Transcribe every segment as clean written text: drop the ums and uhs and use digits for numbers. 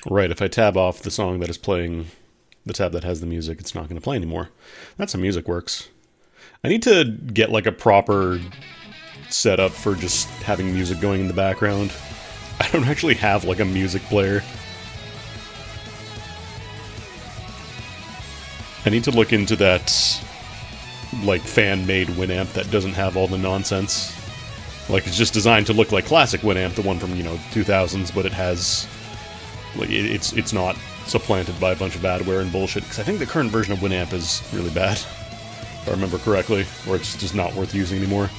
Right, if I tab off the song that is playing, the tab that has the music, it's not going to play anymore. That's how music works. I need to get like a proper setup for just having music going in the background. I don't actually have like a music player. I need to look into that like fan-made Winamp that doesn't have all the nonsense. Like it's just designed to look like classic Winamp, the one from 2000s, but it has like it's not supplanted by a bunch of adware and bullshit. Because I think the current version of Winamp is really bad, if I remember correctly, or it's just not worth using anymore.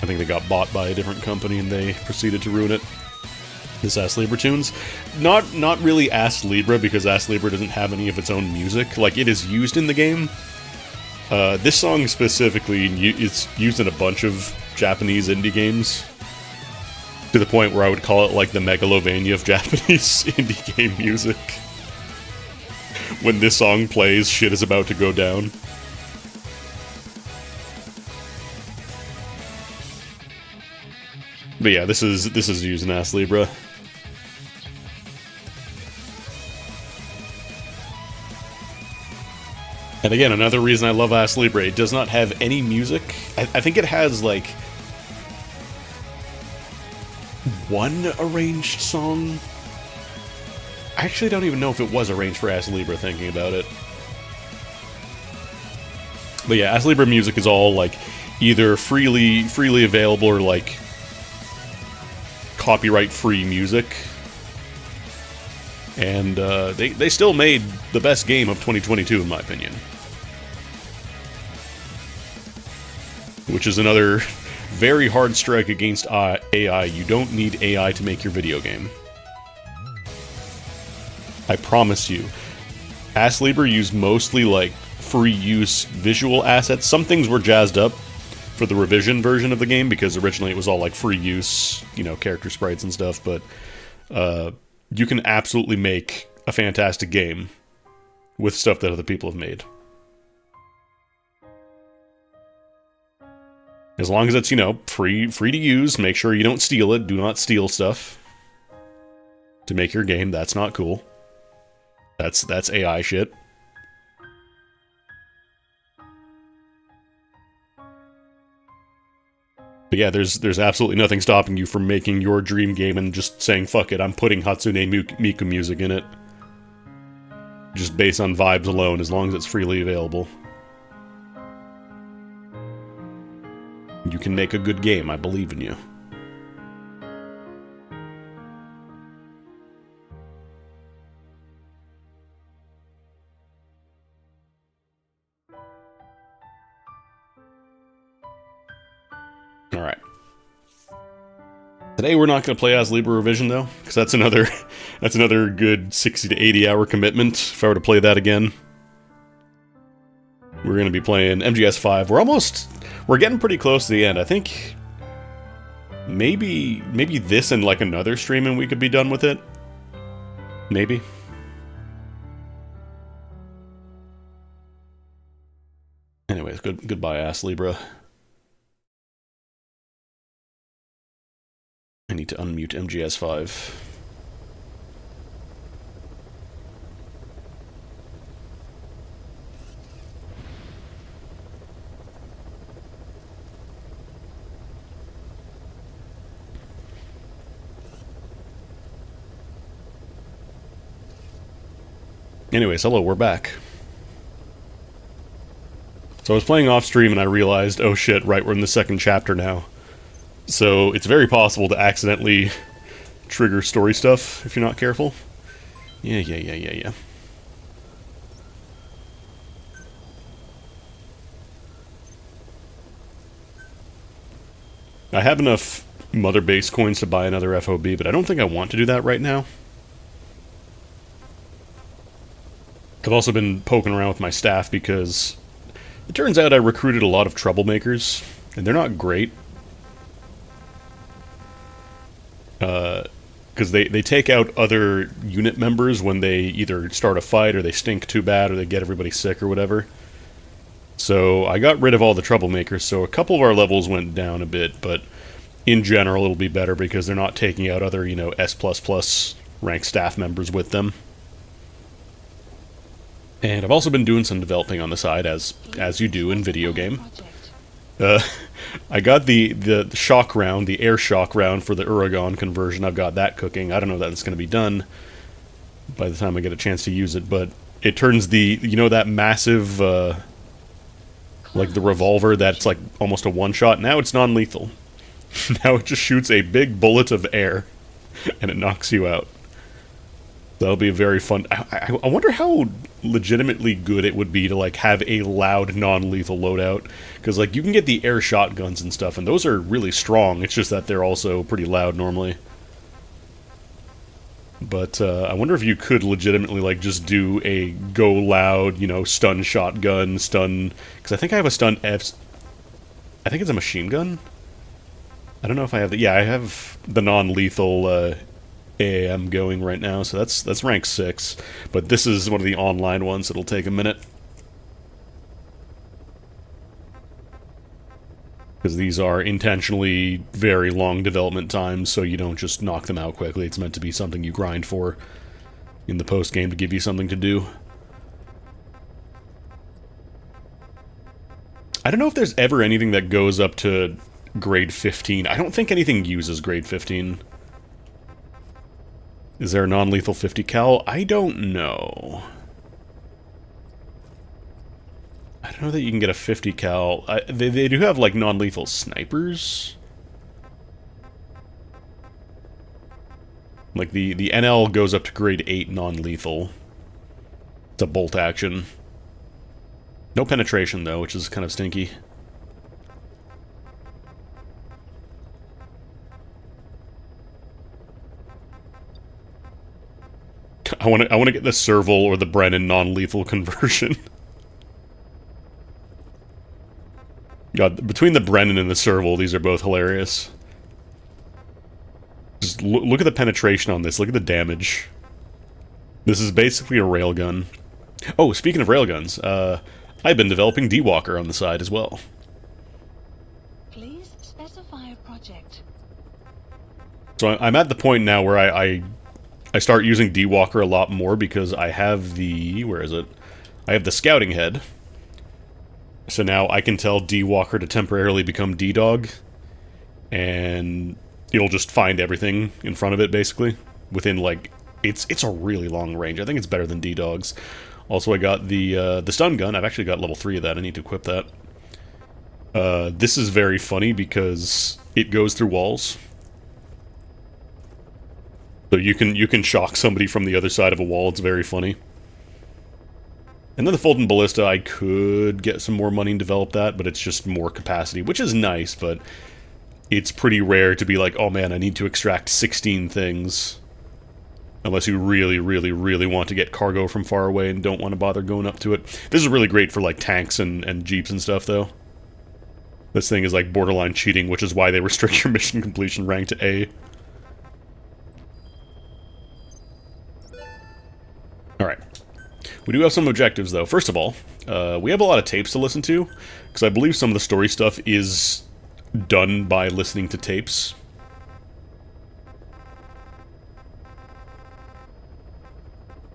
I think they got bought by a different company and they proceeded to ruin it. This Ass Libra tunes, not really Ass Libra because Ass Libra doesn't have any of its own music. Like it is used in the game. This song specifically, it's used in a bunch of Japanese indie games. To the point where I would call it like the Megalovania of Japanese indie game music. When this song plays, shit is about to go down. But yeah, this is using Ass Libra. And again, another reason I love Ass Libra, it does not have any music. I think it has like one arranged song. I actually don't even know if it was arranged for Ass Libra, thinking about it. But yeah, Ass Libra music is all like either freely available or like copyright-free music. And they still made the best game of 2022, in my opinion. Which is another very hard strike against AI. You don't need AI to make your video game. I promise you. Ass Libra used mostly like free use visual assets. Some things were jazzed up for the revision version of the game because originally it was all like free use, character sprites and stuff, but you can absolutely make a fantastic game with stuff that other people have made. As long as it's, free to use, make sure you don't steal it. Do not steal stuff to make your game. That's not cool. That's AI shit. But yeah, there's absolutely nothing stopping you from making your dream game and just saying, fuck it, I'm putting Hatsune Miku music in it. Just based on vibes alone, as long as it's freely available. You can make a good game, I believe in you. Alright. Today we're not going to play Ass Libra Revision though, because that's another good 60 to 80 hour commitment if I were to play that again. We're going to be playing MGS5. We're getting pretty close to the end. I think maybe this and like another stream and we could be done with it. Maybe. Anyways, goodbye Ass Libra. I need to unmute MGS5. Anyways, hello, we're back. So I was playing off stream and I realized, oh shit, right, we're in the second chapter now. So it's very possible to accidentally trigger story stuff if you're not careful. Yeah. I have enough Mother Base coins to buy another FOB, but I don't think I want to do that right now. I've also been poking around with my staff because it turns out I recruited a lot of troublemakers, and they're not great. Because they take out other unit members when they either start a fight or they stink too bad or they get everybody sick or whatever. So I got rid of all the troublemakers, so a couple of our levels went down a bit, but in general it'll be better because they're not taking out other, S++ rank staff members with them. And I've also been doing some developing on the side, as you do in video game. I got the shock round, the air shock round for the Uragon conversion. I've got that cooking. I don't know that it's going to be done by the time I get a chance to use it, but it turns the, you know, that massive, like the revolver that's like almost a one-shot, now it's non-lethal. Now it just shoots a big bullet of air, and it knocks you out. That'll be a very fun... I wonder how legitimately good it would be to, like, have a loud, non-lethal loadout. Because, like, you can get the air shotguns and stuff, and those are really strong. It's just that they're also pretty loud normally. But, I wonder if you could legitimately, like, just do a go loud, you know, stun shotgun, stun... Because I think I have a stun F... I think it's a machine gun? I don't know if I have the... Yeah, I have the non-lethal, AAM going right now, so that's rank 6. But this is one of the online ones that'll take a minute. Because these are intentionally very long development times, so you don't just knock them out quickly. It's meant to be something you grind for in the post-game to give you something to do. I don't know if there's ever anything that goes up to grade 15. I don't think anything uses grade 15. Is there a non-lethal 50 cal? I don't know. I don't know that you can get a 50 cal. They do have, like, non-lethal snipers. Like, the NL goes up to grade 8 non-lethal. It's a bolt action. No penetration, though, which is kind of stinky. I want to get the Serval or the Brennan non-lethal conversion. God, between the Brennan and the Serval, these are both hilarious. Just look at the penetration on this. Look at the damage. This is basically a railgun. Oh, speaking of railguns, I've been developing D-Walker on the side as well. Please specify a project. So I'm at the point now where I start using D-Walker a lot more because I have the... Where is it? I have the scouting head. So now I can tell D-Walker to temporarily become D-Dog. And it'll just find everything in front of it, basically. Within, like... It's a really long range. I think it's better than D-Dog's. Also, I got the stun gun. I've actually got level 3 of that. I need to equip that. This is very funny because it goes through walls. So you can shock somebody from the other side of a wall. It's very funny. And then the Fulton Ballista, I could get some more money and develop that, but it's just more capacity, which is nice, but it's pretty rare to be like, oh man, I need to extract 16 things. Unless you really, really, really want to get cargo from far away and don't want to bother going up to it. This is really great for like tanks and jeeps and stuff, though. This thing is like borderline cheating, which is why they restrict your mission completion rank to A. Alright. We do have some objectives, though. First of all, we have a lot of tapes to listen to, because I believe some of the story stuff is done by listening to tapes.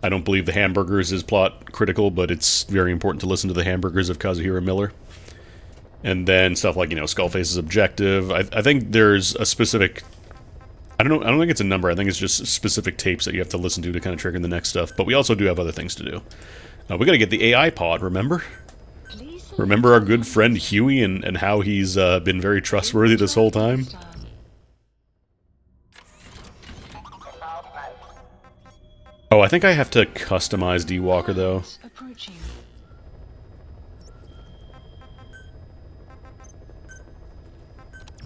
I don't believe the hamburgers is plot critical, but it's very important to listen to the hamburgers of Kazuhiro Miller. And then stuff like, you know, Skullface's objective. I think there's a specific... I don't think it's a number. I think it's just specific tapes that you have to listen to kind of trigger the next stuff. But we also do have other things to do. We gotta get the AI pod, remember? Remember our good friend Huey and how he's been very trustworthy this whole time? Oh, I think I have to customize D-Walker, though.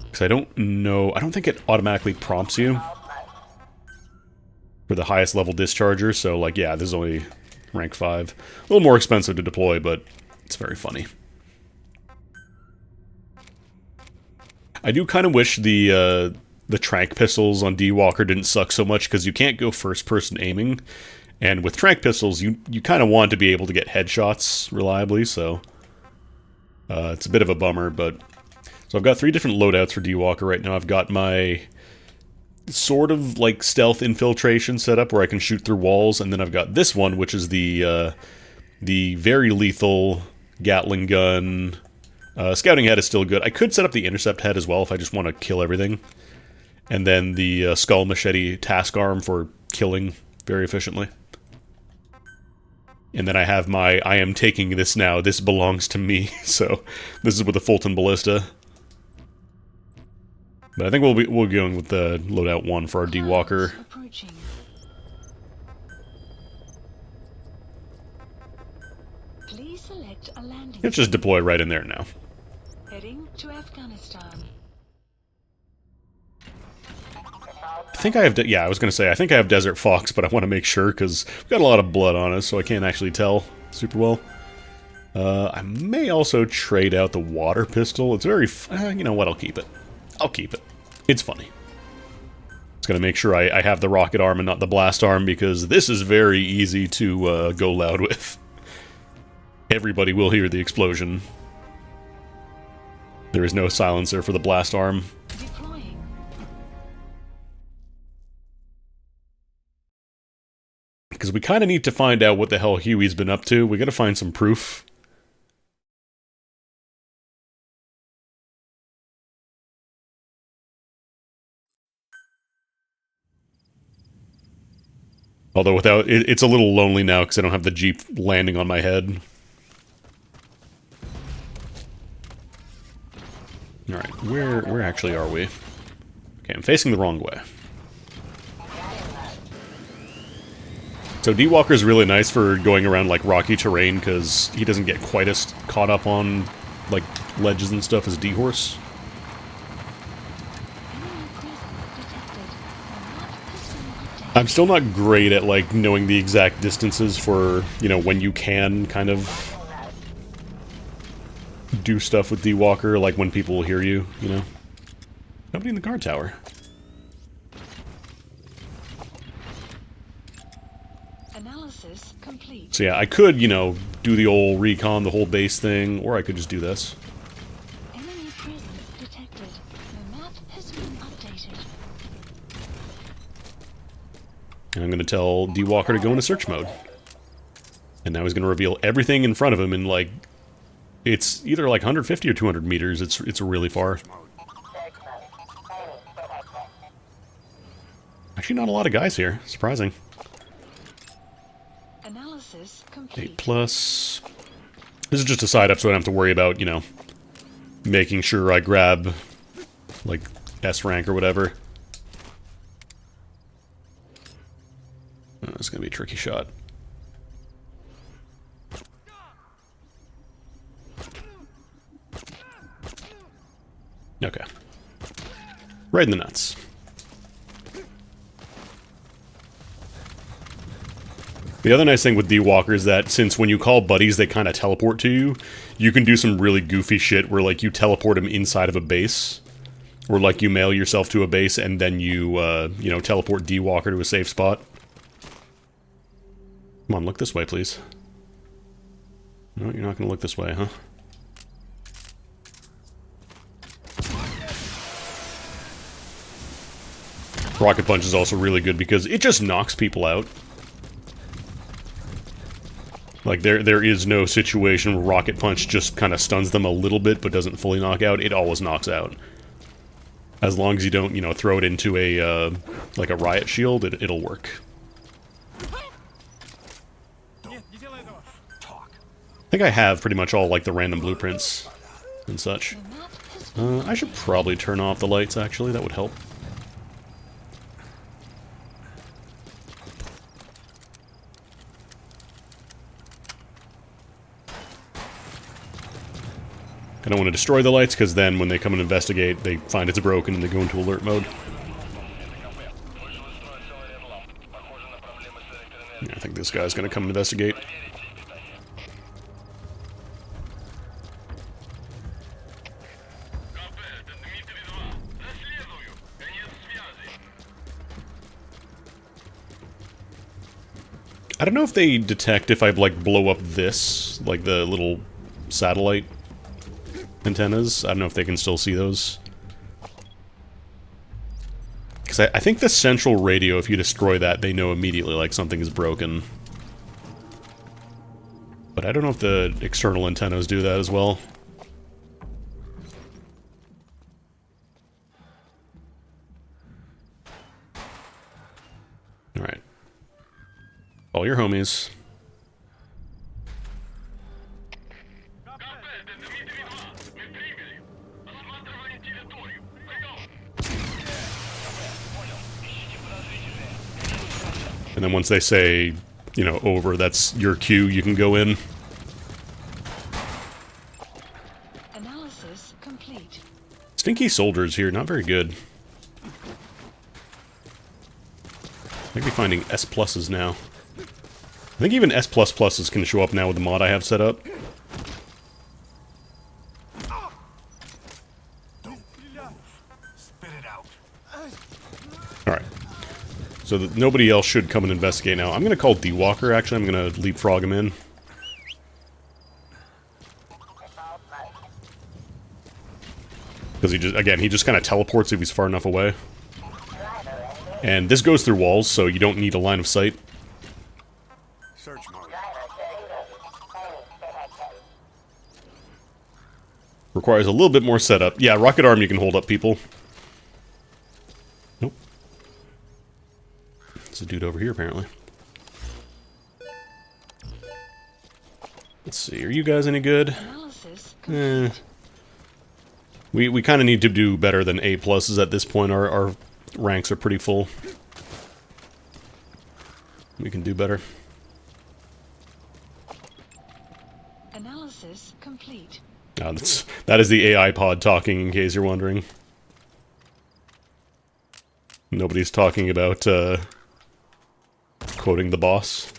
Because I don't know... I don't think it automatically prompts you for the highest level discharger, so, like, yeah, this is only rank 5. A little more expensive to deploy, but it's very funny. I do kind of wish the trank pistols on D-Walker didn't suck so much, because you can't go first-person aiming, and with trank pistols, you kind of want to be able to get headshots reliably, so it's a bit of a bummer, but... So I've got 3 different loadouts for D-Walker right now. I've got my sort of like stealth infiltration setup where I can shoot through walls, and then I've got this one, which is the very lethal Gatling gun. Scouting head is still good. I could set up the intercept head as well if I just want to kill everything. And then the skull machete task arm for killing very efficiently. And then I have my, I am taking this now, this belongs to me. So this is with the Fulton Ballista. But I think we'll be going with the loadout 1 for our D-Walker. Please select a landing. It's just deployed right in there now. Heading to Afghanistan. I think I have, yeah, I was going to say, I think I have Desert Fox, but I want to make sure, because we've got a lot of blood on us, so I can't actually tell super well. I may also trade out the water pistol. It's very, you know what, I'll keep it. I'll keep it. It's funny. It's going to make sure I have the rocket arm and not the blast arm, because this is very easy to go loud with. Everybody will hear the explosion. There is no silencer for the blast arm. Because we kind of need to find out what the hell Huey's been up to. We got to find some proof. Although without it's a little lonely now because I don't have the Jeep landing on my head. All right, where actually are we? Okay, I'm facing the wrong way. So D-Walker's really nice for going around, like, rocky terrain, because he doesn't get quite as caught up on, like, ledges and stuff as D-Horse. I'm still not great at, like, knowing the exact distances for, you know, when you can kind of do stuff with D-Walker, like when people will hear you, you know? Nobody in the guard tower. Complete. So yeah, I could, you know, do the old recon, the whole base thing, or I could just do this. Enemy presence detected. The map has been updated. And I'm going to tell D-Walker to go into search mode. And now he's going to reveal everything in front of him in, like, it's either like 150 or 200 meters. It's really far. Actually, not a lot of guys here. Surprising. 8+. This is just a side up so I don't have to worry about, you know, making sure I grab, like, S rank or whatever. It's gonna be a tricky shot. Okay. Right in the nuts. The other nice thing with D-Walker is that since when you call buddies, they kind of teleport to you, you can do some really goofy shit where, like, you teleport them inside of a base. Or, like, you mail yourself to a base and then you, you know, teleport D-Walker to a safe spot. Come on, look this way, please. No, you're not going to look this way, huh? Rocket Punch is also really good because it just knocks people out. Like, there is no situation where Rocket Punch just kind of stuns them a little bit but doesn't fully knock out. It always knocks out. As long as you don't, you know, throw it into a, like a riot shield, it'll work. I think I have pretty much all, like, the random blueprints and such. I should probably turn off the lights, actually. That would help. I don't want to destroy the lights, because then when they come and investigate, they find it's broken and they go into alert mode. Yeah, I think this guy's going to come investigate. I don't know if they detect if I, like, blow up this, like the little satellite antennas. I don't know if they can still see those. Because I think the central radio, if you destroy that, they know immediately, like, something is broken. But I don't know if the external antennas do that as well. Alright. All your homies. And then once they say, you know, over, that's your cue, you can go in. Analysis complete. Stinky soldiers here, not very good. Maybe finding S pluses now. I think even S pluses can show up now with the mod I have set up. Alright. So that nobody else should come and investigate now. I'm going to call D-Walker, actually. I'm going to leapfrog him in. Because he just, again, he just kind of teleports if he's far enough away. And this goes through walls, so you don't need a line of sight. Search mode. Requires a little bit more setup. Yeah, rocket arm you can hold up people. Nope. There's a dude over here, apparently. Let's see, are you guys any good? Analysis We kind of need to do better than A pluses at this point. Our ranks are pretty full. We can do better. Analysis complete. That is the AI pod talking, in case you're wondering. Nobody's talking about, quoting the boss.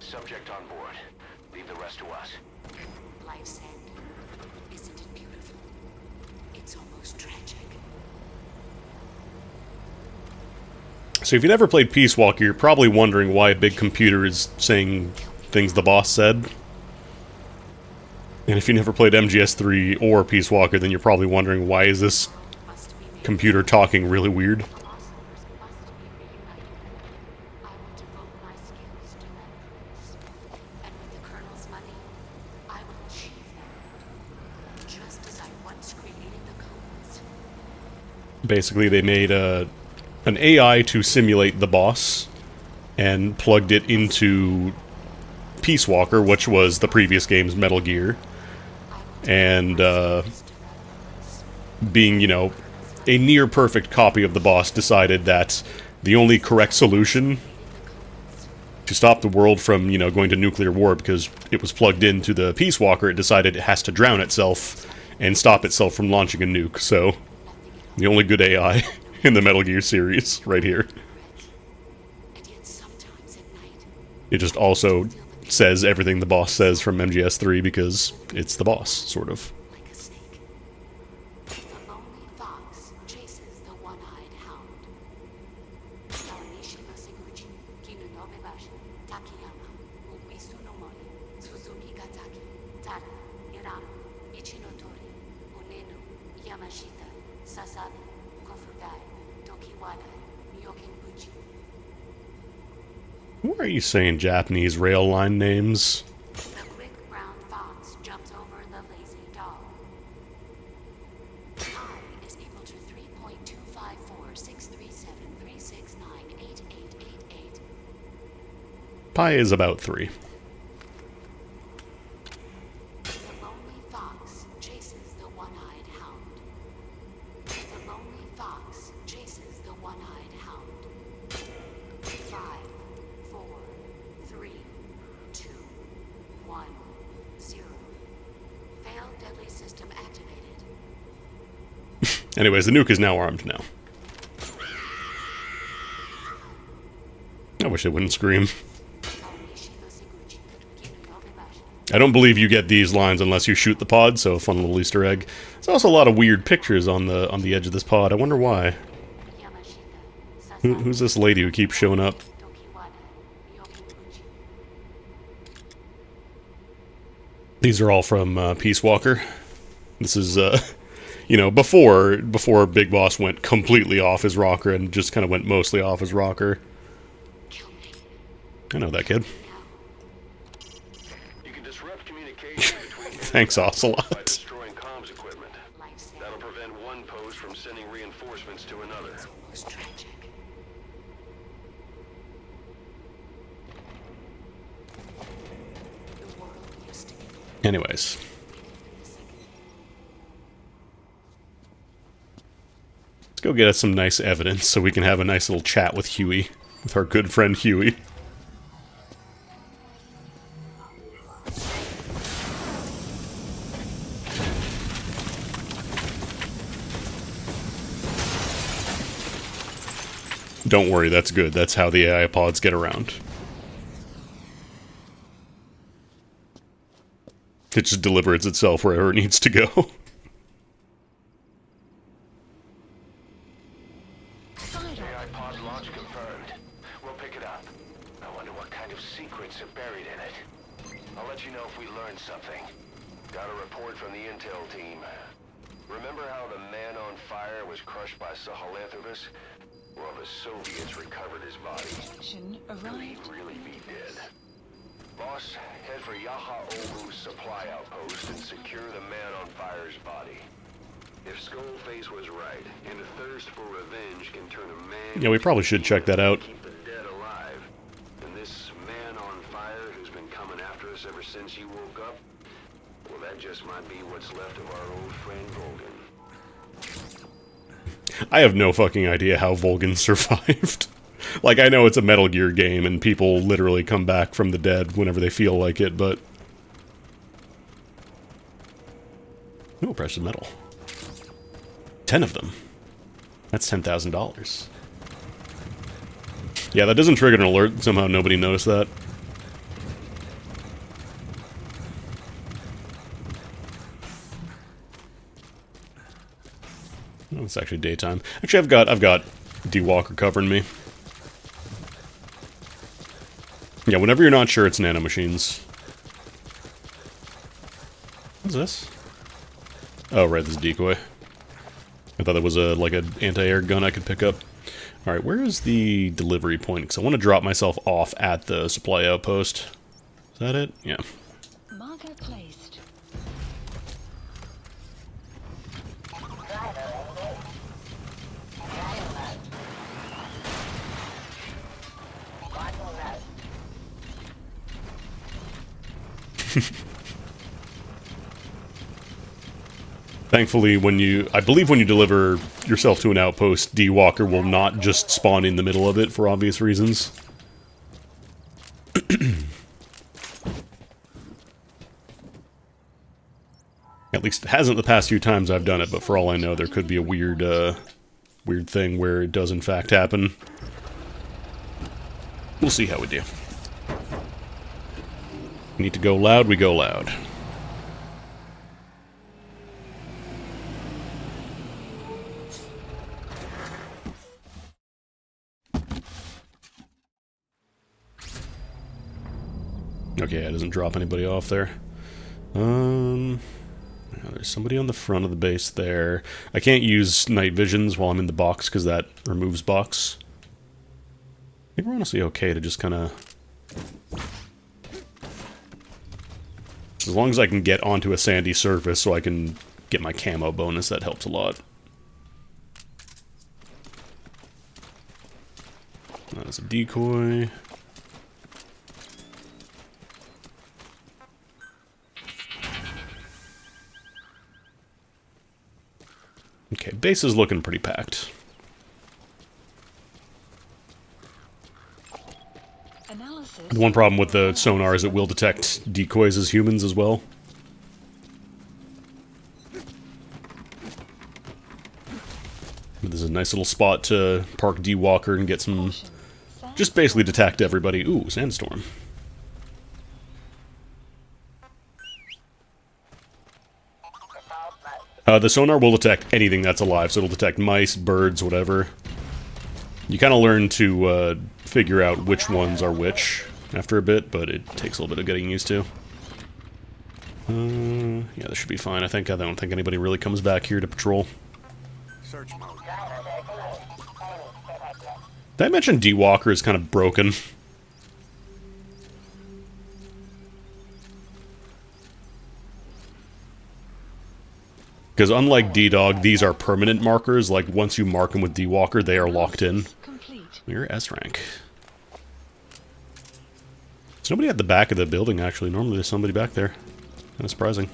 Subject on board. Leave the rest to us. Life's end. Isn't it beautiful? It's almost tragic. So if you've never played Peace Walker, you're probably wondering why a big computer is saying things the boss said. And if you never played MGS3 or Peace Walker, then you're probably wondering why is this Must be made. computer talking really weird. Philosophers must be reunited. I will devote my skills to that purpose. And with the Colonel's money, I will achieve that. Just as I once created the codes. Basically, they made an AI to simulate the boss and plugged it into Peace Walker, which was the previous game's Metal Gear. And being, you know, a near perfect copy of the boss, decided that the only correct solution to stop the world from, you know, going to nuclear war, because it was plugged into the Peace Walker, it decided it has to drown itself and stop itself from launching a nuke. So, the only good AI in the Metal Gear series, right here. And yet sometimes at night, It just also says everything the boss says from MGS3 because it's the boss, sort of. like a snake. The lonely fox chases the one-eyed hound. Kawanishi no Seguchi, Kinu no Bebashi, Takiyama, Umisu no Mori, Suzumi Gataki, Tara, Irano, Ichinotori, Unenu, Yamashita, Sasabe, Kofudai, Tokiwada, Myokenbuchi. Why are you saying Japanese rail line names? The quick brown fox jumps over the lazy dog. Pi is equal to 3.2546373698888. Pi is about 3. The lonely fox chases the one-eyed hound. The lonely fox chases the one-eyed hound. 5, 4, 3, 2, 1, 0. Failed deadly system activated. Anyways, the nuke is now armed now. I wish it wouldn't scream. Kawanishi no Seguchi, Kinu no Bebashi. I don't believe you get these lines unless you shoot the pod, so a fun little Easter egg. There's also a lot of weird pictures on the edge of this pod. I wonder why. Who's this lady who keeps showing up? These are all from Peace Walker. This is, you know, before Big Boss went completely off his rocker and just kind of went mostly off his rocker. I know that kid. You can disrupt communication between Thanks, Ocelot. by destroying comms equipment. That'll prevent one post from sending reinforcements to another. Most tragic. The world used to be Anyways. Let's go get us some nice evidence so we can have a nice little chat with Huey. With our good friend Huey. Don't worry, that's good. That's how the AI pods get around. It just delivers itself wherever it needs to go. AI pod launch confirmed. We'll pick it up. I wonder what kind of secrets are buried in it. I'll let you know if we learn something. Got a report from the intel team. Remember how the man on fire was crushed by Sahelanthropus? Well, the Soviets recovered his body. Section Could he arrived. really be dead? Boss, head for Yaha Ogu's supply outpost and secure the man on fire's body. If Skullface was right, and a thirst for revenge can turn a man... Yeah, we probably should check that out. ...keep the dead alive. And this man on fire who's been coming after us ever since you woke up, well, that just might be what's left of our old friend Volgin. I have no fucking idea how Volgin survived. Like, I know it's a Metal Gear game and people literally come back from the dead whenever they feel like it, but... Ooh, precious metal. 10 of them. That's $10,000. Yeah, that doesn't trigger an alert. Somehow nobody noticed that. Oh, it's actually daytime. Actually, I've got D-Walker covering me. Yeah, whenever you're not sure, it's nanomachines. What's this? Oh, right, this is decoy. I thought it was like an anti-air gun I could pick up. Alright, where is the delivery point? Because I want to drop myself off at the supply outpost. Is that it? Yeah. Marker placed. Thankfully, I believe when you deliver yourself to an outpost, D-Walker will not just spawn in the middle of it for obvious reasons. At least it hasn't the past few times I've done it, but for all I know, there could be a weird thing where it does in fact happen. We'll see how we do. We need to go loud, we go loud. Okay, it doesn't drop anybody off there. Yeah, there's somebody on the front of the base there. I can't use night visions while I'm in the box because that removes box. I think we're honestly okay to just kind of... As long as I can get onto a sandy surface so I can get my camo bonus, that helps a lot. That's a decoy. Okay, base is looking pretty packed. Analysis. The one problem with the sonar is it will detect decoys as humans as well. But this is a nice little spot to park D-Walker and get some... Just basically detect everybody. Ooh, sandstorm. The sonar will detect anything that's alive, so it'll detect mice, birds, whatever. You kind of learn to figure out which ones are which after a bit, but it takes a little bit of getting used to. Yeah, this should be fine. I don't think anybody really comes back here to patrol. Search mode. Did I mention D-Walker is kind of broken? Because unlike D-Dog, these are permanent markers. Like, once you mark them with D-Walker, they are locked in. Complete. We're S-rank. There's nobody at the back of the building, actually. Normally there's somebody back there. Kind of surprising.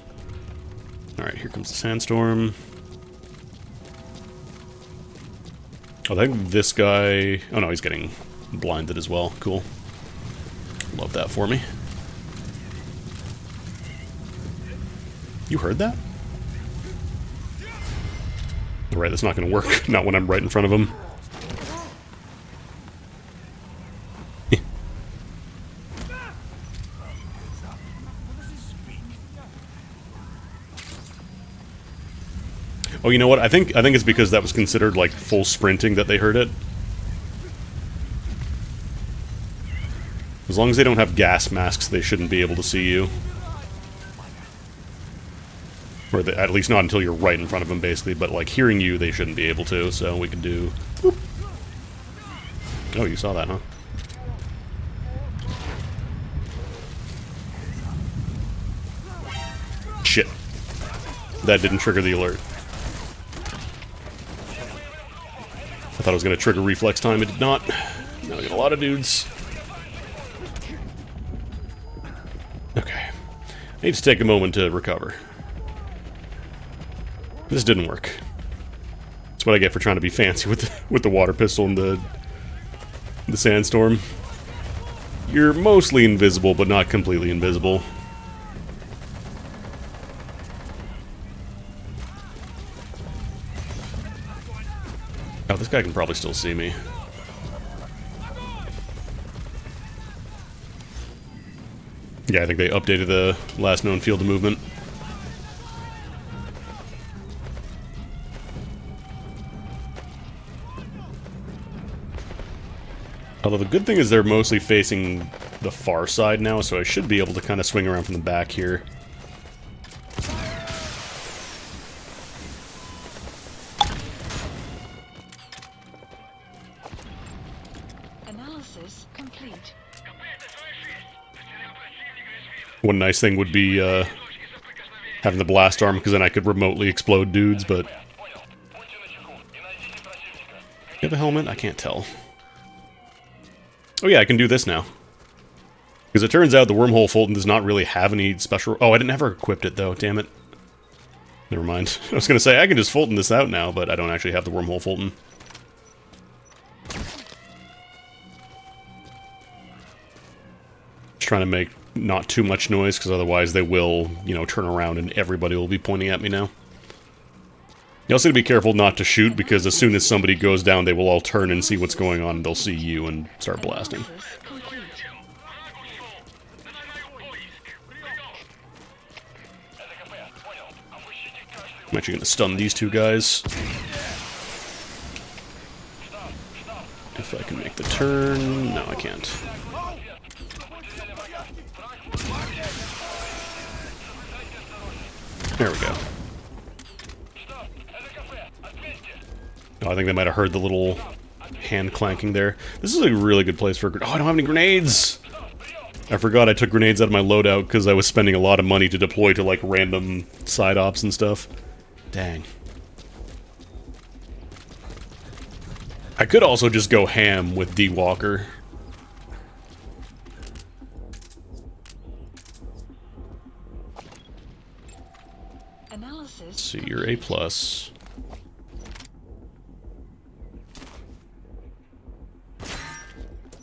Alright, here comes the sandstorm. I think this guy... Oh no, he's getting blinded as well. Cool. Love that for me. You heard that? Right, that's not going to work. Not when I'm right in front of him. Oh, you know what? I think it's because that was considered like full sprinting that they heard it. As long as they don't have gas masks, they shouldn't be able to see you. Or at least not until you're right in front of them, basically. But like hearing you, they shouldn't be able to. So we can do. Whoop. Oh, you saw that, huh? Shit. That didn't trigger the alert. I thought it was going to trigger reflex time. It did not. Now I got a lot of dudes. Okay. I need to take a moment to recover. This didn't work. That's what I get for trying to be fancy with the water pistol and the sandstorm. You're mostly invisible, but not completely invisible. Oh, this guy can probably still see me. Yeah, I think they updated the last known field of movement. Although the good thing is they're mostly facing the far side now, so I should be able to kind of swing around from the back here. Analysis complete. One nice thing would be having the blast arm, because then I could remotely explode dudes, but... You have a helmet? I can't tell. Oh yeah, I can do this now. Because it turns out the Wormhole Fulton does not really have any special... Oh, I didn't ever equip it, though. Damn it. Never mind. I was going to say, I can just Fulton this out now, but I don't actually have the Wormhole Fulton. Just trying to make not too much noise, because otherwise they will, you know, turn around and everybody will be pointing at me now. You also need to be careful not to shoot, because as soon as somebody goes down, they will all turn and see what's going on, and they'll see you and start blasting. I'm actually going to stun these two guys. If I can make the turn... No, I can't. There we go. Oh, I think they might have heard the little hand clanking there. This is a really good place for... Oh, I don't have any grenades! I forgot I took grenades out of my loadout because I was spending a lot of money to deploy to, like, random side ops and stuff. Dang. I could also just go ham with D-Walker. Analysis. Let's see, you're A+.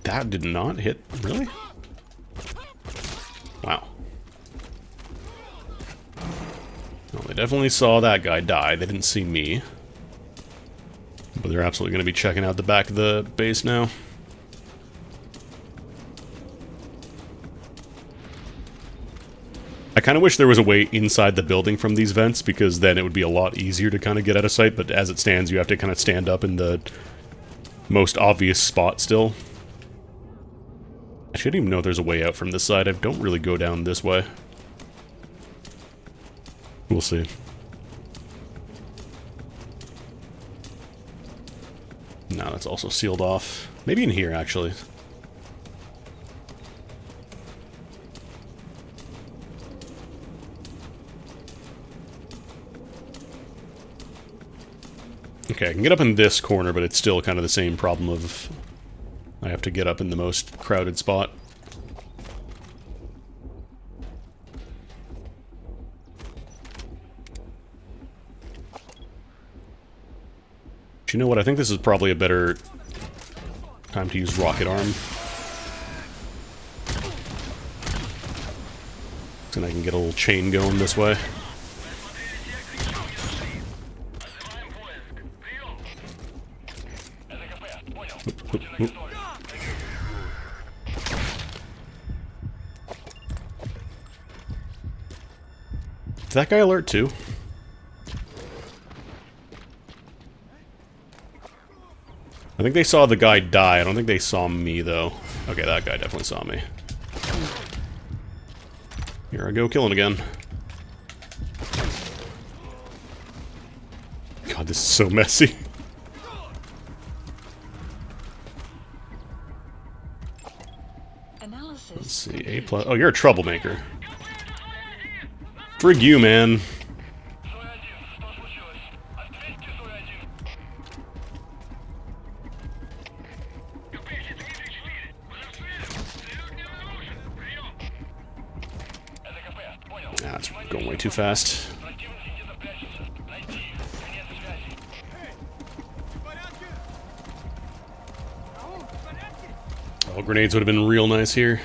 That did not hit. Really? Wow. Well, they definitely saw that guy die. They didn't see me. But they're absolutely going to be checking out the back of the base now. I kind of wish there was a way inside the building from these vents, because then it would be a lot easier to kind of get out of sight, but as it stands, you have to kind of stand up in the most obvious spot still. I shouldn't even know there's a way out from this side. I don't really go down this way. We'll see. No, that's also sealed off. Maybe in here, actually. Okay, I can get up in this corner, but it's still kind of the same problem of I have to get up in the most crowded spot. But you know what? I think this is probably a better time to use Rocket Arm. And I can get a little chain going this way. Oop, oop. Did that guy alert too? I think they saw the guy die. I don't think they saw me, though. Okay, that guy definitely saw me. Here I go, killing again. God, this is so messy. Let's see, A+. Oh, you're a troublemaker. Frig you, man. That's going way too fast. Oh, grenades would have been real nice here.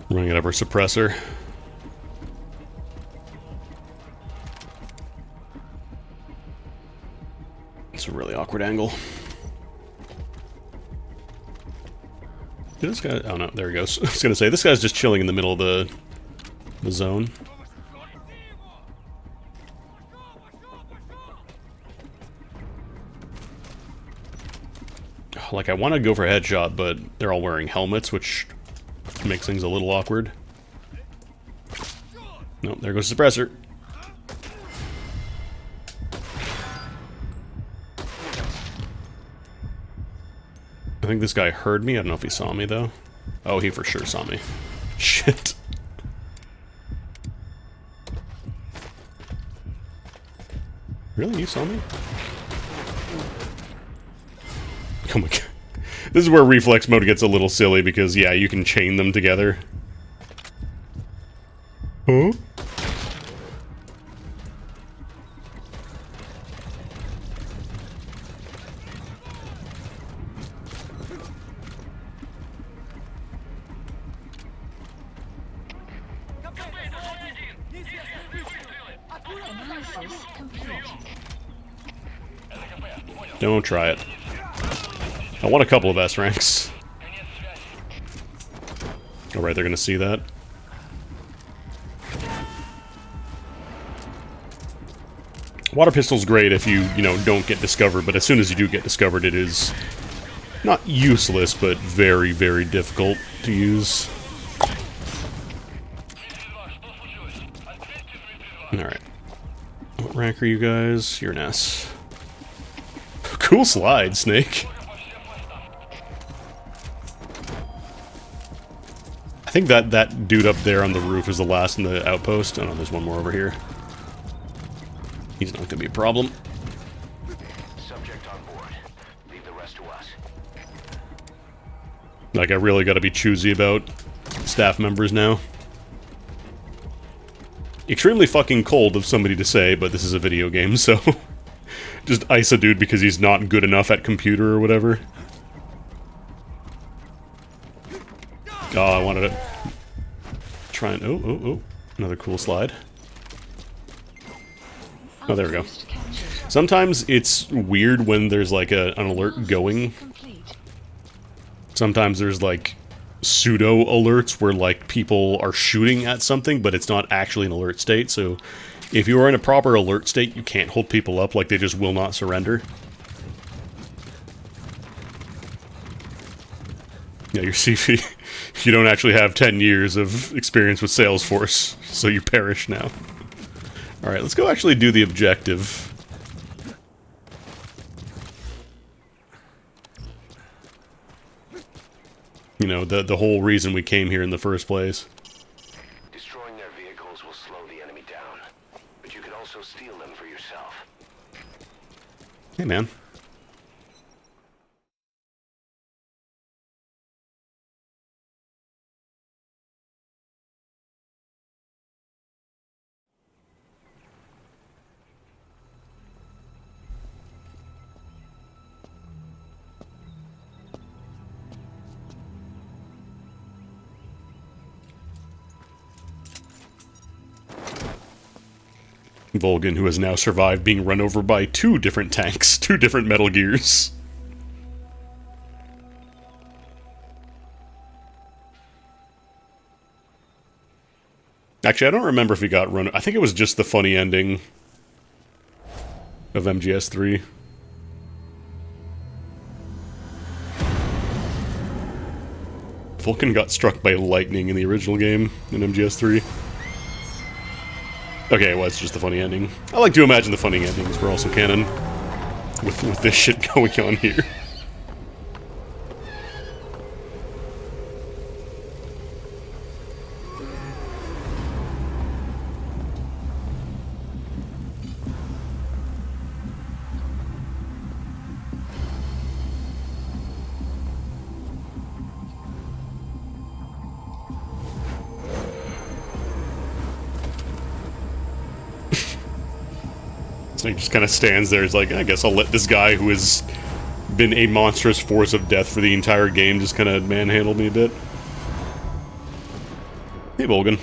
Running out of our suppressor. It's a really awkward angle. Did this guy... Oh no, there he goes. I was gonna say, this guy's just chilling in the middle of the zone. Like, I want to go for a headshot, but they're all wearing helmets, which makes things a little awkward. Nope, there goes the suppressor. I think this guy heard me. I don't know if he saw me, though. Oh, he for sure saw me. Shit. Really? You saw me? Oh my god. This is where reflex mode gets a little silly because, yeah, you can chain them together. Huh? Analysis complete. Don't try it. I want a couple of S ranks. Alright, they're gonna see that. Water pistol's great if you know, don't get discovered, but as soon as you do get discovered, it is not useless, but very, very difficult to use. Alright. What rank are you guys? You're an S. Cool slide, Snake. I think that dude up there on the roof is the last in the outpost. Oh no, there's one more over here. He's not gonna be a problem. Subject on board. Leave the rest to us. Like, I really gotta be choosy about staff members now. Extremely fucking cold of somebody to say, but this is a video game, so... Just ice a dude because he's not good enough at computer or whatever. Oh, I wanted to try and... Oh. Another cool slide. Oh, there we go. Sometimes it's weird when there's like an alert going. Sometimes there's like pseudo alerts where like people are shooting at something, but it's not actually an alert state. So if you are in a proper alert state, you can't hold people up, like they just will not surrender. Yeah, your CV, you don't actually have 10 years of experience with Salesforce, so you perish now. Alright, let's go actually do the objective. You know, the whole reason we came here in the first place. Destroying their vehicles will slow the enemy down, but you can also steal them for yourself. Hey, man. Volgin, who has now survived being run over by 2 different tanks, 2 different Metal Gears. Actually, I don't remember if he got run. I think it was just the funny ending of MGS3. Vulcan got struck by lightning in the original game in MGS3. Okay, well, it's just the funny ending. I like to imagine the funny endings were also canon with this shit going on here. So he just kind of stands there. He's like, I guess I'll let this guy who has been a monstrous force of death for the entire game just kind of manhandle me a bit. Hey, Volgin.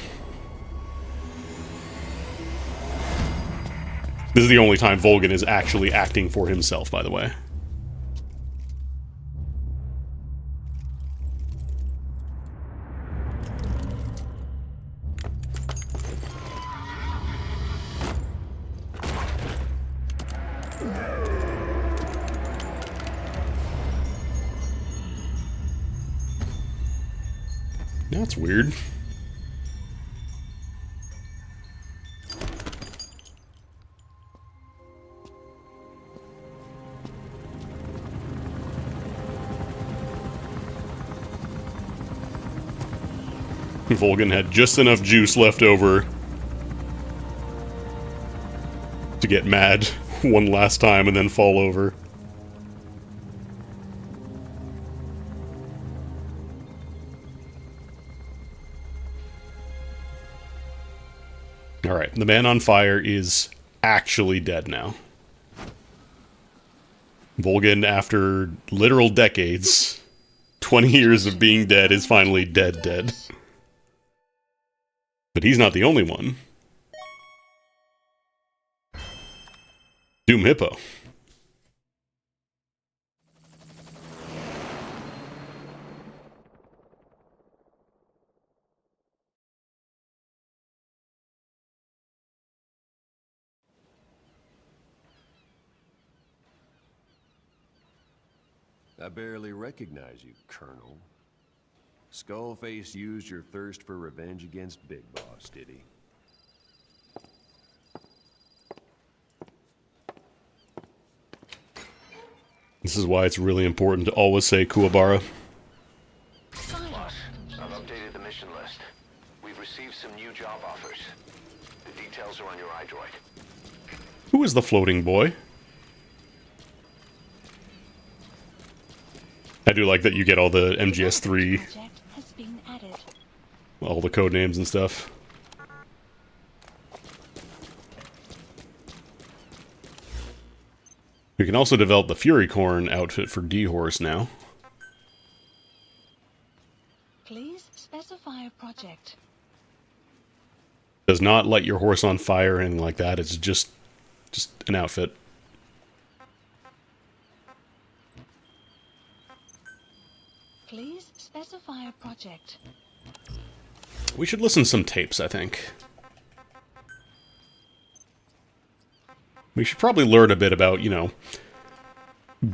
This is the only time Volgin is actually acting for himself, by the way. That's weird. Volgin had just enough juice left over to get mad one last time and then fall over. Alright, the man on fire is actually dead now. Volgin, after literal decades, 20 years of being dead, is finally dead. But he's not the only one. Doom Hippo. I barely recognize you, Colonel. Skullface used your thirst for revenge against Big Boss, did he? This is why it's really important to always say Kuwabara. Boss, I've updated the mission list. We've received some new job offers. The details are on your iDroid. Who is the floating boy? I do like that you get all the MGS3, Project has been added. all the code names and stuff. We can also develop the Furycorn outfit for D-Horse now. Please specify a project. Does not light your horse on fire or anything like that, it's just an outfit. Please specify their project. We should listen to some tapes, I think. We should probably learn a bit about, you know,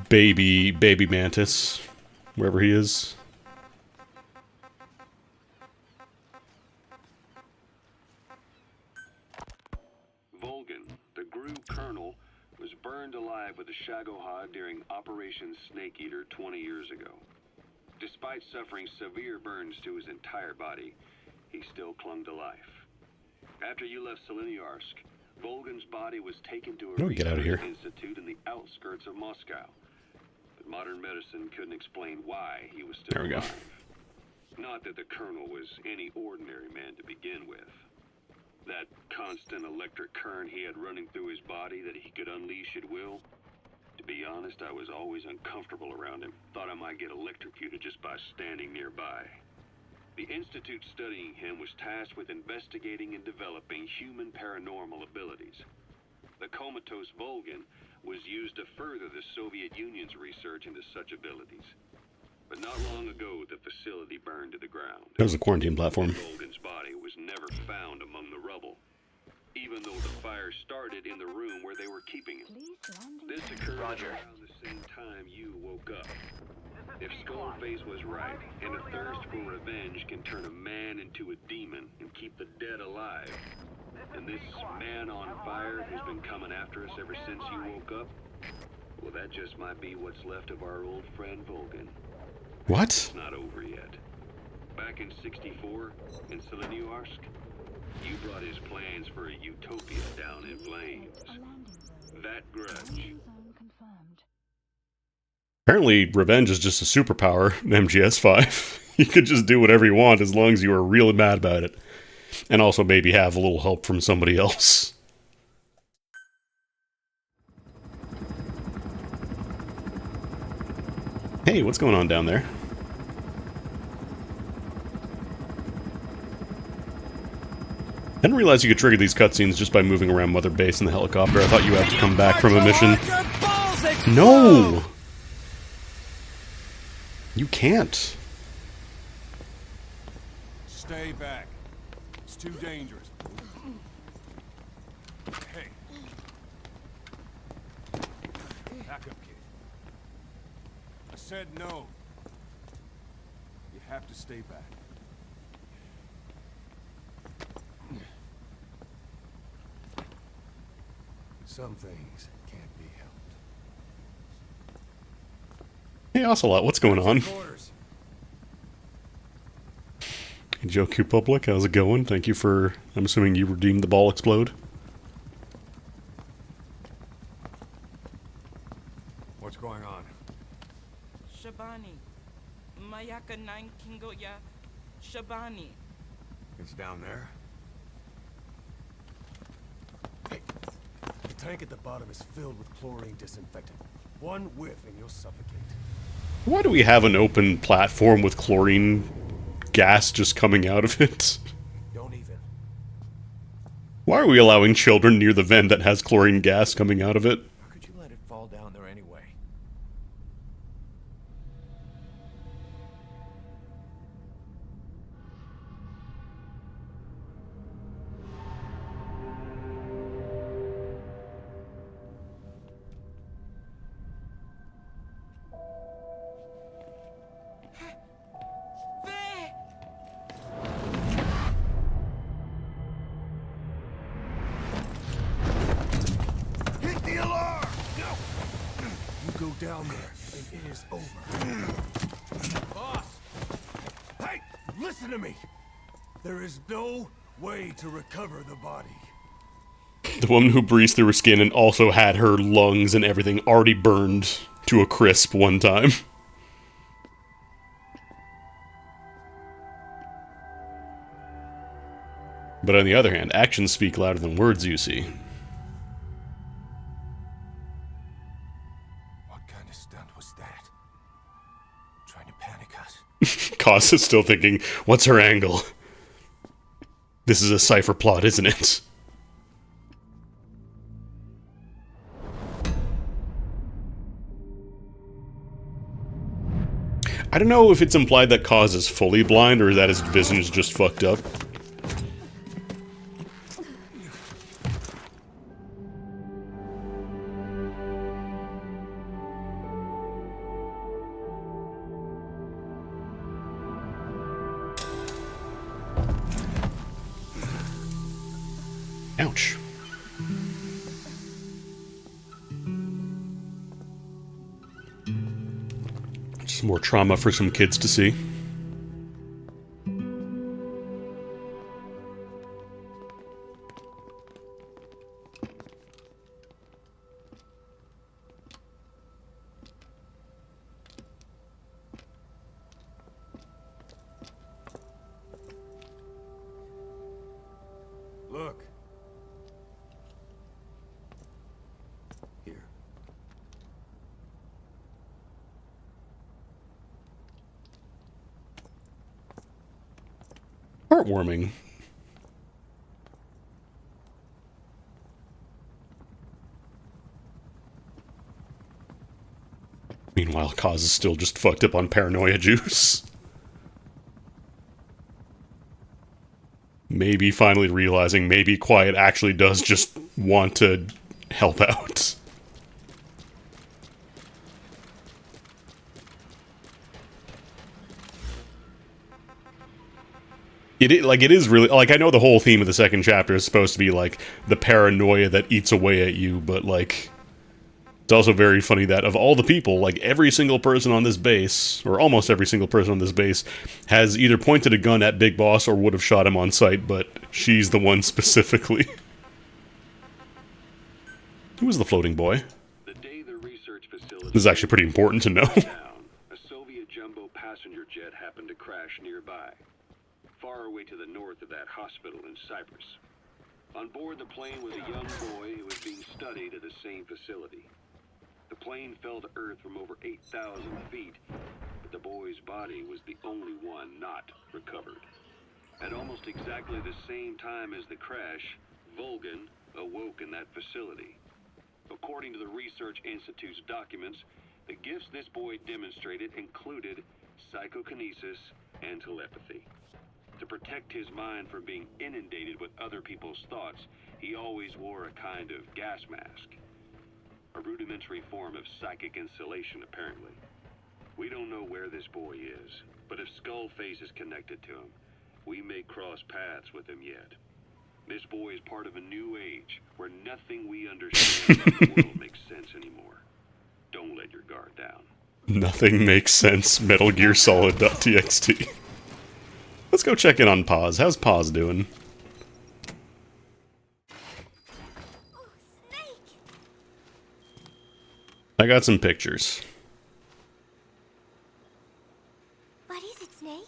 baby Mantis, wherever he is. Volgan, the GRU colonel, was burned alive with a Shagohod during Operation Snake Eater 20 years ago. Despite suffering severe burns to his entire body, he still clung to life. After you left Seleniarsk, Volgan's body was taken to a Get out of here. institute in the outskirts of Moscow. But modern medicine couldn't explain why he was still There we go. alive. Not that the colonel was any ordinary man to begin with. That constant electric current he had running through his body that he could unleash at will. To be honest, I was always uncomfortable around him. Thought I might get electrocuted just by standing nearby. The institute studying him was tasked with investigating and developing human paranormal abilities. The comatose Volgan was used to further the Soviet Union's research into such abilities. But not long ago, the facility burned to the ground. That was a quarantine platform. Volgan's body was never found among the rubble, even though the fire started in the room where they were keeping him. Please landing. This occurred Roger. around the same time you woke up. If Skullface was right, and a thirst for revenge can turn a man into a demon and keep the dead alive, and this man on fire who's been coming after us ever since you woke up, well, that just might be what's left of our old friend Volgan. What? It's not over yet. Back in '64, in Seleniarsk, you brought his plans for a utopia down in flames. A landing zone. That grudge. Landing zone confirmed. Apparently, revenge is just a superpower in MGS5. You could just do whatever you want as long as you were really mad about it. And also maybe have a little help from somebody else. Hey, what's going on down there? I didn't realize you could trigger these cutscenes just by moving around Mother Base in the helicopter. I thought you had to come back from a mission. No! You can't. Stay back. It's too dangerous. Hey. Back up, kid. I said no. You have to stay back. Some things can't be helped. Hey, Ocelot, what's going on? Quarters. Hey, Joe Q Public, how's it going? Thank you for... I'm assuming you redeemed the ball explode. What's going on? Shabani. Mayaka 9 Kingoya. Shabani. It's down there. Hey, the tank at the bottom is filled with chlorine disinfectant. One whiff and you'll suffocate. Why do we have an open platform with chlorine gas just coming out of it? Don't even. Why are we allowing children near the vent that has chlorine gas coming out of it? How could you let it fall down there anyway? Hit the alarm! No! You go down there, and it is over. Boss! Hey! Listen to me! There is no way to recover the body. The woman who breathed through her skin and also had her lungs and everything already burned to a crisp one time. But on the other hand, actions speak louder than words, you see. What kind of stunt was that? Trying to panic us? Kaz is still thinking, what's her angle? This is a cipher plot, isn't it? I don't know if it's implied that Kaz is fully blind or that his vision is just fucked up. Ouch. Just more trauma for some kids to see. Look. Here. Heartwarming. Meanwhile, Kaz is still just fucked up on paranoia juice. Maybe finally realizing maybe Quiet actually does just want to help out. It is really, like, I know the whole theme of the second chapter is supposed to be, like, the paranoia that eats away at you, but, like, it's also very funny that of all the people, like, every single person on this base, or almost every single person on this base, has either pointed a gun at Big Boss or would have shot him on sight, but she's the one specifically. Who was the floating boy? The day the research facility This is actually pretty important to know. a Soviet jumbo passenger jet happened to crash nearby, far away to the north of that hospital in Cyprus. On board the plane was a young boy who was being studied at the same facility. The plane fell to Earth from over 8,000 feet, but the boy's body was the only one not recovered. At almost exactly the same time as the crash, Volgan awoke in that facility. According to the Research Institute's documents, the gifts this boy demonstrated included psychokinesis and telepathy. To protect his mind from being inundated with other people's thoughts, he always wore a kind of gas mask. A rudimentary form of psychic insulation, apparently. We don't know where this boy is, but if Skullface is connected to him, we may cross paths with him yet. This boy is part of a new age, where nothing we understand in the world makes sense anymore. Don't let your guard down. Nothing makes sense. Metal Gear Solid.txt. Let's go check in on Paz. How's Paz doing? Oh, Snake! I got some pictures. What is it, Snake?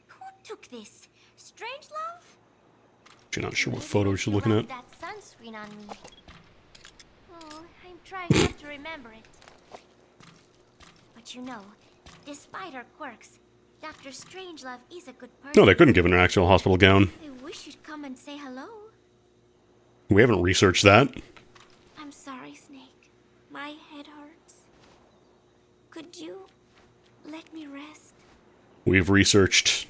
Who took this? Strangelove? You're not sure what photos you're looking at? That sunscreen on me. Oh, I'm trying not to remember it. But you know, despite her quirks, Dr. Strangelove is a good person. No, they couldn't give her an actual hospital gown. I wish you'd come and say hello. We haven't researched that. I'm sorry, Snake. My head hurts. Could you let me rest? We've researched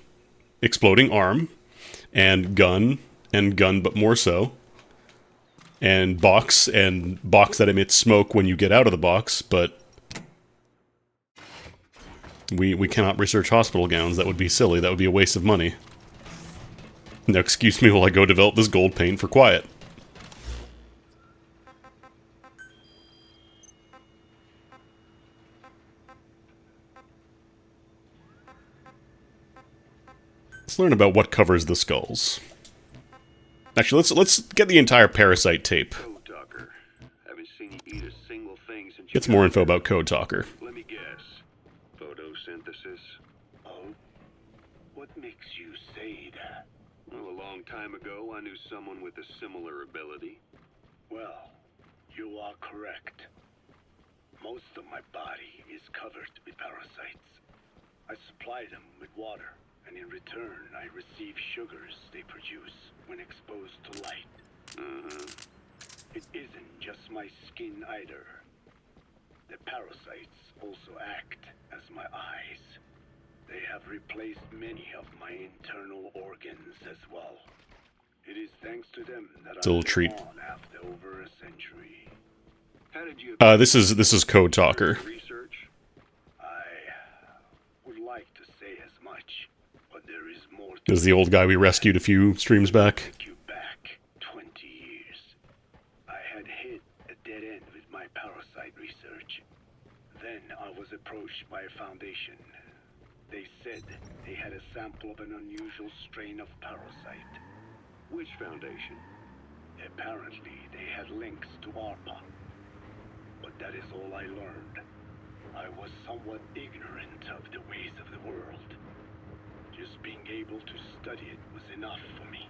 exploding arm, and gun but more so, and box that emits smoke when you get out of the box, but we cannot research hospital gowns. That would be silly. That would be a waste of money. Now, excuse me while I go develop this gold paint for Quiet. Let's learn about what covers the skulls. Actually, let's get the entire Parasite tape. Code Talker. Haven't seen you eat a single thing since you Get some more info about Code Talker. Let me guess. Photosynthesis? Oh? What makes you say that? Well, a long time ago, I knew someone with a similar ability. Well, you are correct. Most of my body is covered with parasites. I supply them with water, and in return, I receive sugars they produce when exposed to light. it isn't just my skin either. The parasites also act as my eyes. They have replaced many of my internal organs as well. It is thanks to them that It's a little I treat. live on after over a century. How did you This is Code Talker. research? I would like to say as much, but there is more to This is the old guy we rescued a few streams back. take you back 20 years. I had hit a dead end with my parasite research. Then I was approached by a foundation. They said they had a sample of an unusual strain of parasite. Which foundation? Apparently, they had links to ARPA. But that is all I learned. I was somewhat ignorant of the ways of the world. Just being able to study it was enough for me.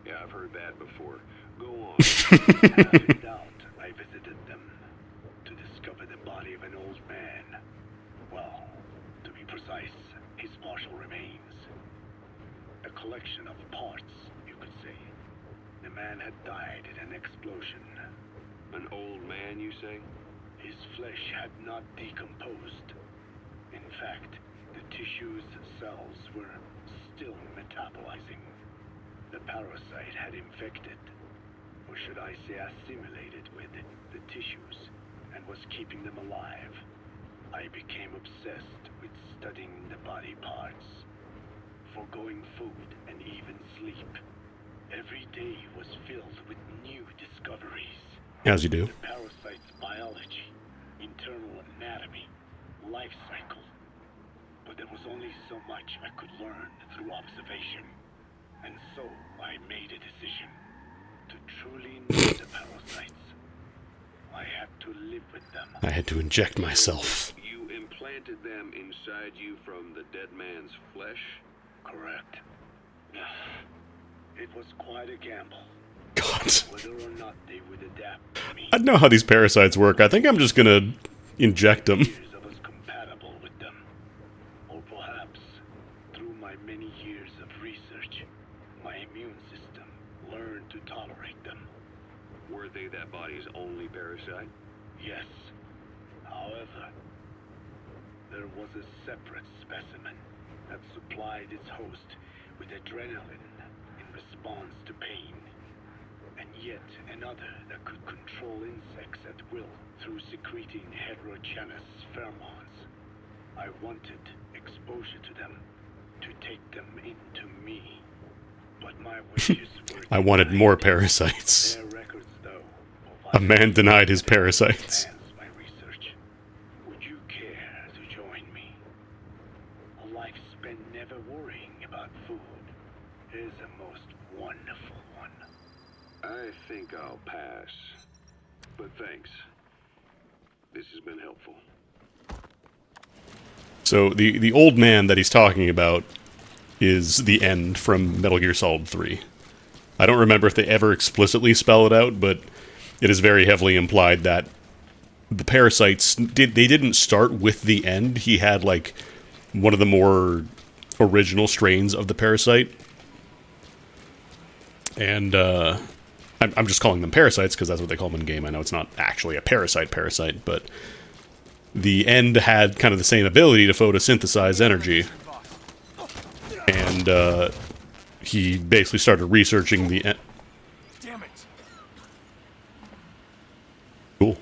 Yeah, I've heard that before. Go on. Half in doubt, I visited them to discover the body of an old man. Well, to be precise, his partial remains. A collection of parts, you could say. The man had died in an explosion. An old man, you say? His flesh had not decomposed. In fact, the tissue's cells were still metabolizing. The parasite had infected, or should I say assimilated with, the tissues, and was keeping them alive. I became obsessed with studying the body parts, foregoing food and even sleep. Every day was filled with new discoveries. As you do. The parasite's biology, internal anatomy, life cycle. But there was only so much I could learn through observation. And so I made a decision. To truly know the parasites, I had to live with them. I had to inject myself. You implanted them inside you from the dead man's flesh? Correct. It was quite a gamble. God. Whether or not they would adapt to me. I don't know how these parasites work. I think I'm just gonna inject them. Years I was compatible with them. Or perhaps, through my many years of research, my immune system learned to tolerate them. Were they that body's only parasite? Yes. However, there was a separate specimen that supplied its host with adrenaline in response to pain. And yet another that could control insects at will through secreting heterogeneous pheromones. I wanted exposure to them, to take them into me. But my wishes were I wanted more denied. parasites. Their records, though, A man denied his parasites. advance my research. Would you care to join me? A life spent never worrying about food is a most wonderful one. I think I'll pass. But thanks. This has been helpful. So the old man that he's talking about is the end from Metal Gear Solid 3. I don't remember if they ever explicitly spell it out, but it is very heavily implied that the parasites didn't start with the end. He had like one of the more original strains of the parasite. And I'm just calling them parasites because that's what they call them in game. I know it's not actually a parasite, but the end had kind of the same ability to photosynthesize energy. And he basically started researching the end. Damn it! Cool.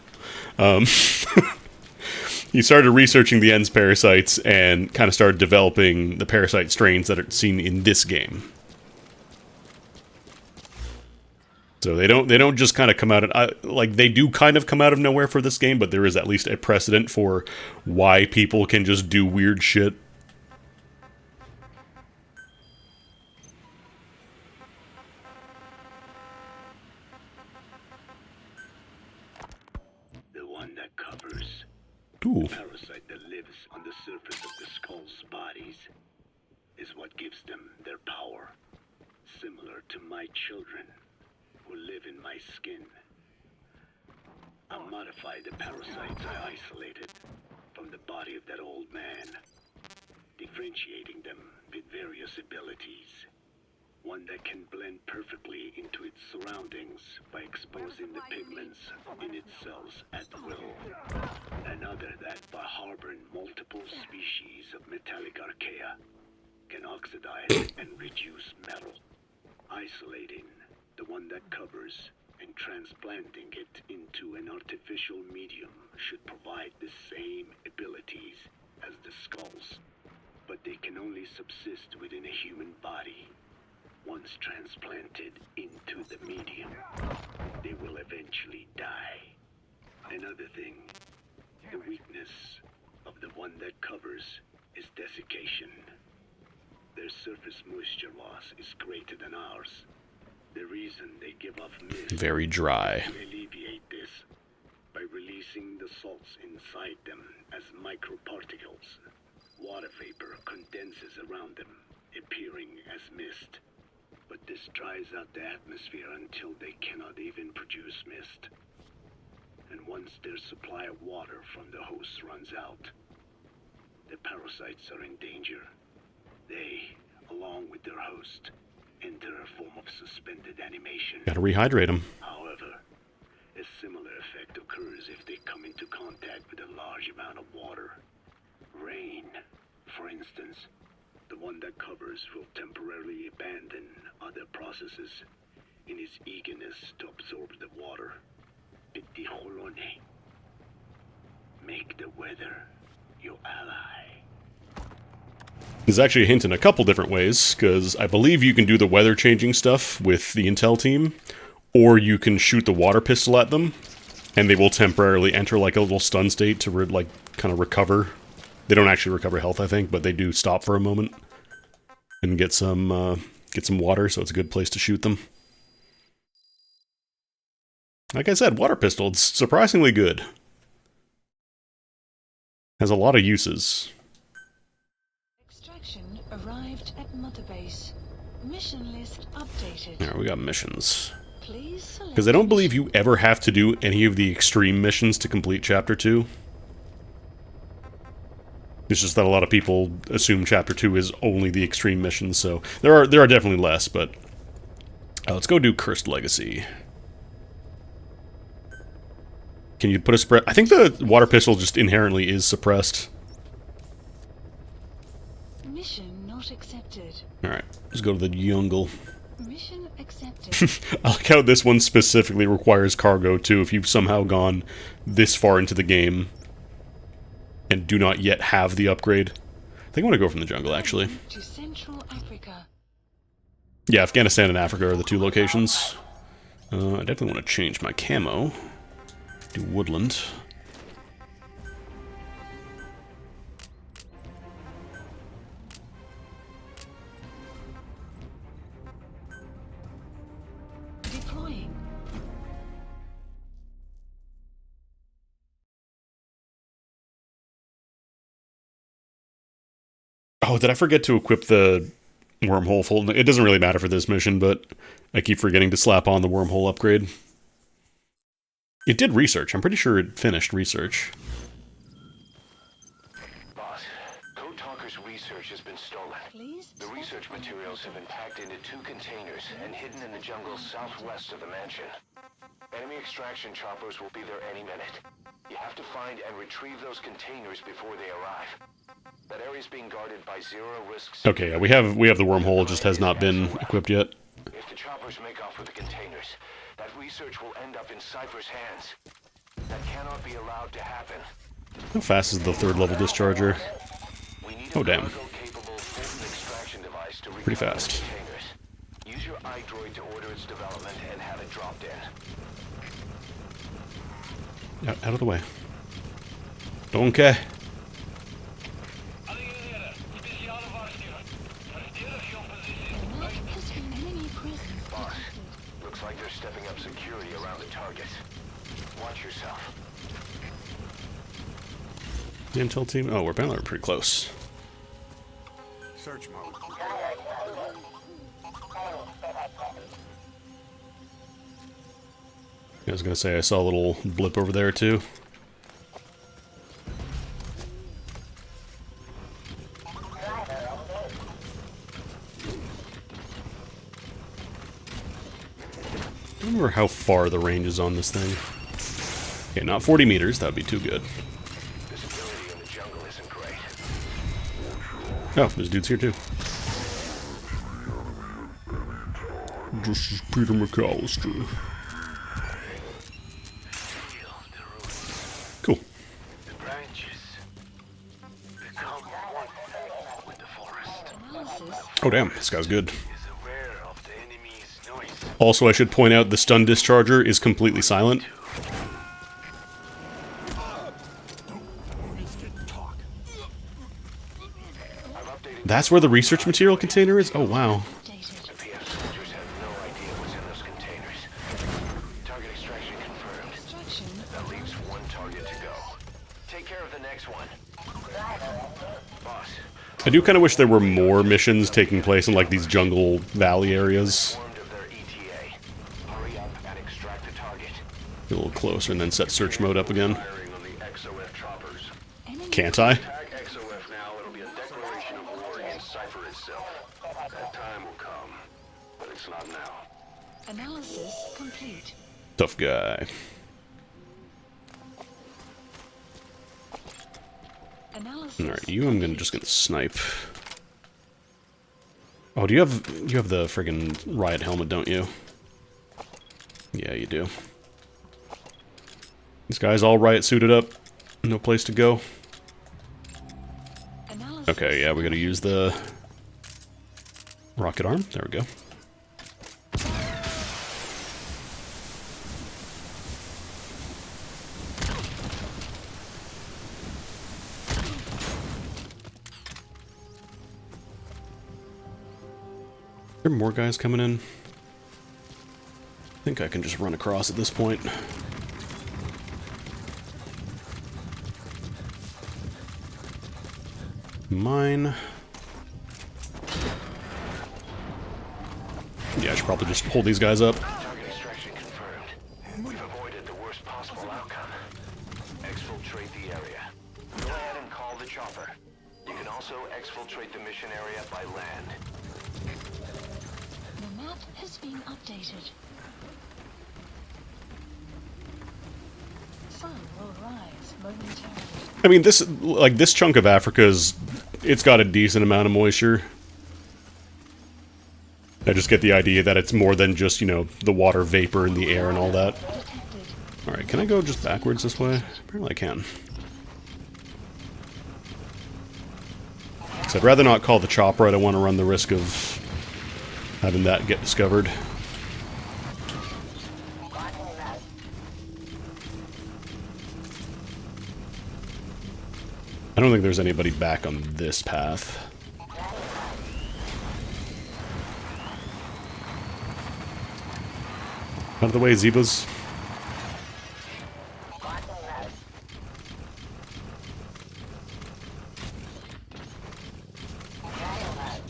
He started researching the End's parasites and kind of started developing the parasite strains that are seen in this game. So they don't just kind of come out of, like, they do kind of come out of nowhere for this game, but there is at least a precedent for why people can just do weird shit. The one that covers Ooh. parasite that lives on the surface of the skull's bodies is what gives them their power. Similar to my children who live in my skin. I modified the parasites I isolated from the body of that old man, differentiating them with various abilities. One that can blend perfectly into its surroundings by exposing the pigments in its cells at will. Another that, by harboring multiple species of metallic archaea, can oxidize and reduce metal. Isolating the one that covers and transplanting it into an artificial medium should provide the same abilities as the skulls, but they can only subsist within a human body. Once transplanted into the medium, they will eventually die. Another thing, the weakness of the one that covers is desiccation. Their surface moisture loss is greater than ours. The reason they give off mist Very dry. to alleviate this by releasing the salts inside them as microparticles. Water vapor condenses around them, appearing as mist. But this dries out the atmosphere until they cannot even produce mist. And once their supply of water from the host runs out, the parasites are in danger. They, along with their host, enter a form of suspended animation. Gotta rehydrate them. However, a similar effect occurs if they come into contact with a large amount of water. Rain, for instance. The one that covers will temporarily abandon other processes in his eagerness to absorb the water. Pitijolone. Make the weather your ally. There's actually a hint in a couple different ways, because I believe you can do the weather changing stuff with the intel team, or you can shoot the water pistol at them, and they will temporarily enter like a little stun state to kind of recover. They don't actually recover health, I think, but they do stop for a moment and get some water, so it's a good place to shoot them. Like I said, water pistol, it's surprisingly good. Has a lot of uses. Extraction arrived at Mother Base. Mission list updated. Alright, we got missions. Please select. Because I don't believe you ever have to do any of the extreme missions to complete Chapter 2. It's just that a lot of people assume Chapter 2 is only the extreme missions, so there are definitely less, but... let's go do Cursed Legacy. Can you put a spread? I think the water pistol just inherently is suppressed. Mission not accepted. Alright, let's go to the jungle. Mission accepted. I like how this one specifically requires cargo, too, if you've somehow gone this far into the game and do not yet have the upgrade. I think I want to go from the jungle, actually. To Central Africa. Yeah, Afghanistan and Africa are the two locations. I definitely want to change my camo. Do woodland. Deploying. Oh, did I forget to equip the wormhole full? It doesn't really matter for this mission, but I keep forgetting to slap on the wormhole upgrade. It did research. I'm pretty sure it finished research. Boss, Code Talker's research has been stolen. Please. The research materials have been packed into 2 containers and hidden in the jungle southwest of the mansion. Enemy extraction choppers will be there any minute. You have to find and retrieve those containers before they arrive. That area's being guarded by zero-risk... Okay, yeah, we have the wormhole, it just has not been equipped yet. If the choppers make off with the containers, that research will end up in Cypher's hands. That cannot be allowed to happen. How fast is the 3rd level discharger? Oh, damn. Pretty fast. Use your iDroid to order its development and have it dropped in. Out of the way. Don't care. Boss, looks like they're stepping up security around the target. Watch yourself. The intel team? Oh, we're pretty close. Search mode. I was gonna say I saw a little blip over there too. I don't remember how far the range is on this thing. Okay, not 40 meters. That would be too good. Visibility in the jungle isn't great. Oh, there's dudes here too. This is Peter McAllister. Cool. The branches become one with the forest. Oh damn, this guy's good. Is aware of the enemy's noise. Also, I should point out the stun discharger is completely silent. That's where the research material container is? Oh wow. Updated. The PF soldiers have no idea what's in those containers. Target extraction confirmed. Extraction. That leaves one target to go. Take care of the next one. Boss, I do kind of wish there were more missions taking place in like these jungle valley areas. informed of their ETA. Hurry up and extract the target. Get a little closer and then set search mode up again. Firing on the XOF choppers. Enemy Can't I? Tag XOF now, it'll be a declaration of war against Cypher itself. That time will come, but it's not now. analysis complete. Tough guy. Analysis. Alright, you I'm just gonna snipe. Oh, you have the friggin' riot helmet, don't you? Yeah, you do. This guy's all riot suited up. No place to go. Analysis. Okay, yeah, we gotta use the rocket arm. There we go. Are there more guys coming in? I think I can just run across at this point. Mine. Yeah, I should probably just hold these guys up. Target extraction confirmed. We've avoided the worst possible outcome. Exfiltrate the area. Go ahead and call the chopper. You can also exfiltrate the mission area by land. The map has been updated. Sun will rise momentarily. I mean, this chunk of Africa it's got a decent amount of moisture. I just get the idea that it's more than just, you know, the water vapor in the air and all that. Detected. Alright, can I go just backwards this way? Apparently I can. So I'd rather not call the chopper. I don't want to run the risk of having that get discovered. I don't think there's anybody back on this path. Out of the way, Zebas.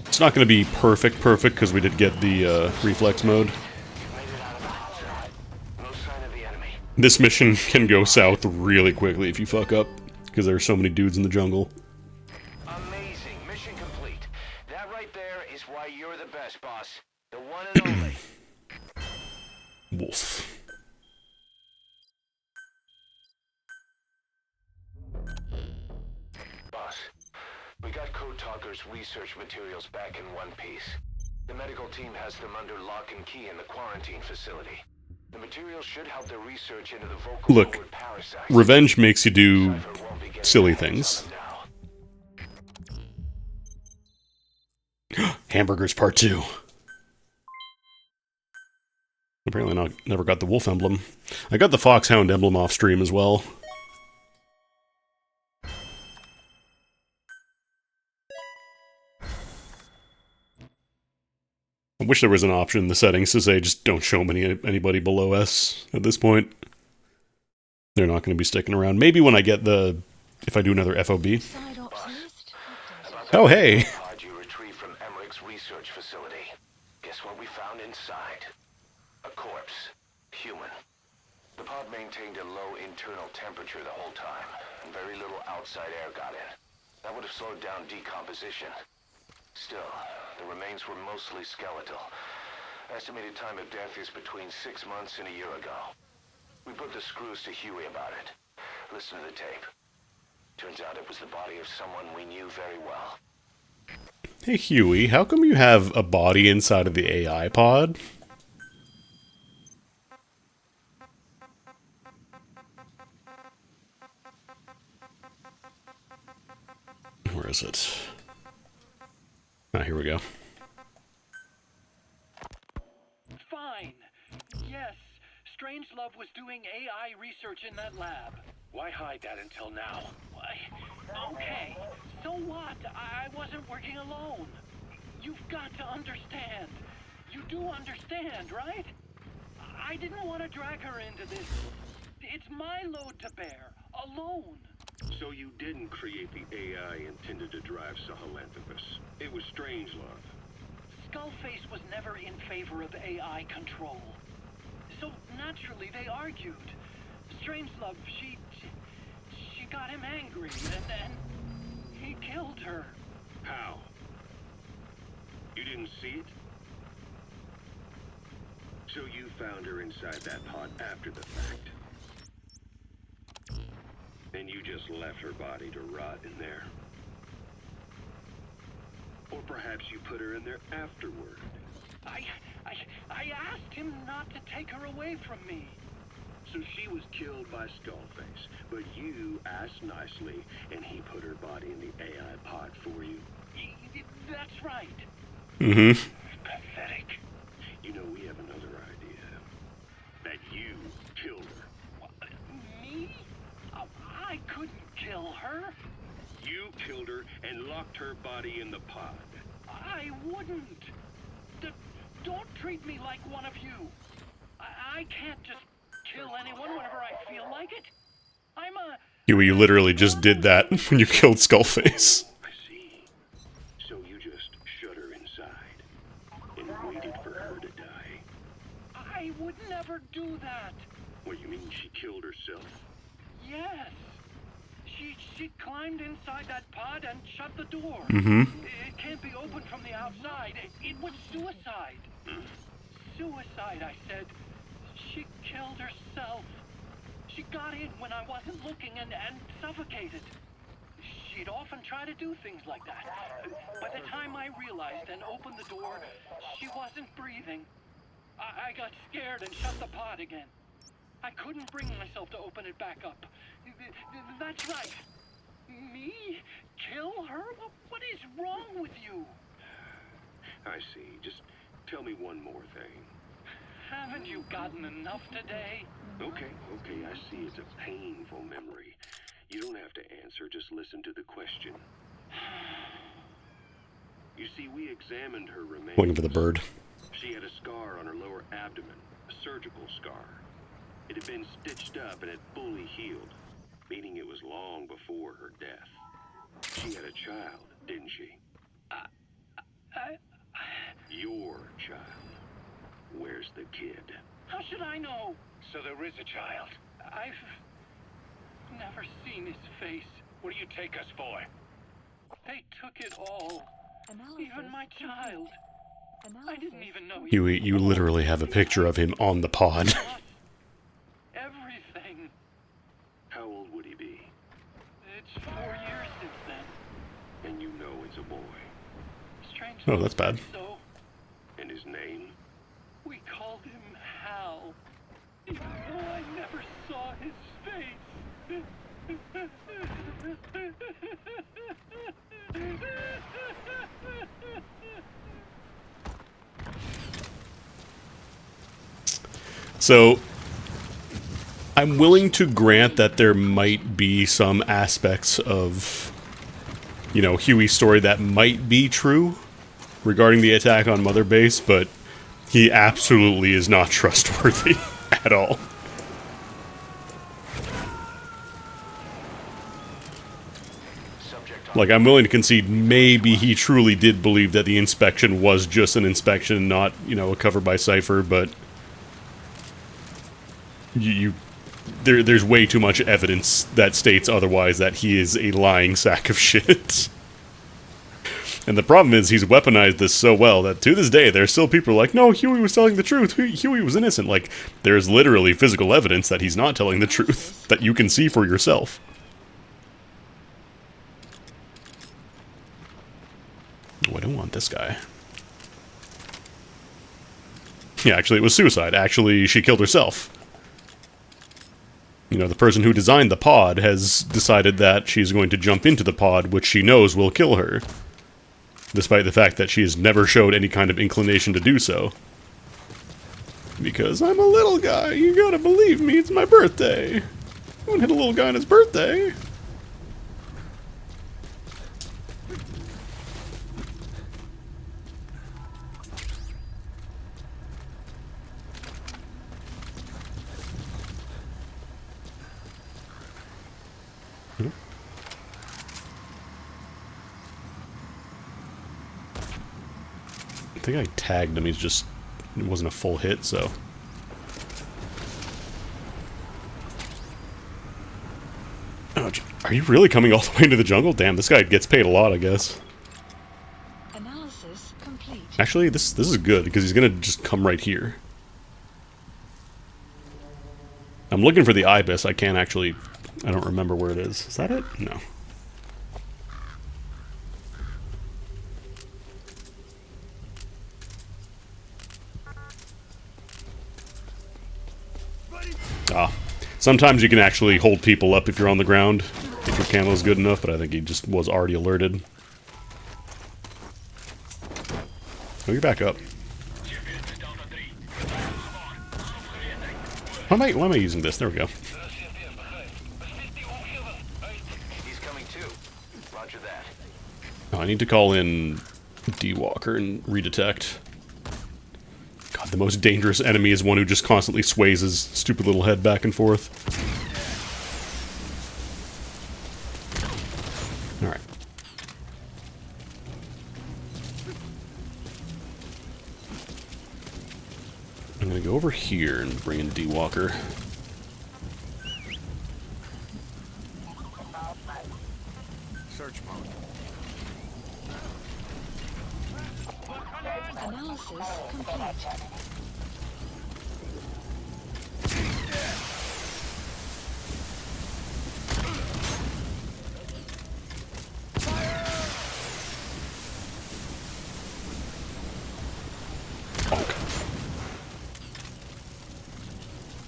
It's not going to be perfect because we did get the reflex mode. Made it out of the house. No sign of the enemy. This mission can go south really quickly if you fuck up, because there are so many dudes in the jungle. Amazing. Mission complete. That right there is why you're the best, boss. The one and only. Wolf. Boss, we got Code Talker's research materials back in one piece. The medical team has them under lock and key in the quarantine facility. The materials should help their research into the vocal Look, cord parasites. revenge makes you do Cypher won't be getting silly their hands things. on them now. Hamburgers Part 2. Apparently never got the wolf emblem. I got the foxhound emblem off stream as well. I wish there was an option in the settings to say just don't show anybody below S at this point. They're not going to be sticking around. Maybe when I get if I do another FOB. Side ops list updated. Oh, hey! Pod you retrieved from Emmerich's research facility. Guess what we found inside? A corpse. Human. The pod maintained a low internal temperature the whole time, and very little outside air got in. That would have slowed down decomposition. Still, the remains were mostly skeletal. Estimated time of death is between 6 months and a year ago. We put the screws to Huey about it. Listen to the tape. Turns out it was the body of someone we knew very well. Hey Huey, how come you have a body inside of the AI pod? Where is it? Ah, here we go. Fine. Yes, Strangelove was doing AI research in that lab. Why hide that until now? Why? Okay, so what? I wasn't working alone. You've got to understand. You do understand, right? I didn't want to drag her into this. It's my load to bear, alone. So you didn't create the AI intended to drive Sahelanthropus. It was Strangelove. Skullface was never in favor of AI control. So naturally they argued. Strangelove, she got him angry, and then he killed her. How? You didn't see it? So you found her inside that pod after the fact. And you just left her body to rot in there. Or perhaps you put her in there afterward. I asked him not to take her away from me. So she was killed by Skullface, but you asked nicely, and he put her body in the AI pod for you. That's right. Mm-hmm. Pathetic. You know, we have another idea. That you killed her. What, me? I couldn't kill her. You killed her and locked her body in the pod. I wouldn't. Don't treat me like one of you. I can't just kill anyone whenever I feel like it. I'm a... Huey, you literally just did that when you killed Skullface. I see. So you just shut her inside and waited for her to die. I would never do that. What, you mean she killed herself? Yes. She climbed inside that pod and shut the door. Mm-hmm. It can't be opened from the outside. It was suicide. Suicide, I said. She killed herself. She got in when I wasn't looking and suffocated. She'd often try to do things like that. By the time I realized and opened the door, she wasn't breathing. I got scared and shut the pod again. I couldn't bring myself to open it back up. That's right. Me? Kill her? What is wrong with you? I see. Just tell me one more thing. Haven't you gotten enough today? Okay, I see it's a painful memory. You don't have to answer, just listen to the question. You see, we examined her remains. Waiting for the bird. She had a scar on her lower abdomen, a surgical scar. It had been stitched up and had fully healed, meaning it was long before her death. She had a child, didn't she? Your child. Where's the kid? How should I know? So there is a child. I've never seen his face. What do you take us for? They took it all. Even my child. I didn't even know Huey, you literally have a picture of him on the pod. Everything. How old would he be? It's 4 years since then. And you know it's a boy. Strange. Oh, that's bad. So And his name? we called him Hal. Even though I never saw his face. So, I'm willing to grant that there might be some aspects of, you know, Huey's story that might be true regarding the attack on Mother Base, but he absolutely is not trustworthy at all. Like, I'm willing to concede maybe he truly did believe that the inspection was just an inspection, not, you know, a cover by Cypher, but there's way too much evidence that states otherwise, that he is a lying sack of shit. And the problem is he's weaponized this so well that to this day there's still people like, no, Huey was telling the truth. Huey was innocent. Like, there's literally physical evidence that he's not telling the truth that you can see for yourself. Oh, I don't want this guy. Yeah, actually, it was suicide. Actually, she killed herself. You know, the person who designed the pod has decided that she's going to jump into the pod, which she knows will kill her. Despite the fact that she has never showed any kind of inclination to do so. Because I'm a little guy, you gotta believe me, it's my birthday. I won't hit a little guy on his birthday. I think I tagged him, it wasn't a full hit, so. Oh, are you really coming all the way into the jungle? Damn, this guy gets paid a lot, I guess. Analysis complete. Actually, this is good, because he's gonna just come right here. I'm looking for the ibis, I can't actually, I don't remember where it is. Is that it? No. Ah, sometimes you can actually hold people up if you're on the ground, if your camo is good enough, but I think he just was already alerted. Oh, you're back up. Why am I using this? There we go. He's coming too. Roger that. Oh, I need to call in D-Walker and redetect. God, the most dangerous enemy is one who just constantly sways his stupid little head back and forth. Alright. I'm gonna go over here and bring in D-Walker. Search mode. Analysis complete.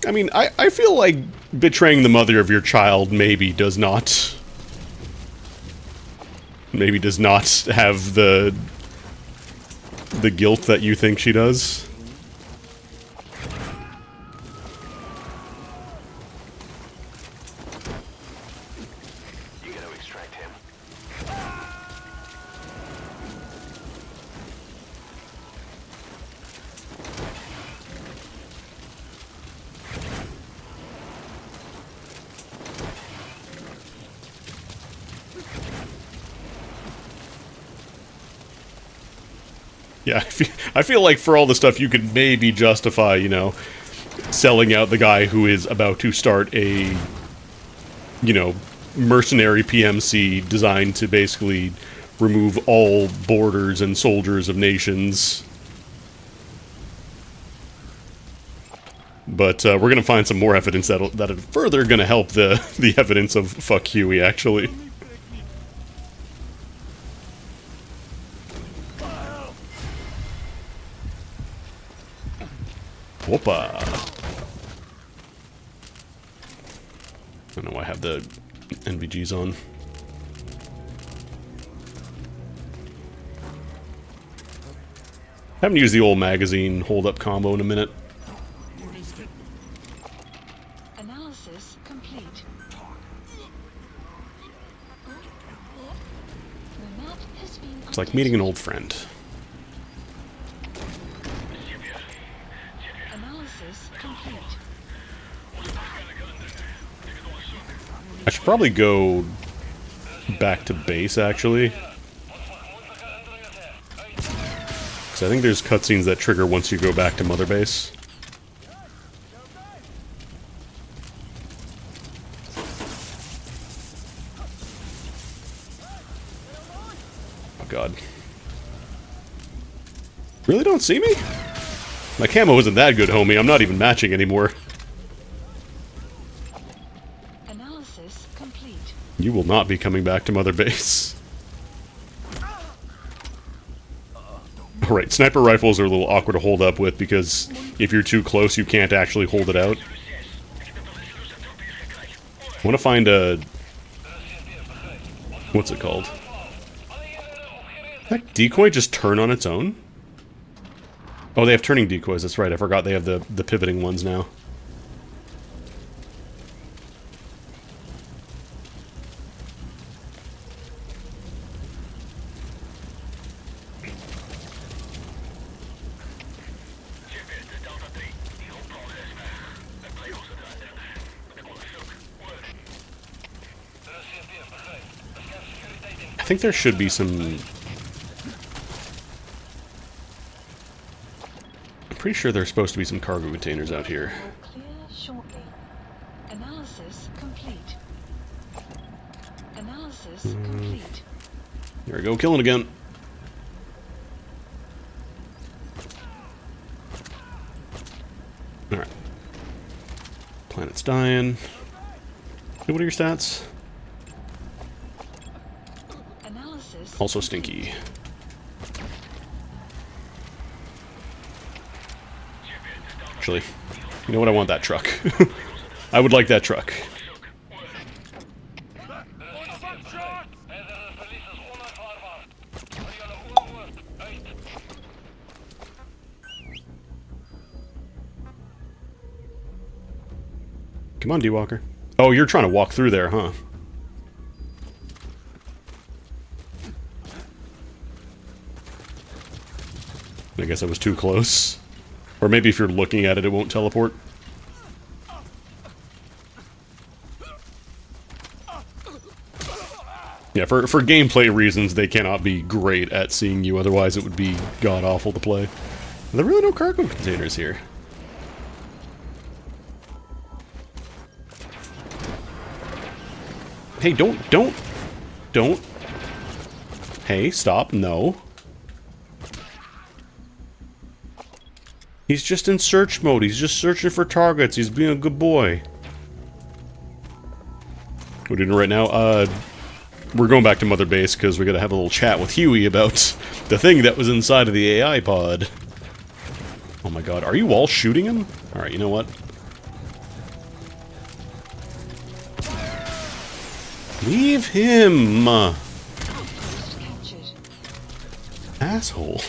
I mean, I feel like betraying the mother of your child maybe does not have the guilt that you think she does. You gotta extract him. Yeah, I feel like for all the stuff you could maybe justify, you know, selling out the guy who is about to start a, you know, mercenary PMC designed to basically remove all borders and soldiers of nations. But we're going to find some more evidence that are further going to help the evidence of fuck Huey, actually. Whoopa. I don't know why I have the NVGs on. Haven't used the old magazine hold-up combo in a minute. Analysis complete. The map has been It's like meeting an old friend. Analysis complete. I should probably go back to base, actually. Because I think there's cutscenes that trigger once you go back to Mother Base. Oh god. Really don't see me? My camo isn't that good, homie. I'm not even matching anymore. Analysis complete. You will not be coming back to Mother Base. Alright, sniper rifles are a little awkward to hold up with because if you're too close, you can't actually hold it out. I want to find a... What's it called? Did that decoy just turn on its own? Oh, they have turning decoys, that's right. I forgot they have the pivoting ones now. I think there should be some... I'm pretty sure there's supposed to be some cargo containers out here. Clear shortly. Analysis complete. Analysis complete. There we go, killing again. Alright. Planet's dying. Hey, what are your stats? Analysis Also stinky. Actually, you know what? I want that truck. I would like that truck. Come on, D-Walker. Oh, you're trying to walk through there, huh? I guess I was too close. Or maybe if you're looking at it, it won't teleport. Yeah, for gameplay reasons, they cannot be great at seeing you, otherwise it would be god-awful to play. There are really no cargo containers here. Hey, don't. Hey, stop, no. He's just in search mode, he's just searching for targets, he's being a good boy. We're doing it right now, we're going back to Mother Base because we gotta have a little chat with Huey about the thing that was inside of the AI pod. Oh my god, are you all shooting him? Alright, you know what? Leave him! Asshole.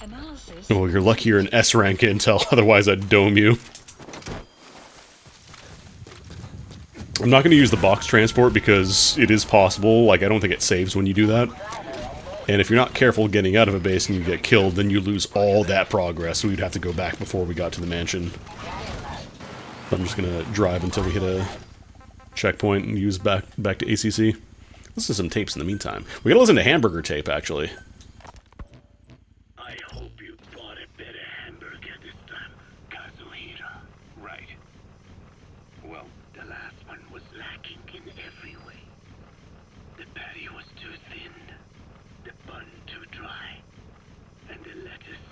analysis. Oh, you're lucky you're an S-rank intel, otherwise I'd dome you. I'm not going to use the box transport because it is possible, like I don't think it saves when you do that. And if you're not careful getting out of a base and you get killed, then you lose all that progress, so we'd have to go back before we got to the mansion. So I'm just going to drive until we hit a checkpoint and use back to ACC. Listen to some tapes in the meantime. We gotta listen to Hamburger Tape, actually. I hope you bought a better hamburger this time, Kazuhira. Right. Well, The last one was lacking in every way. The patty was too thin, the bun too dry, and the lettuce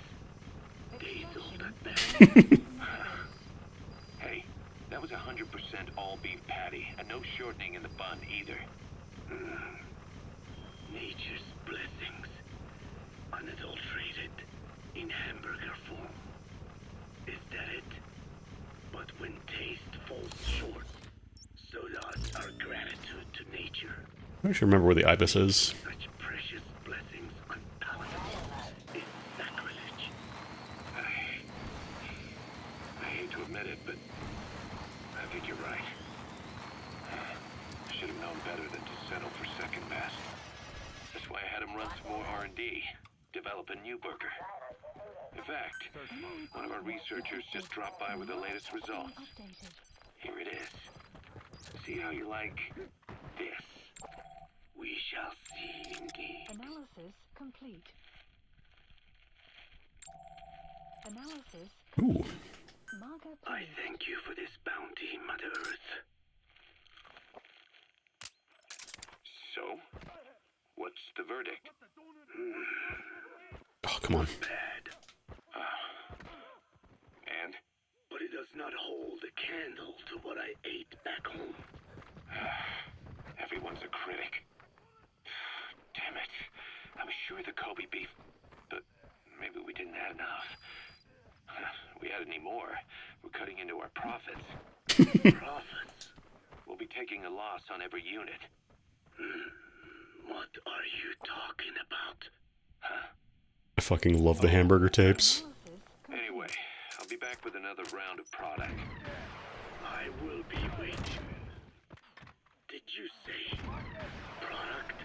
days old at best. hey, that was 100% all beef patty, and no shortening in the bun either. Nature's blessings, unadulterated, in hamburger form. Is that it? But when taste falls short, so does our gratitude to nature. I actually remember where the Ibis is. Such precious blessings unpalatable is sacrilege. I hate to admit it, but I think you're right. I should have known better than to settle for second best. That's why I had him run some more R&D, develop a new burger. In fact, one of our researchers just dropped by with the latest results. Here it is. See how you like this? We shall see indeed. Analysis complete. Analysis. Ooh. Marker I placed. thank you for this bounty, Mother Earth. So, what's the verdict? Oh, come on. Bad. And? But it does not hold a candle to what I ate back home. Everyone's a critic. Damn it. I'm sure the Kobe beef... But maybe we didn't add enough. If we add any more, we're cutting into our profits. Profits? We'll be taking a loss on every unit. What are you talking about? Huh? I fucking love the hamburger tapes. Anyway, I'll be back with another round of product. I will be waiting. Did you say product?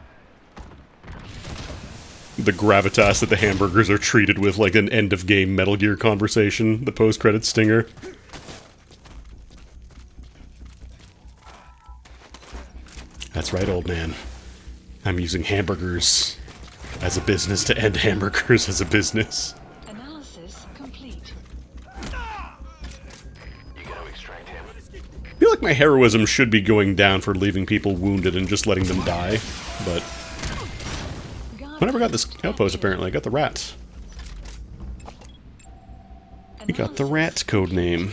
The gravitas that the hamburgers are treated with like an end-of-game Metal Gear conversation, the post-credit stinger. That's right, old man. I'm using hamburgers as a business to end hamburgers as a business. Analysis complete. You gotta extract him. I feel like my heroism should be going down for leaving people wounded and just letting them die, but... I never got this outpost, apparently. I got the rats. We got the rat code name.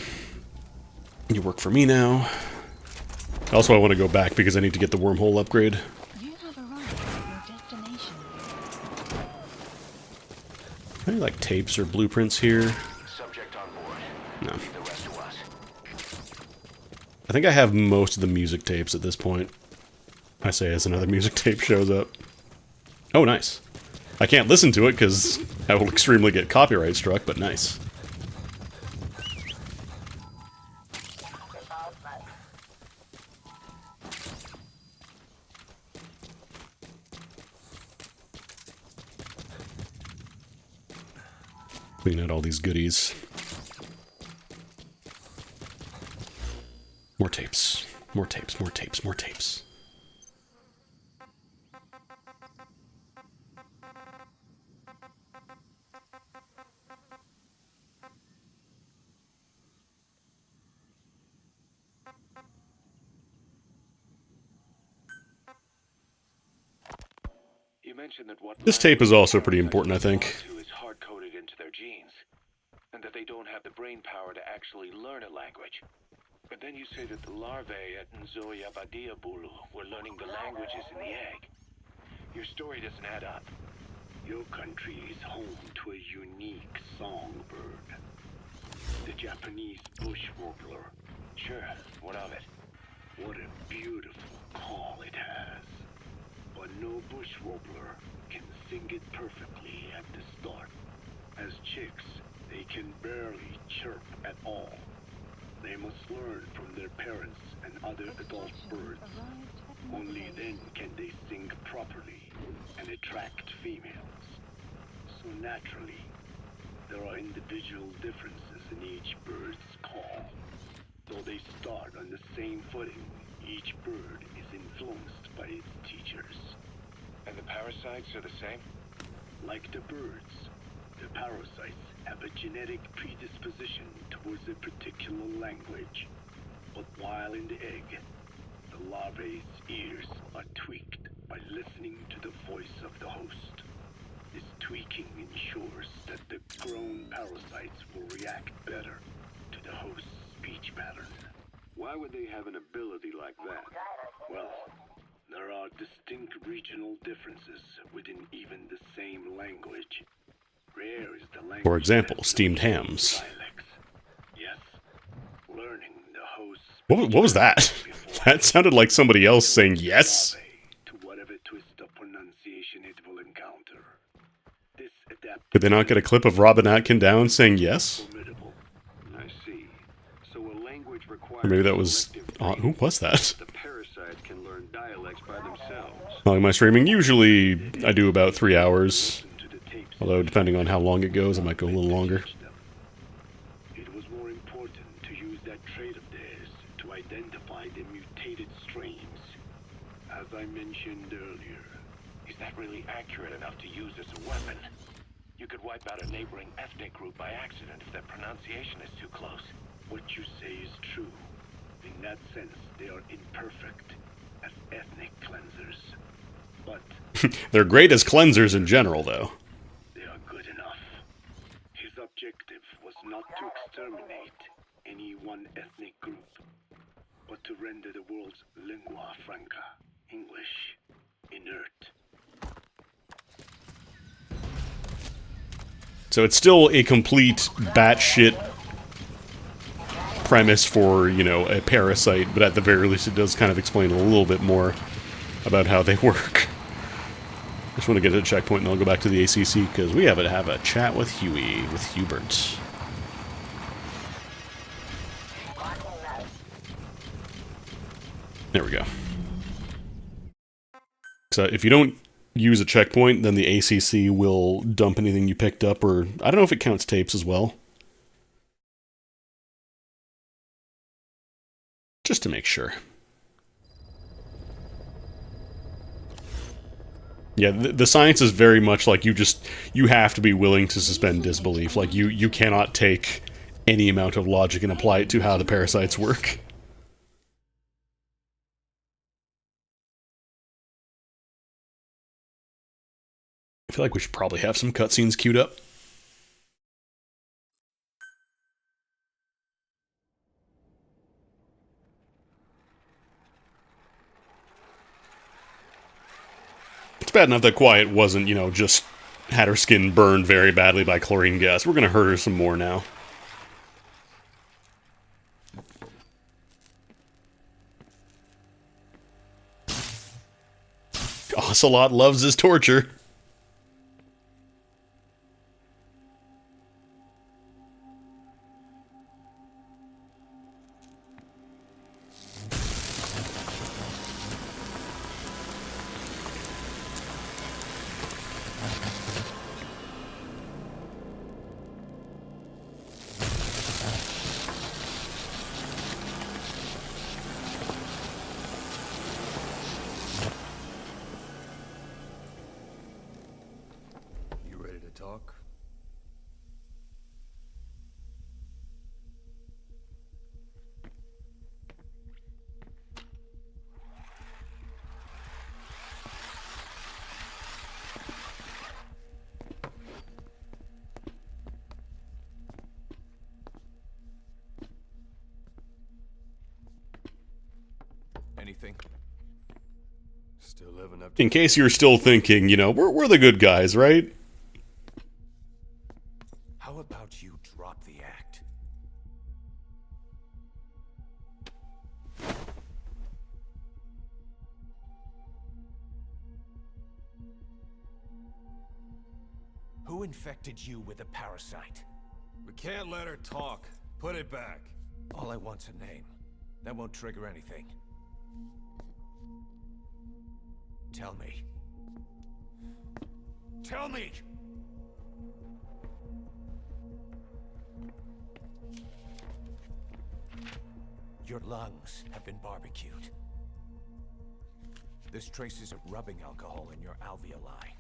You work for me now. Also, I want to go back because I need to get the wormhole upgrade. You have arrived at your destination. Any, like, tapes or blueprints here? Subject on board. No. Leave the rest to us. I think I have most of the music tapes at this point. I say as another music tape shows up. Oh, nice. I can't listen to it because I will extremely get copyright struck, but nice. Clean out all these goodies. More tapes. More tapes, more tapes, more tapes. You mentioned that what This tape is also pretty important, I think. is hard-coded into their genes, and that they don't have the brain power to actually learn a language. But then you say that the larvae at Nzoia Badia Bulu were learning the languages in the egg. Your story doesn't add up. Your country is home to a unique songbird. The Japanese bush warbler. Sure, what of it? What a beautiful call it has. But no bush warbler can sing it perfectly at the start. As chicks, they can barely chirp at all. They must learn from their parents and other adult birds. Only then can they sing properly and attract females. So naturally, there are individual differences in each bird's call. Though they start on the same footing, each bird is influenced by its teachers. And the parasites are the same? Like the birds, the parasites have a genetic predisposition towards a particular language. But while in the egg, the larvae's ears are tweaked by listening to the voice of the host. This tweaking ensures that the grown parasites will react better to the host's speech pattern. Why would they have an ability like that? Well, there are distinct regional differences within even the same language. Rare is the language. For example, that steamed knows hams. dialects. Yes, learning the host's What was that? That sounded like somebody else saying yes. to whatever twist of pronunciation it will encounter. This Did they not get a clip of Robin Atkin down saying yes? formidable. I see. So a language requires... Or maybe that was... collective who was that? The parasites can learn dialects by themselves. Like my streaming, usually I do about 3 hours. Although, depending on how long it goes, it might go a little longer. It was more important to use that trait of theirs to identify the mutated strains. As I mentioned earlier, Is that really accurate enough to use as a weapon? You could wipe out a neighboring ethnic group by accident if their pronunciation is too close. what you say is true. In that sense, they are imperfect as ethnic cleansers. But They're great as cleansers in general, though. they are good enough. His objective was not to exterminate any one ethnic group, but to render the world's lingua franca, English, inert. So it's still a complete batshit premise for, you know, a parasite, but at the very least it does kind of explain a little bit more about how they work. I just want to get to the checkpoint and I'll go back to the ACC because we have to have a chat with Huey, with Hubert. There we go. So if you don't use a checkpoint, then the ACC will dump anything you picked up, or I don't know if it counts tapes as well. Just to make sure. Yeah, the science is very much like you have to be willing to suspend disbelief. Like, you cannot take any amount of logic and apply it to how the parasites work. I feel like we should probably have some cutscenes queued up. It's bad enough that Quiet wasn't, you know, just had her skin burned very badly by chlorine gas. We're gonna hurt her some more now. Ocelot loves his torture. You ready to talk? Anything? Still living up to In case you're still thinking, you know, we're the good guys, right? How about you drop the act? Who infected you with a parasite? We can't let her talk. Put it back. All I want's a name. That won't trigger anything. Tell me. Tell me! Your lungs have been barbecued. There's traces of rubbing alcohol in your alveoli.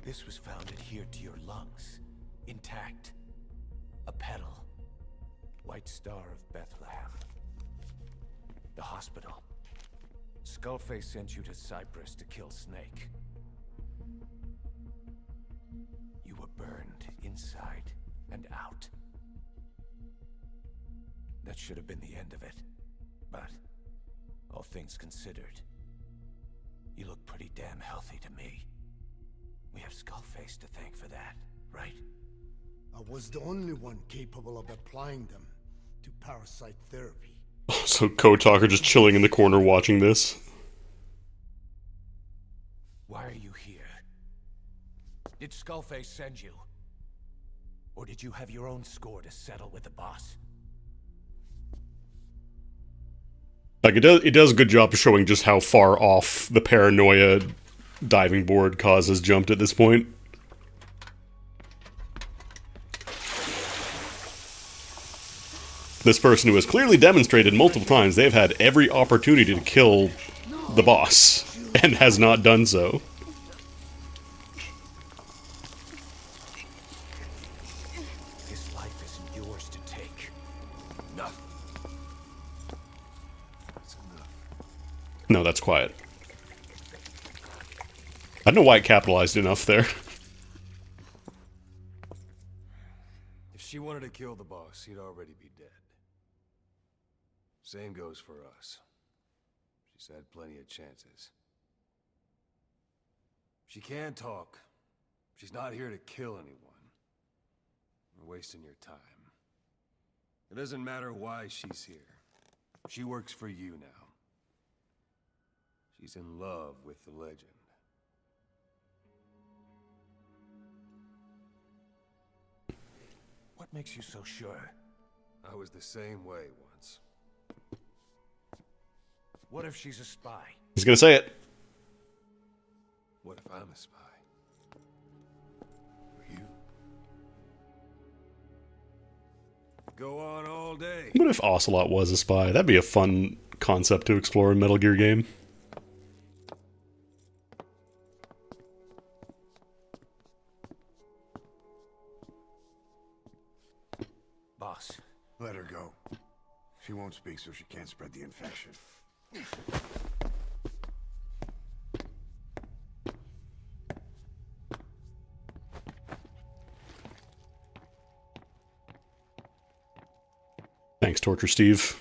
This was found adhered to your lungs, intact. A petal. White Star of Bethlehem. The hospital. Skullface sent you to Cyprus to kill Snake. You were burned inside and out. That should have been the end of it. But, all things considered, you look pretty damn healthy to me. We have Skullface to thank for that, right? I was the only one capable of applying them to parasite therapy. So Code Talker just chilling in the corner watching this. Why are you here? Did Skullface send you? Or did you have your own score to settle with the boss? Like, it does a good job of showing just how far off the paranoia diving board cause has jumped at this point. This person who has clearly demonstrated multiple times they've had every opportunity to kill the boss, and has not done so. This life isn't yours to take. No. No, that's quiet. I don't know why it capitalized enough there. If she wanted to kill the boss, he'd already be dead. Same goes for us. She's had plenty of chances. She can talk. She's not here to kill anyone. You're wasting your time. It doesn't matter why she's here. She works for you now. She's in love with the legend. What makes you so sure? I was the same way once. What if she's a spy? He's gonna say it. What if I'm a spy? Or you? Go on all day. What if Ocelot was a spy? That'd be a fun concept to explore in a Metal Gear game. Boss. Let her go. She won't speak so she can't spread the infection. Thanks, Torture Steve.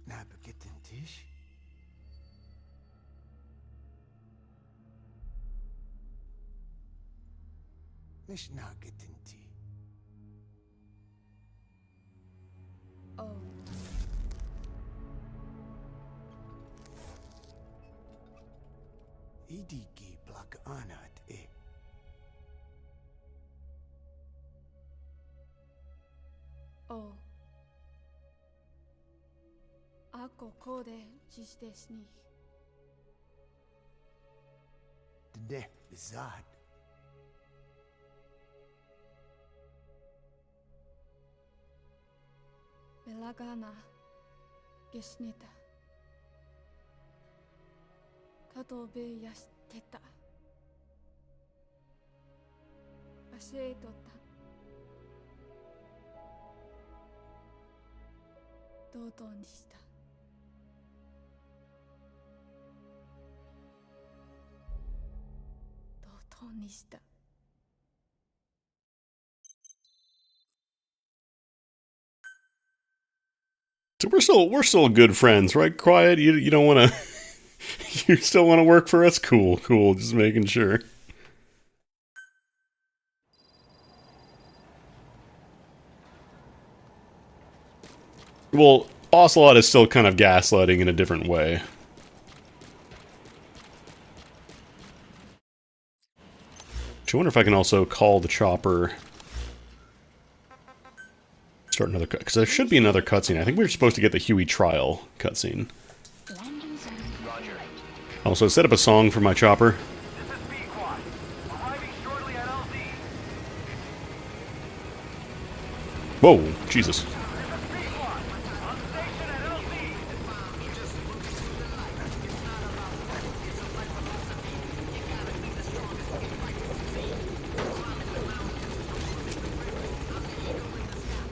Na beginnen Tisch. Nicht na gitten Tee. Oh. Idiki plak anat e. Oh. Ako kode jisdesni. Ne bizad. Belagana gesnita. Katobe yasteta. Asetota. Dodoにしたdodoにした So we're still good friends, right? Quiet. You don't want to. You still want to work for us? Cool. Just making sure. Well, Ocelot is still kind of gaslighting in a different way. I wonder if I can also call the chopper. Start another cut, because there should be another cutscene. I think we were supposed to get the Huey trial cutscene. Also, set up a song for my chopper. Whoa, Jesus.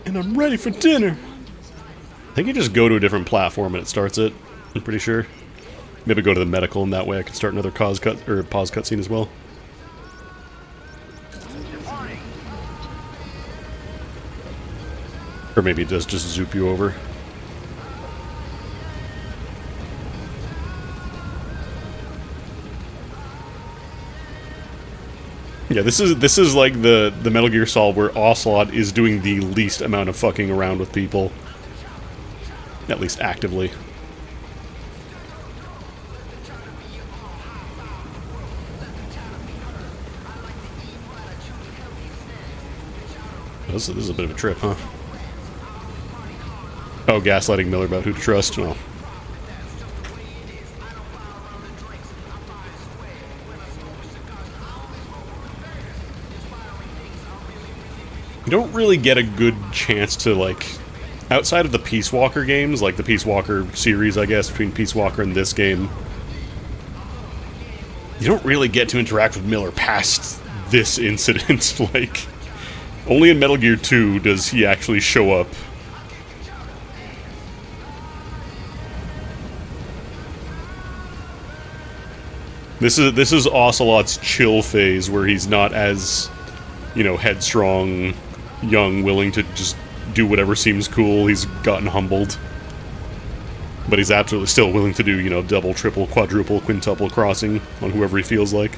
And I'm ready for dinner! I think you just go to a different platform and it starts it. I'm pretty sure. Maybe go to the medical and that way I can start another pause cutscene as well. Or maybe it does just zoop you over. Yeah, this is like the Metal Gear Solid where Ocelot is doing the least amount of fucking around with people. At least actively. This is a bit of a trip, huh? Oh, gaslighting Miller about who to trust. Well. You don't really get a good chance to, like, outside of the Peace Walker games, like the Peace Walker series, I guess, between Peace Walker and this game, you don't really get to interact with Miller past this incident. Like, only in Metal Gear 2 does he actually show up. This is Ocelot's chill phase, where he's not as, you know, headstrong, young, willing to just do whatever seems cool. He's gotten humbled. But he's absolutely still willing to do, you know, double, triple, quadruple, quintuple crossing on whoever he feels like.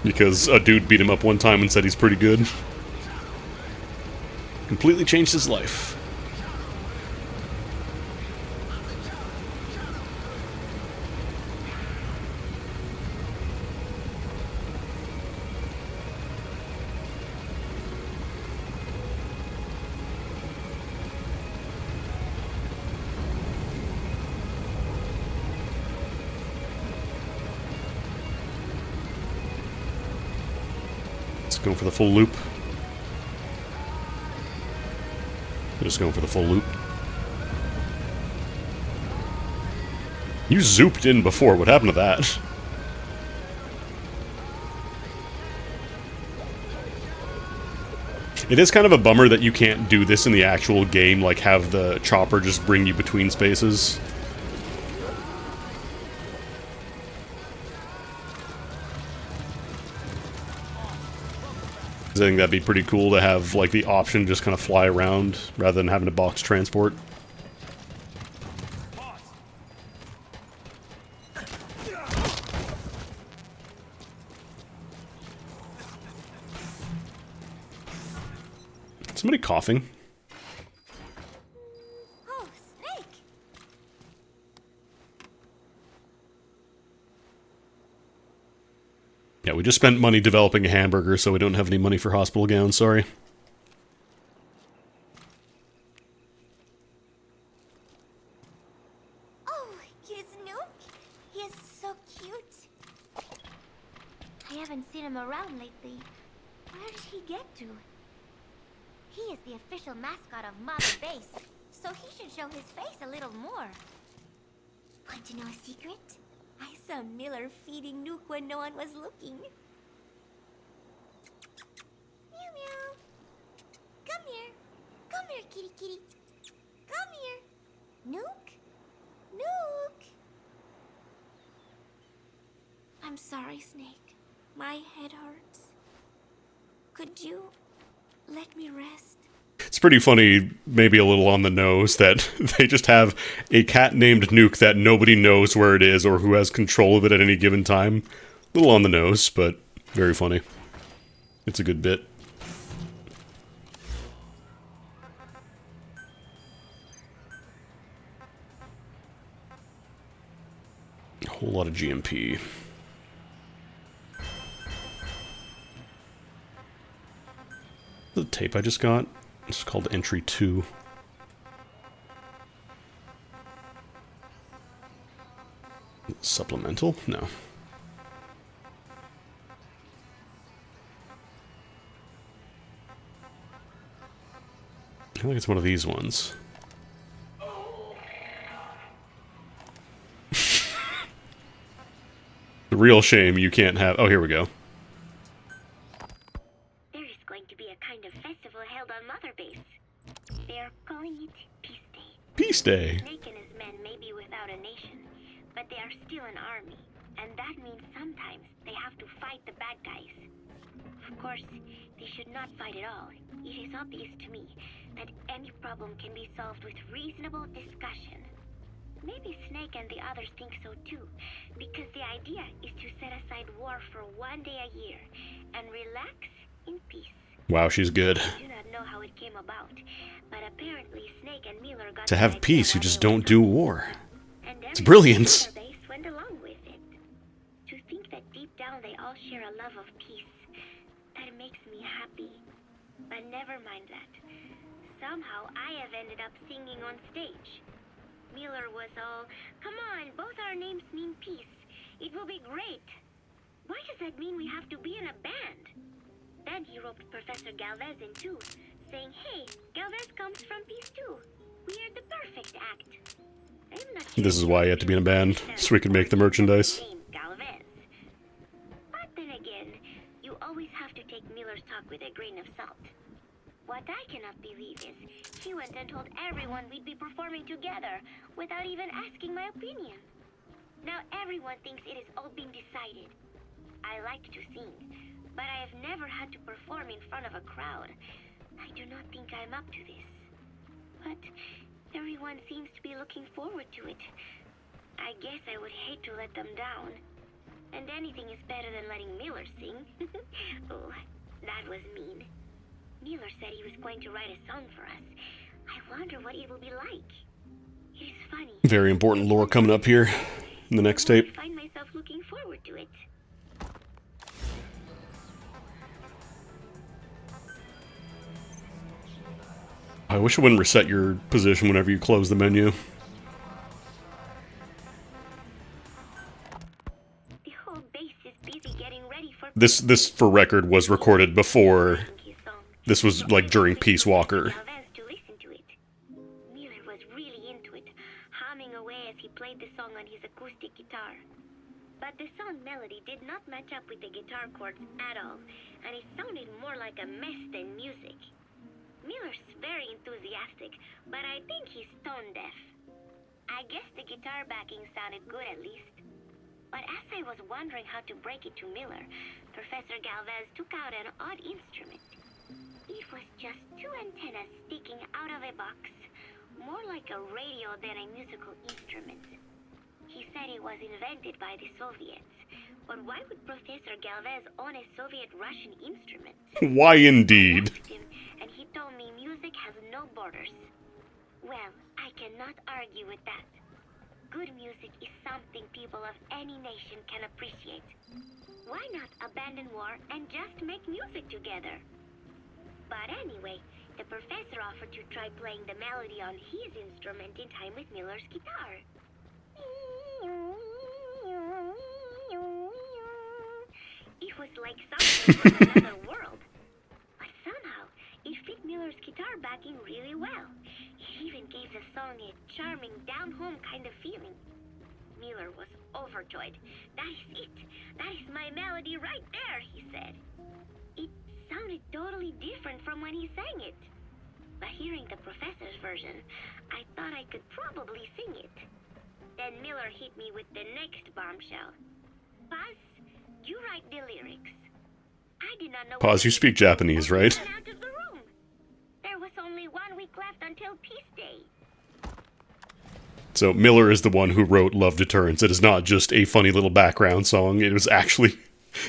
Because a dude beat him up one time and said he's pretty good. Completely changed his life. Going for the full loop. Just going for the full loop. You zooped in before. What happened to that? It is kind of a bummer that you can't do this in the actual game, like have the chopper just bring you between spaces. I think that'd be pretty cool to have, like, the option to just kind of fly around rather than having to box transport. Somebody coughing. Oh, Snake! Yeah, we just spent money developing a hamburger, so we don't have any money for hospital gowns, sorry. Oh, here's Nuke. He is so cute. I haven't seen him around lately. Where did he get to? He is the official mascot of Mother Base, so he should show his face a little more. Want to know a secret? I saw Miller feeding Nuke when no one was looking. Meow meow. Come here. Come here, kitty kitty. Come here. Nuke? Nuke! I'm sorry, Snake. My head hurts. Could you let me rest? It's pretty funny, maybe a little on the nose, that they just have a cat named Nuke that nobody knows where it is or who has control of it at any given time. A little on the nose, but very funny. It's a good bit. A whole lot of GMP. The tape I just got. It's called Entry 2. Supplemental? No. I think it's one of these ones. The real shame you can't have... Oh, here we go. There is going to be a kind of festival held on Mother Base. They are calling it Peace Day. Peace Day. Snake and his men may be without a nation, but they are still an army, and that means sometimes they have to fight the bad guys. Of course, they should not fight at all. It is obvious to me that any problem can be solved with reasonable discussion. Maybe Snake and the others think so too, because the idea is to set aside war for one day a year and relax in peace. Wow, she's good. I do not know how it came about, but apparently Snake and Miller got To have peace, you just don't do war. It's brilliant. They went along with it. To think that deep down they all share a love of peace, that makes me happy. But never mind that. Somehow I have ended up singing on stage. Miller was all, "Come on, both our names mean peace. It will be great." Why does that mean we have to be in a band? then he roped Professor Galvez in too, saying, hey, Galvez comes from Peace too. We are the perfect act. I'm not sure This is why you have to be in a band, so we can make the merchandise. name Galvez. But then again, you always have to take Miller's talk with a grain of salt. What I cannot believe is, he went and told everyone we'd be performing together without even asking my opinion. Now everyone thinks it has all been decided. I like to sing, but I have never had to perform in front of a crowd. I do not think I'm up to this. But everyone seems to be looking forward to it. I guess I would hate to let them down. And anything is better than letting Miller sing. Oh, that was mean. Miller said he was going to write a song for us. I wonder what it will be like. It is funny. Very important lore coming up here in the next tape. I find myself looking forward to it. I wish it wouldn't reset your position whenever you close the menu. The whole base is busy getting ready for This for record was recorded before. This was like during Peace Walker. to listen to it. Miller was really into it, humming away as he played the song on his acoustic guitar. But the song melody did not match up with the guitar chords at all, and it sounded more like a mess than music. Miller's very enthusiastic, but I think he's tone deaf. I guess the guitar backing sounded good at least. But as I was wondering how to break it to Miller, Professor Galvez took out an odd instrument. It was just two antennas sticking out of a box, more like a radio than a musical instrument. He said it was invented by the Soviets, but why would Professor Galvez own a Soviet-Russian instrument? Why indeed? And he told me music has no borders. Well, I cannot argue with that. Good music is something people of any nation can appreciate. Why not abandon war and just make music together? But anyway, the professor offered to try playing the melody on his instrument in time with Miller's guitar. It was like something from another world. But somehow, it fit Miller's guitar backing really well. It even gave the song a charming, down-home kind of feeling. Miller was overjoyed. That is it. That is my melody right there, he said. It sounded totally different from when he sang it. But hearing the professor's version, I thought I could probably sing it. Then Miller hit me with the next bombshell. Paz, you write the lyrics. I did not know. Pause, you speak Japanese, right? Out of the room. There was only 1 week left until Peace Day. So Miller is the one who wrote Love Deterrence. It is not just a funny little background song. It was actually...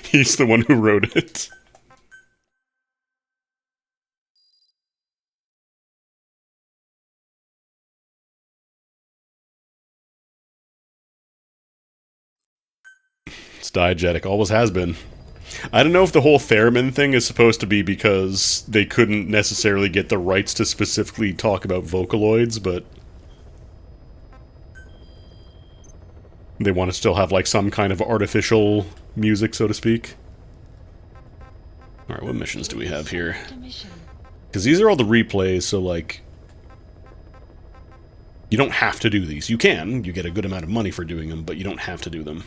he's the one who wrote it. It's diegetic. Always has been. I don't know if the whole theremin thing is supposed to be because they couldn't necessarily get the rights to specifically talk about Vocaloids, but... they want to still have, like, some kind of artificial music, so to speak. Alright, what missions do we have here? Because these are all the replays, so, like... you don't have to do these. You can. You get a good amount of money for doing them, but you don't have to do them.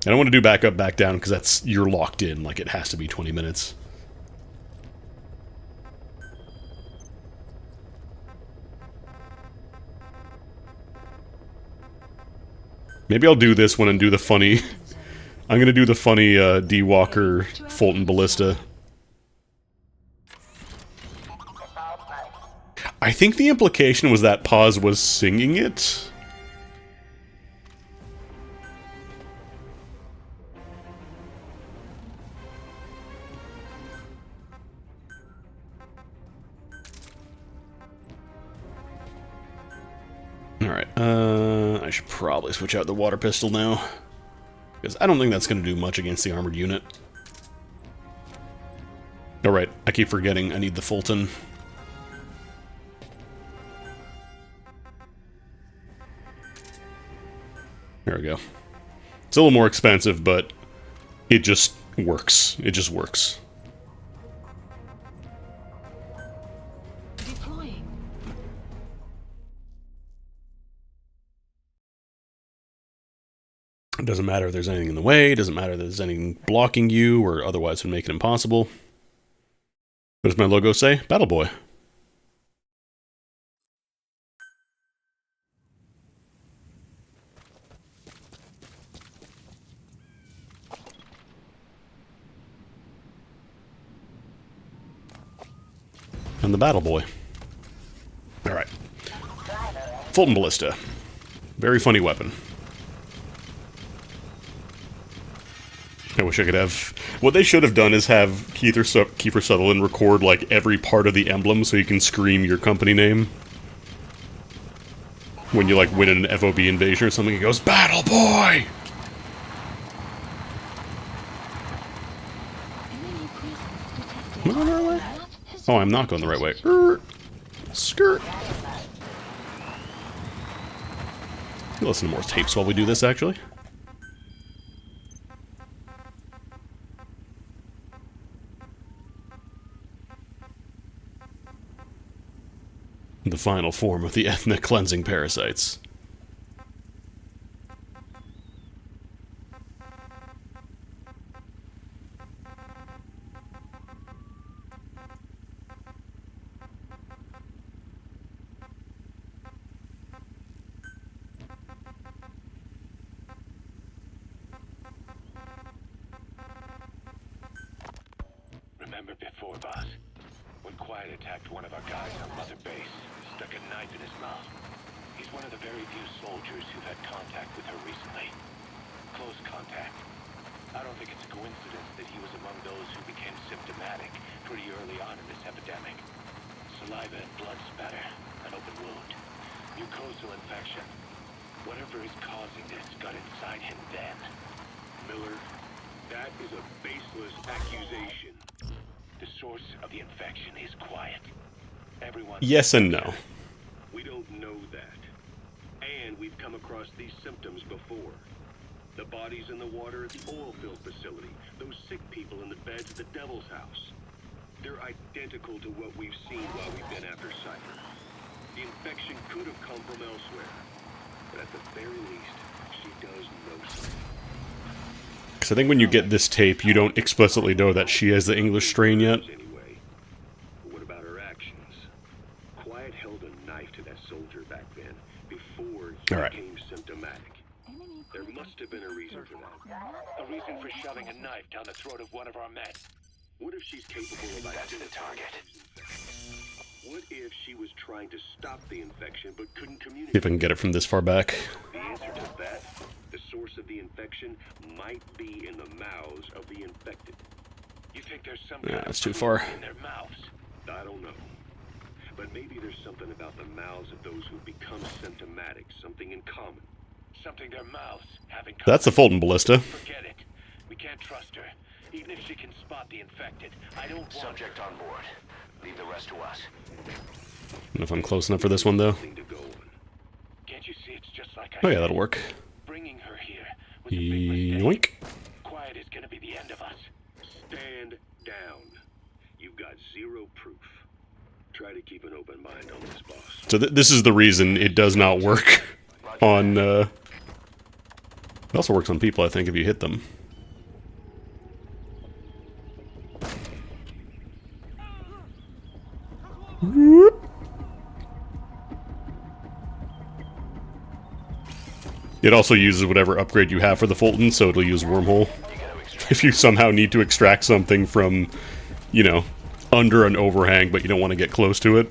I don't want to do back up, back down, because that's... you're locked in. Like, it has to be 20 minutes. Maybe I'll do this one and do the funny... I'm gonna do the funny, D-Walker Fulton Ballista. I think the implication was that Paz was singing it. Alright, I should probably switch out the water pistol now. Because I don't think that's going to do much against the armored unit. Alright, I keep forgetting I need the Fulton. There we go. It's a little more expensive, but It just works. It just works. Deploying. It doesn't matter if there's anything in the way, it doesn't matter if there's anything blocking you or otherwise would make it impossible. What does my logo say? Battle Boy. And the Battle Boy. Alright. Fulton Ballista. Very funny weapon. I wish I could have... What they should have done is have Kiefer Sutherland record, like, every part of the emblem so you can scream your company name. When you, like, win an FOB invasion or something, he goes, Battle Boy! Am I going the right way? Oh, I'm not going the right way. Skirt. Listen to more tapes while we do this, actually. The final form of the ethnic cleansing parasites. Remember before, boss? When Quiet attacked one of our guys on Mother Base, stuck a knife in his mouth. He's one of the very few soldiers who've had contact with her recently. Close contact. I don't think it's a coincidence that he was among those who became symptomatic pretty early on in this epidemic. Saliva and blood spatter, an open wound, mucosal infection. Whatever is causing this got inside him then. Miller, that is a baseless accusation. The source of the infection is Quiet. Everyone. Yes and no. We don't know that. And we've come across these symptoms before. The bodies in the water at the oil field facility. Those sick people in the beds at the Devil's House. They're identical to what we've seen while we've been after Cypher. The infection could have come from elsewhere. But at the very least, she does know something. Because I think when you get this tape, you don't explicitly know that she has the English strain yet. Anyway, what about her actions? Quiet held a knife to that soldier back then, before he became symptomatic. There must have been a reason for that. A reason for shoving a knife down the throat of one of our men. What if she's capable of That's the target. What if she was trying to stop the infection but couldn't communicate? See if I can get it from this far back. The answer to that, the source of the infection, might be in the mouths of the infected. You think there's some Yeah, that's too far. in their mouths? I don't know. But maybe there's something about the mouths of those who become symptomatic, something in common. Something their mouths have in common. That's the Fulton Ballista. Forget it. We can't trust her. Even if she can spot the infected. I don't want Subject on board. Leave the rest to us. I don't know if I'm close enough for this one, though. Can't you see it's just like Oh yeah, that'll work. Bringing her here was a big mistake. Yoink. Quiet is gonna be the end of us. Stand down. You've got zero proof. Try to keep an open mind on this, boss. So this is the reason it does not work on, It also works on people, I think, if you hit them. It also uses whatever upgrade you have for the Fulton, so it'll use Wormhole. If you somehow need to extract something from, you know, under an overhang, but you don't want to get close to it.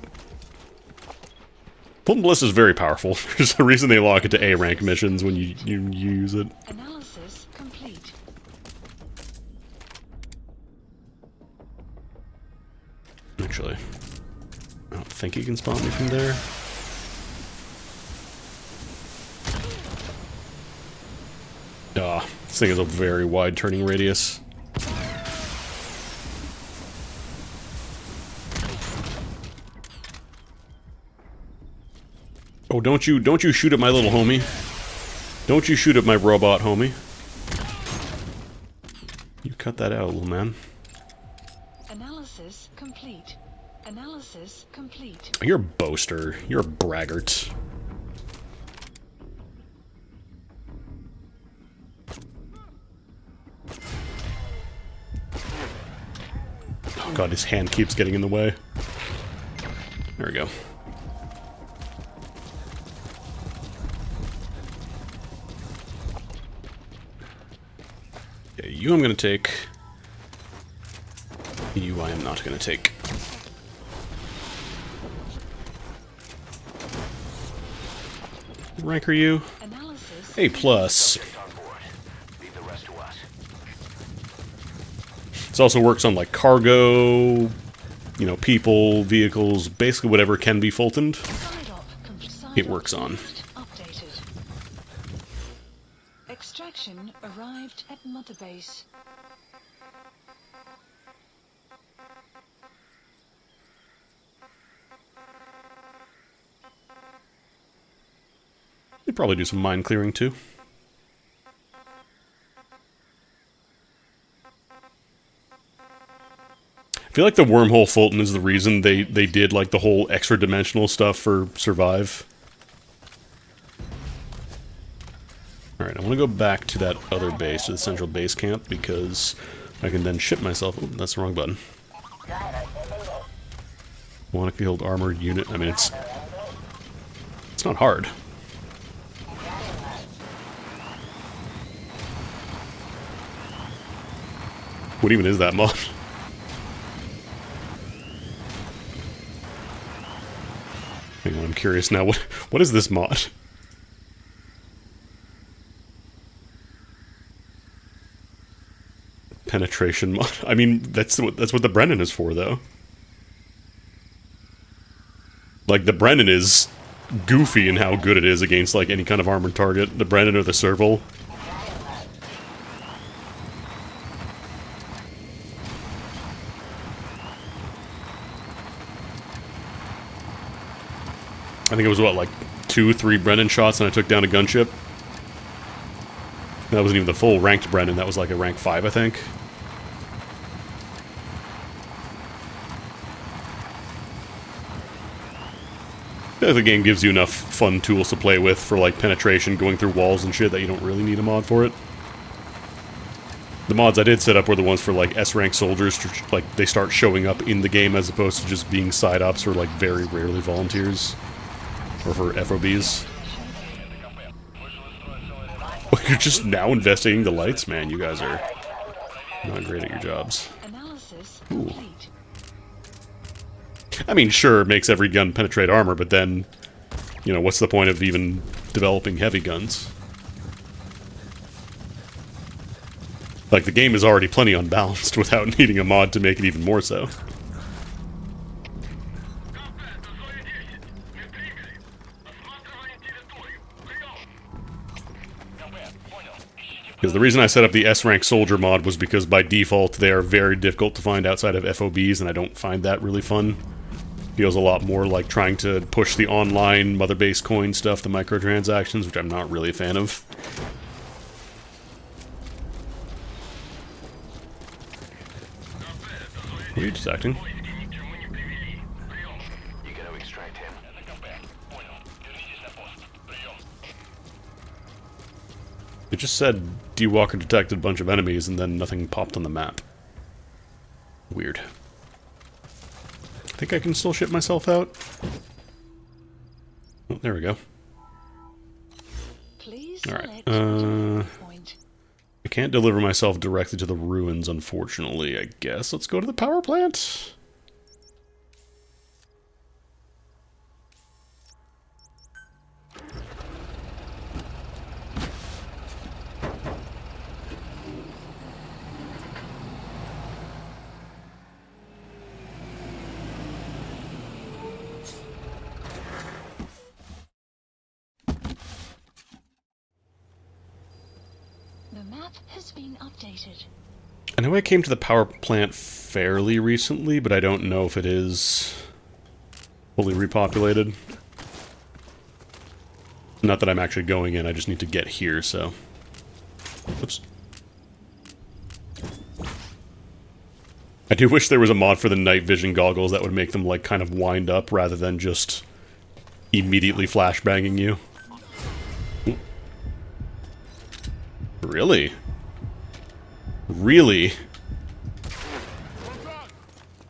Fulton Ballista is very powerful. There's a reason they lock it to A rank missions when you use it. Analysis complete. Actually, I don't think he can spawn me from there. Ah, this thing has a very wide turning radius. Oh, don't you shoot at my little homie. Don't you shoot at my robot homie. cut that out, little man. Analysis complete. Analysis complete. You're a boaster. You're a braggart. Oh god, his hand keeps getting in the way. There we go. Okay, you I'm gonna take. You I am not gonna take. Rank are you? A plus. This also works on like cargo, you know, people, vehicles, basically whatever can be Fultoned. It works on. Extraction arrived at Mother Base. You'd probably do some mine clearing too. I feel like the wormhole Fulton is the reason they did like the whole extra dimensional stuff for Survive. Alright, I want to go back to that other base, to the central base camp, because I can then ship myself... Oh, that's the wrong button. Want to build armored unit. I mean, it's not hard. What even is that mod? Hang on, I'm curious now. What is this mod? Penetration mod. I mean, that's what the Brennan is for, though. Like, the Brennan is goofy in how good it is against, like, any kind of armored target. The Brennan or the Serval. I think it was, what, like 2-3 Brennan shots and I took down a gunship? That wasn't even the full ranked Brennan, that was like a rank 5, I think. Yeah, the game gives you enough fun tools to play with for, like, penetration, going through walls and shit, that you don't really need a mod for it. The mods I did set up were the ones for, like, S-rank soldiers, like, they start showing up in the game as opposed to just being side-ops or, like, very rarely volunteers. Or for FOBs. You're just now investigating the lights? Man, you guys are not great at your jobs. Ooh. I mean, sure, it makes every gun penetrate armor, but then, you know, what's the point of even developing heavy guns? Like, the game is already plenty unbalanced without needing a mod to make it even more so. Because the reason I set up the S-rank soldier mod was because by default they are very difficult to find outside of FOBs, and I don't find that really fun. Feels a lot more like trying to push the online Mother Base coin stuff, the microtransactions, which I'm not really a fan of. What are you detecting? It just said D-Walker detected a bunch of enemies and then nothing popped on the map. Weird. I think I can still ship myself out. Oh, there we go. Alright, I can't deliver myself directly to the ruins, unfortunately, I guess. Let's go to the power plant. Has been updated. I know I came to the power plant fairly recently, but I don't know if it is fully repopulated. Not that I'm actually going in, I just need to get here, so... Oops. I do wish there was a mod for the night vision goggles that would make them, like, kind of wind up rather than just immediately flashbanging you. Ooh. Really? Really?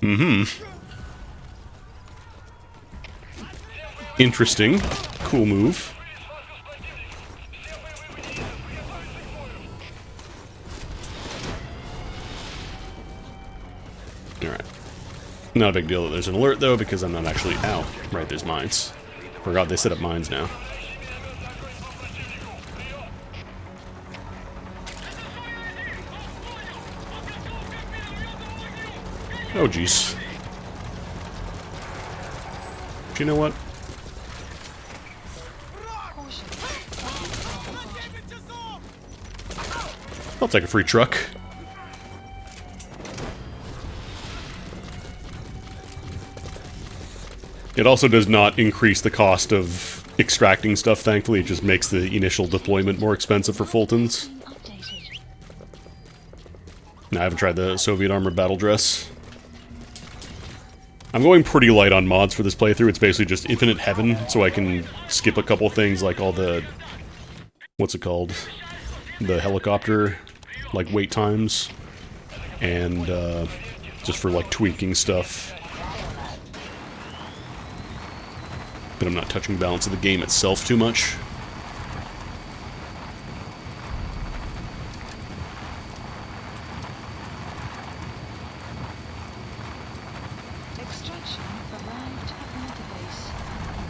Mm-hmm. Interesting. Cool move. Alright. Not a big deal that there's an alert, though, because I'm not actually... Ow. Right, there's mines. Forgot they set up mines now. Oh, jeez. Do you know what? I'll take a free truck. It also does not increase the cost of extracting stuff, thankfully. It just makes the initial deployment more expensive for Fultons. No, I haven't tried the Soviet Armored Battle Dress. I'm going pretty light on mods for this playthrough. It's basically just Infinite Heaven, so I can skip a couple things like all the... What's it called? The helicopter, like, wait times. And, just for, like, tweaking stuff. But I'm not touching the balance of the game itself too much.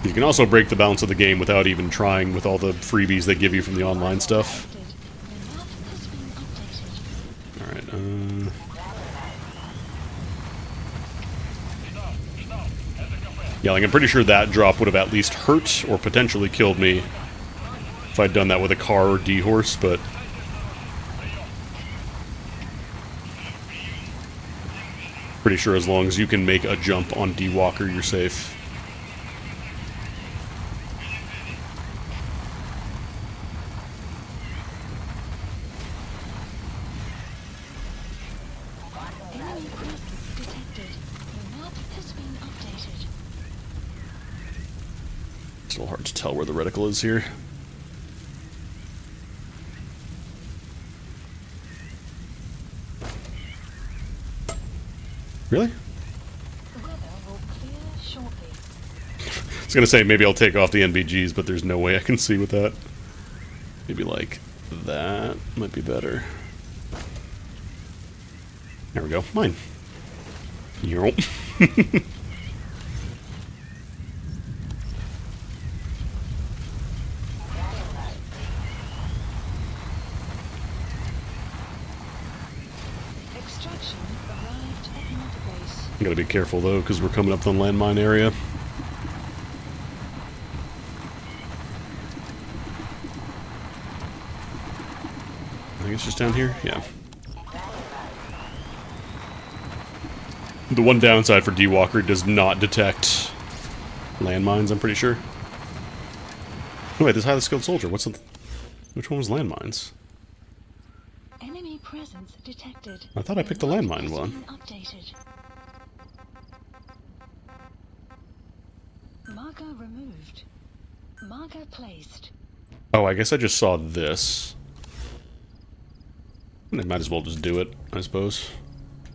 You can also break the balance of the game without even trying with all the freebies they give you from the online stuff. Alright, yeah, like, I'm pretty sure that drop would have at least hurt or potentially killed me if I'd done that with a car or D-horse, but... Pretty sure as long as you can make a jump on D-Walker, you're safe. Still hard to tell where the reticle is here. Really? I was gonna say maybe I'll take off the NVGs, but there's no way I can see with that. Maybe like that might be better. There we go. Mine. Yo. Gotta be careful though, because we're coming up the landmine area. I think it's just down here? Yeah. The one downside for D-Walker does not detect landmines, I'm pretty sure. Oh wait, this highly skilled soldier. What's the... Which one was landmines? Enemy presence detected. I thought I picked the landmine one. Updated. Marker removed. Marker placed. Oh, I guess I just saw this. They might as well just do it, I suppose.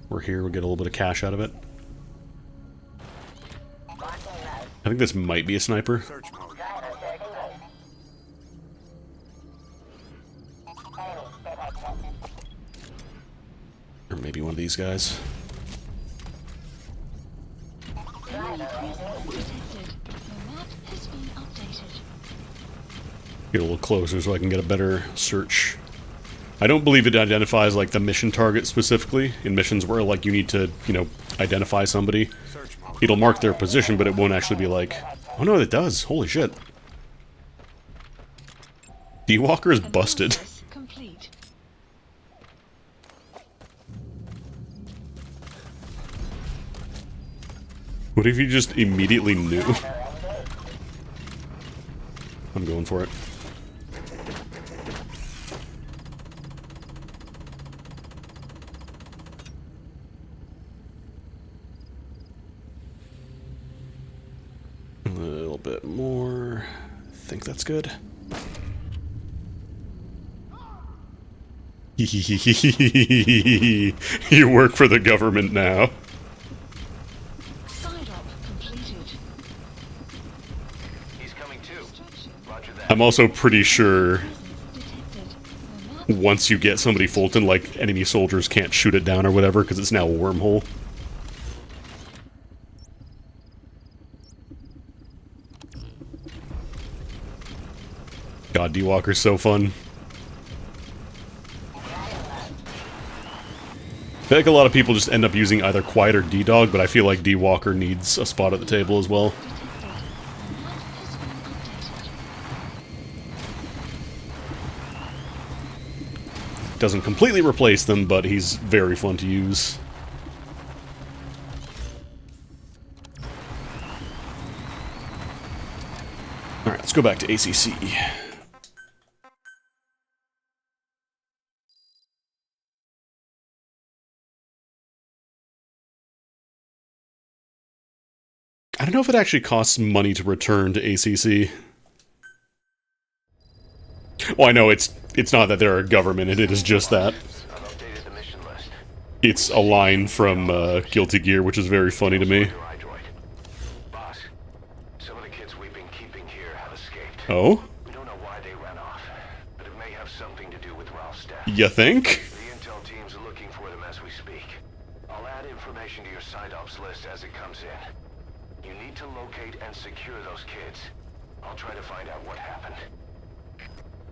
We're here, we'll get a little bit of cash out of it. I think this might be a sniper. Or maybe one of these guys. Get a little closer so I can get a better search. I don't believe it identifies, like, the mission target specifically. In missions where, like, you need to, you know, identify somebody. It'll mark their position, but it won't actually be like... Oh no, it does! Holy shit. D-Walker is busted. What if you just immediately knew? I'm going for it. That's good. You work for the government now. Side op completed. He's coming too. Roger that. I'm also pretty sure once you get somebody Fulton, like, enemy soldiers can't shoot it down or whatever, because it's now a wormhole. God, D-Walker's so fun. I feel like a lot of people just end up using either Quiet or D-Dog, but I feel like D-Walker needs a spot at the table as well. Doesn't completely replace them, but he's very fun to use. Alright, let's go back to ACC. I don't know if it actually costs money to return to ACC. Well, I know it's not that they're a government, it is just that. It's a line from Guilty Gear, which is very funny to me. Boss, some of the kids we've been keeping here have escaped. Oh? We don't know why they ran off, but it may have something to do with Ralph's death. You think? The intel team's looking for them as we speak. I'll add information to your side ops list as it comes in. You need to locate and secure those kids. I'll try to find out what happened.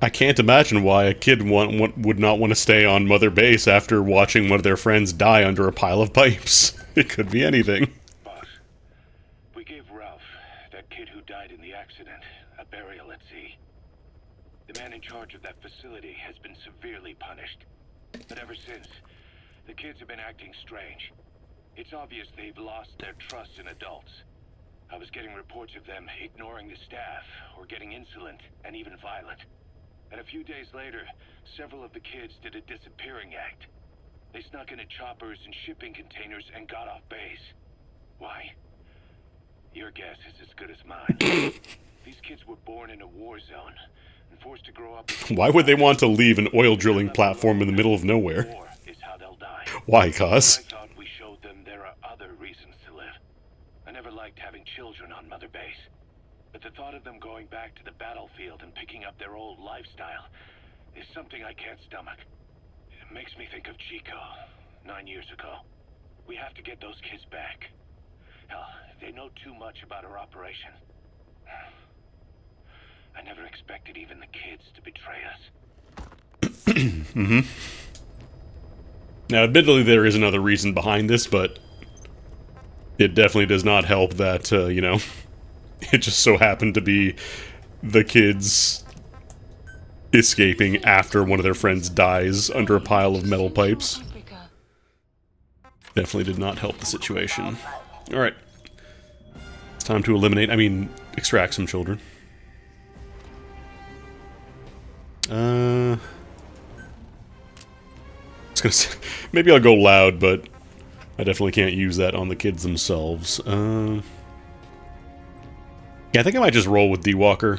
I can't imagine why a kid would not want to stay on Mother Base after watching one of their friends die under a pile of pipes. It could be anything. Boss, we gave Ralph, that kid who died in the accident, a burial at sea. The man in charge of that facility has been severely punished. But ever since, the kids have been acting strange. It's obvious they've lost their trust in adults. I was getting reports of them ignoring the staff, or getting insolent, and even violent. And a few days later, several of the kids did a disappearing act. They snuck into choppers and shipping containers and got off base. Why? Your guess is as good as mine. These kids were born in a war zone and forced to grow up. Why would they want to leave an oil drilling platform in the middle of nowhere? War is how they'll die. Why, cuz? I thought we showed them there are other reasons to live. I never liked having children on Mother Base. But the thought of them going back to the battlefield and picking up their old lifestyle is something I can't stomach. It makes me think of Chico, 9 years ago. We have to get those kids back. Hell, they know too much about our operation. I never expected even the kids to betray us. Now, admittedly, there is another reason behind this, but it definitely does not help that, you know, it just so happened to be the kids escaping after one of their friends dies under a pile of metal pipes. Definitely did not help the situation. Alright. It's time to extract some children. I was gonna say, maybe I'll go loud, but I definitely can't use that on the kids themselves. Yeah, I think I might just roll with D-Walker,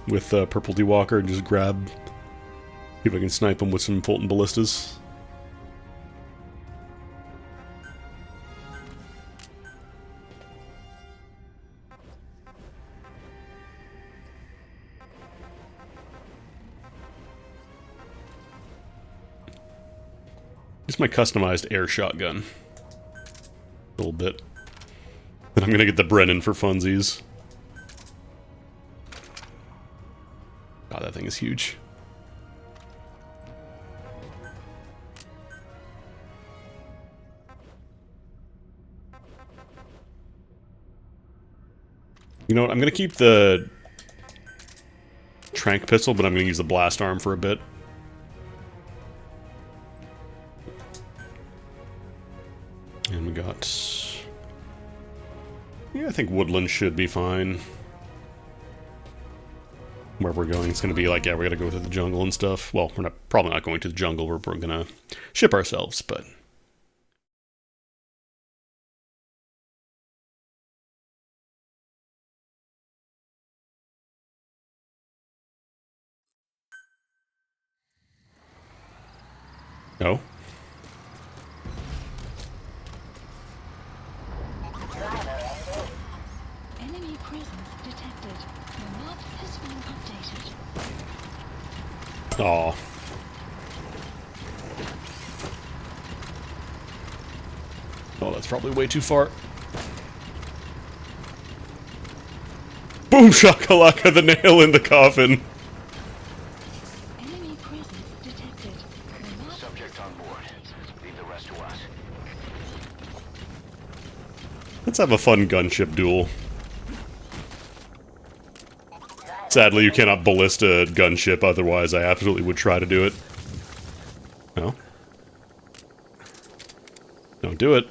with Purple D-Walker, and just grab, see if I can snipe him with some Fulton Ballistas. It's my customized air shotgun. A little bit. Then I'm gonna get the Brennan for funsies. God, that thing is huge. You know what, I'm gonna keep the Trank pistol, but I'm gonna use the blast arm for a bit. And we got... yeah, I think Woodland should be fine. Where we're going, it's going to be like, yeah, we got to go through the jungle and stuff. Well, we're probably not going to the jungle. We're going to ship ourselves, but Oh. Enemy presence detected. Your map has been updated. Aw. Oh, that's probably way too far. Boom shakalaka, the nail in the coffin. Enemy presence detected. Your map Subject on board. Leave the rest to us. Let's have a fun gunship duel. Sadly, you cannot ballista a gunship, otherwise I absolutely would try to do it. No. Don't do it.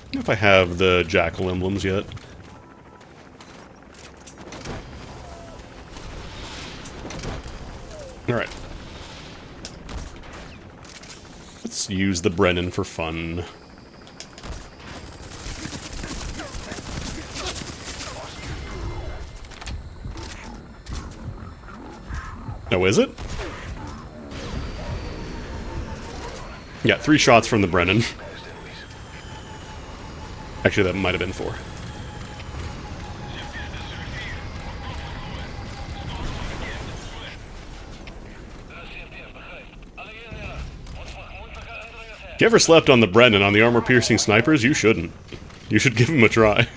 I don't know if I have the Jackal emblems yet. Alright. Let's use the Brennan for fun. Oh, is it? Yeah, 3 shots from the Brennan. Actually, that might have been 4. If you ever slept on the Brennan on the armor-piercing snipers, you shouldn't. You should give him a try.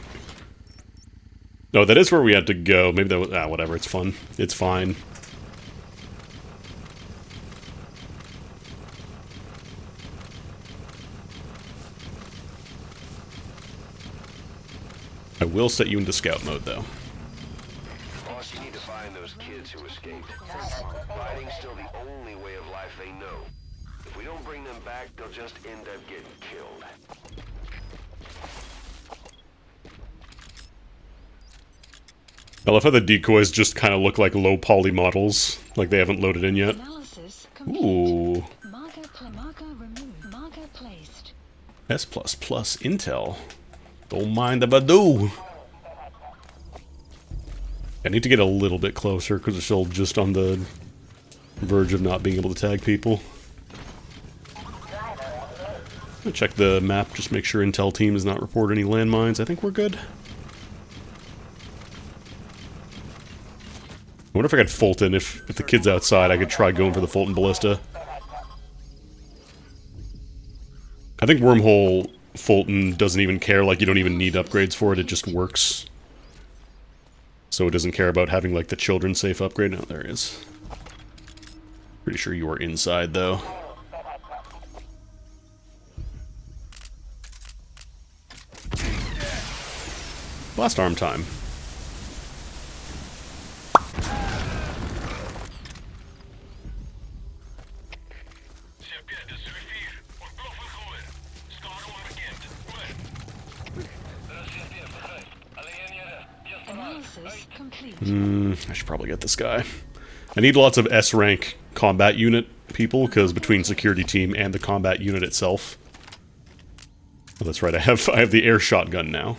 No, that is where we had to go. Maybe that was... Ah, whatever, it's fun. It's fine. I will set you into scout mode, though. Boss, you need to find those kids who escaped. Fighting's still the only way of life they know. If we don't bring them back, they'll just end up getting killed. I love how the decoys just kind of look like low poly models, like they haven't loaded in yet. analysis complete. Ooh. Marker removed. Marker placed. S++ intel. Don't mind if I do. I need to get a little bit closer because we're still just on the verge of not being able to tag people. I'm gonna check the map, just make sure intel team does not report any landmines. I think we're good. I wonder if I could Fulton, if the kid's outside, I could try going for the Fulton Ballista. I think Wormhole Fulton doesn't even care, like you don't even need upgrades for it, it just works. So it doesn't care about having like the children safe upgrade. No, there it is. Pretty sure you are inside though. Blast arm time. Analysis complete. I should probably get this guy. I need lots of S-rank combat unit people, because between security team and the combat unit itself. Oh, that's right, I have the air shotgun now.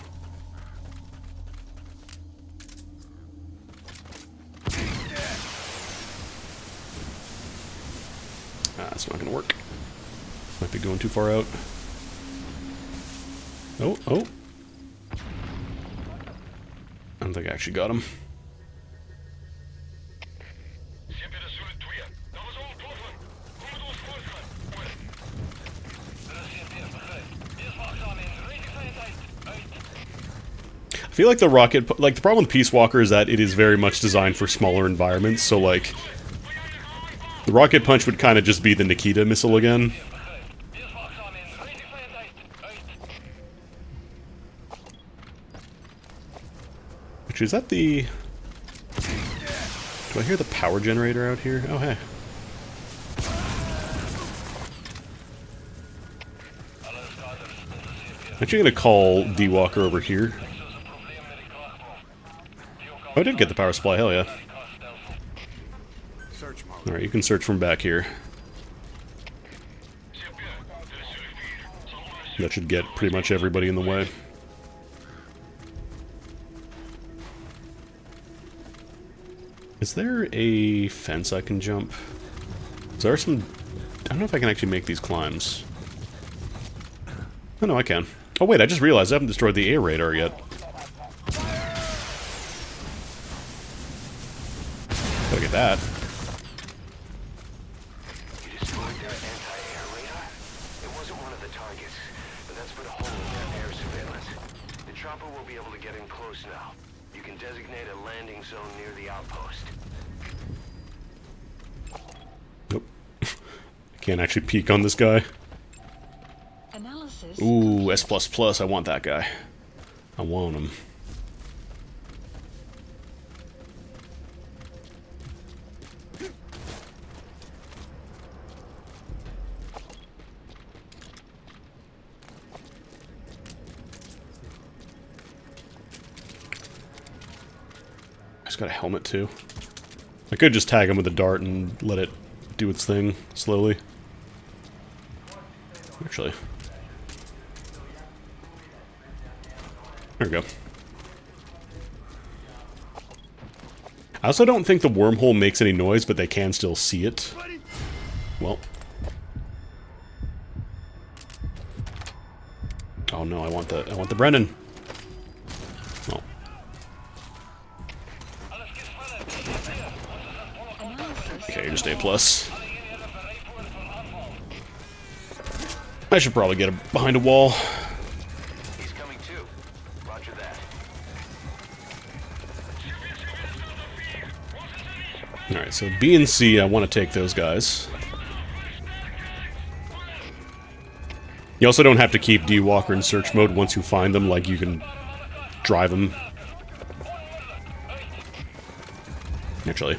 Ah, that's not gonna work. Might be going too far out. Oh, oh. I don't think I actually got him. I feel like the rocket, like the problem with Peace Walker is that it is very much designed for smaller environments, so like, the rocket punch would kind of just be the Nikita missile again. Actually, is that the... Do I hear the power generator out here? Oh, hey. I'm actually gonna call D-Walker over here. Oh, I did get the power supply, hell yeah. Alright, you can search from back here. That should get pretty much everybody in the way. Is there a fence I can jump? Is there some... I don't know if I can actually make these climbs. Oh, no, I can. Oh, wait, I just realized I haven't destroyed the A radar yet. Gotta get that. You destroyed their anti-air radar? It wasn't one of the targets, but that's put a hole in their air surveillance. The chopper will be able to get in close now. You can designate a landing zone near the outpost. Nope. Can't actually peek on this guy. Analysis. Ooh, S++, I want that guy. I want him. He's got a helmet too. I could just tag him with a dart and let it do its thing slowly. Actually. There we go. I also don't think the wormhole makes any noise, but they can still see it. Well. Oh no, I want the Brennan. Oh. Okay, just A+. I should probably get behind a wall. He's coming too. Roger that. Alright, so B and C, I want to take those guys. You also don't have to keep D-Walker in search mode once you find them, like you can drive them. Actually.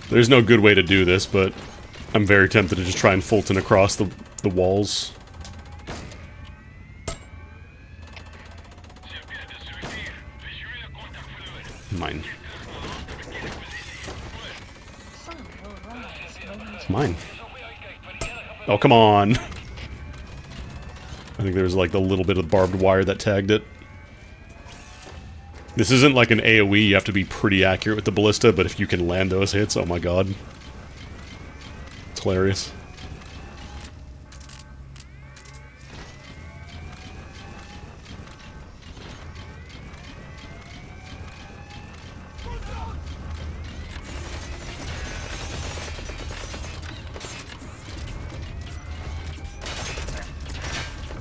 There's no good way to do this, but I'm very tempted to just try and Fulton across the walls. Mine. Mine. Oh, come on. I think there was like the little bit of barbed wire that tagged it. This isn't like an AoE, you have to be pretty accurate with the ballista, but if you can land those hits, oh my god. It's hilarious.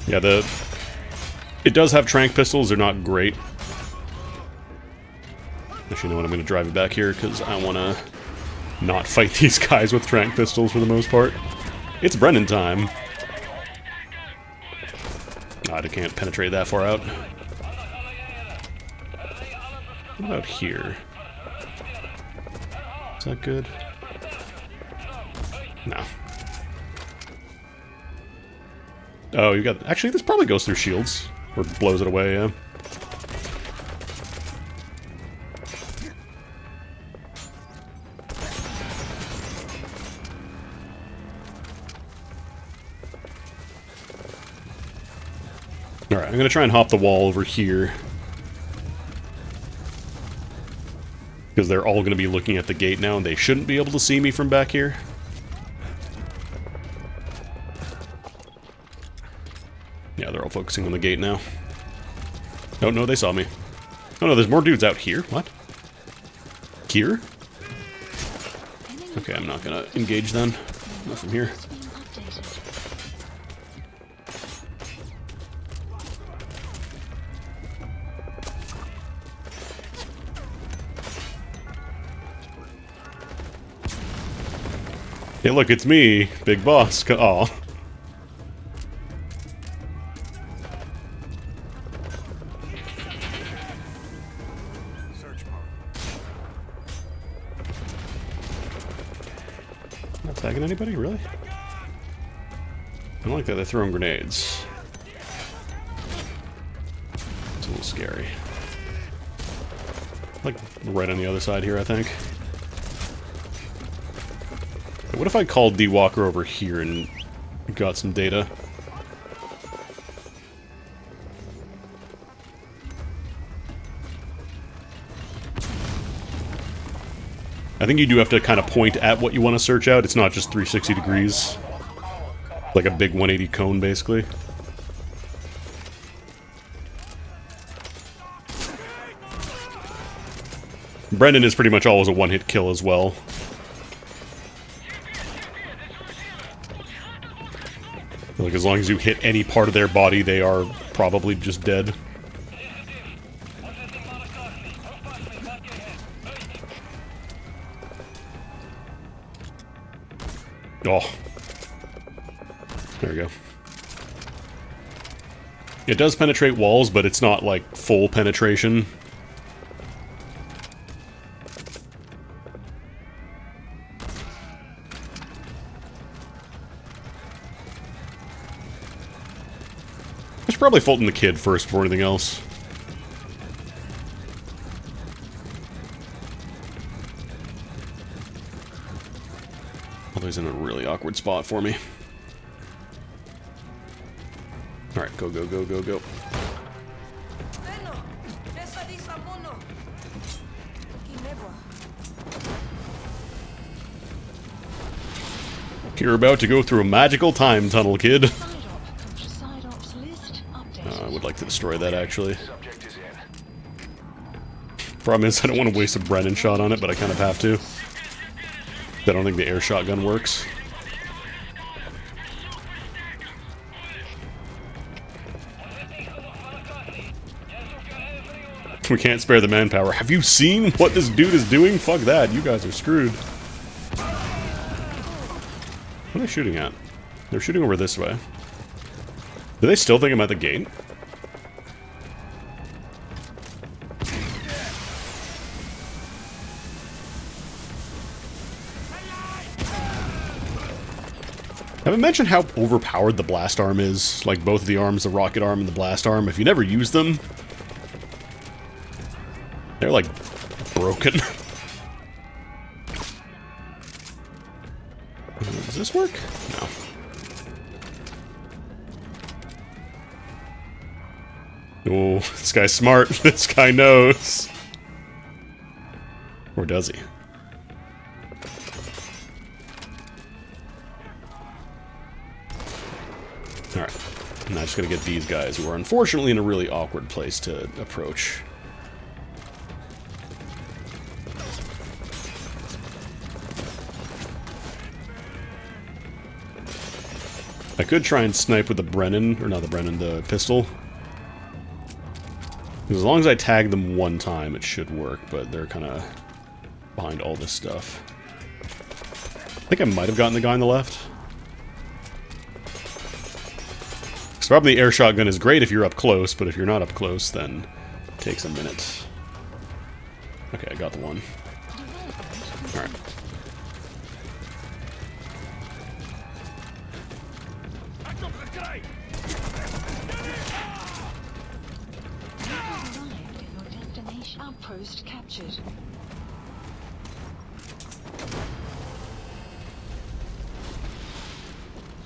Yeah, it does have tranq pistols, they're not great. Actually, you know what, I'm going to drive it back here, because I want to not fight these guys with tranq pistols for the most part. It's Brennan time. God, I can't penetrate that far out. What about here? Is that good? No. Oh, you got... Actually, this probably goes through shields. Or blows it away, yeah. Alright, I'm gonna try and hop the wall over here. Because they're all gonna be looking at the gate now, and they shouldn't be able to see me from back here. Yeah, they're all focusing on the gate now. Oh, no, they saw me. Oh, no, there's more dudes out here. What? Here? Okay, I'm not gonna engage then. Not from here. Hey, look, it's me, Big Boss. Aw. Not tagging anybody, really? I don't like that they're throwing grenades. It's a little scary. Like, right on the other side here, I think. What if I called D-Walker over here and got some data? I think you do have to kind of point at what you want to search out. It's not just 360 degrees. Like a big 180 cone, basically. Brendan is pretty much always a one-hit kill as well. Like, as long as you hit any part of their body, they are probably just dead. Oh. There we go. It does penetrate walls, but it's not, like, full penetration. I should probably Fulton the Kid first before anything else. Although he's in a really awkward spot for me. Alright, go, go, go, go, go. You're about to go through a magical time tunnel, kid. I would like to destroy that, actually. Problem is, I don't want to waste a Brennan shot on it, but I kind of have to. I don't think the air shotgun works. We can't spare the manpower. Have you seen what this dude is doing? Fuck that. You guys are screwed. What are they shooting at? They're shooting over this way. Do they still think I'm at the gate? I haven't mentioned how overpowered the blast arm is. Like both the arms, the rocket arm and the blast arm. If you never use them, they're like broken. Does this work? No. Oh, this guy's smart. This guy knows. Or does he? Alright. I'm now just gonna get these guys who are unfortunately in a really awkward place to approach. I could try and snipe with the Brennan, or not the Brennan, the pistol. As long as I tag them one time, it should work, but they're kind of behind all this stuff. I think I might have gotten the guy on the left. Because probably the air shotgun is great if you're up close, but if you're not up close, then it takes a minute. Okay, I got the one. Alright. Outpost captured.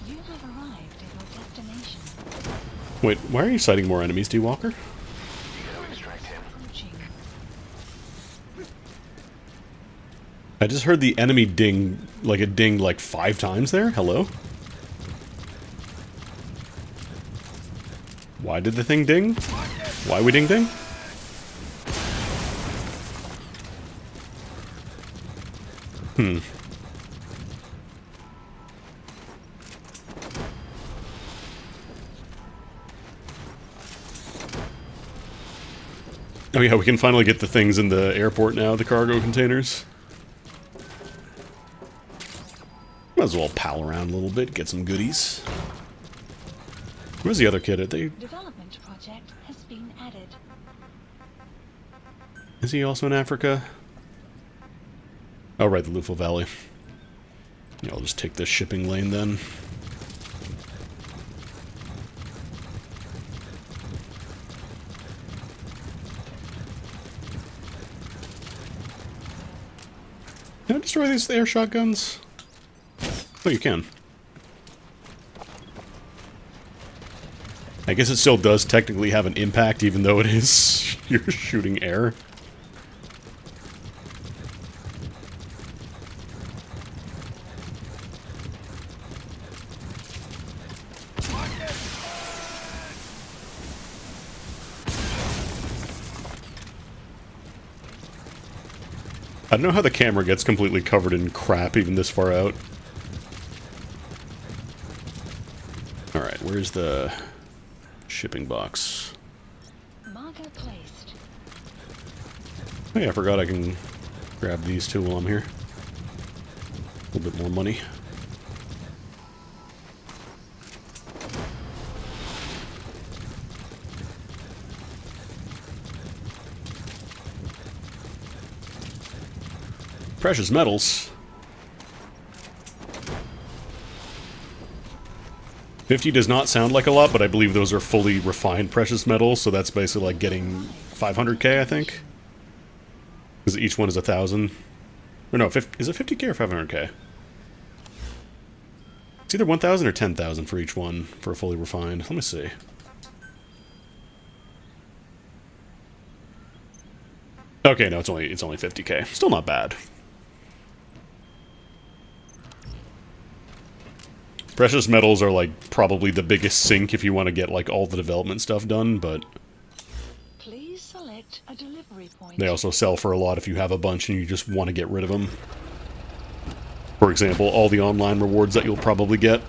You have arrived at your destination. Wait, why are you sighting more enemies, D. Walker? I just heard the enemy ding, like it dinged like 5 times there. Hello? Why did the thing ding? Why we ding ding? Hmm. Oh yeah, we can finally get the things in the airport now, the cargo containers. Might as well pal around a little bit, get some goodies. Where's the other kid? Development project has been added. Is he also in Africa? Oh, right, the Lufo Valley. Yeah, I'll just take this shipping lane then. Can I destroy these air shotguns? Oh, you can. I guess it still does technically have an impact, even though it is you're shooting air. I don't know how the camera gets completely covered in crap even this far out. Alright, where's the shipping box? Marker placed. Oh yeah, I forgot I can grab these two while I'm here. A little bit more money. Precious metals. 50 does not sound like a lot, but I believe those are fully refined precious metals, so that's basically like getting 500k, I think. Because each one is 1,000. Or no, is it 50k or 500k? It's either 1,000 or 10,000 for each one for a fully refined. Let me see. Okay, no, it's only 50k. Still not bad. Precious metals are like probably the biggest sink if you want to get like all the development stuff done, but Please select a delivery point. they also sell for a lot if you have a bunch and you just want to get rid of them. For example, all the online rewards that you'll probably get.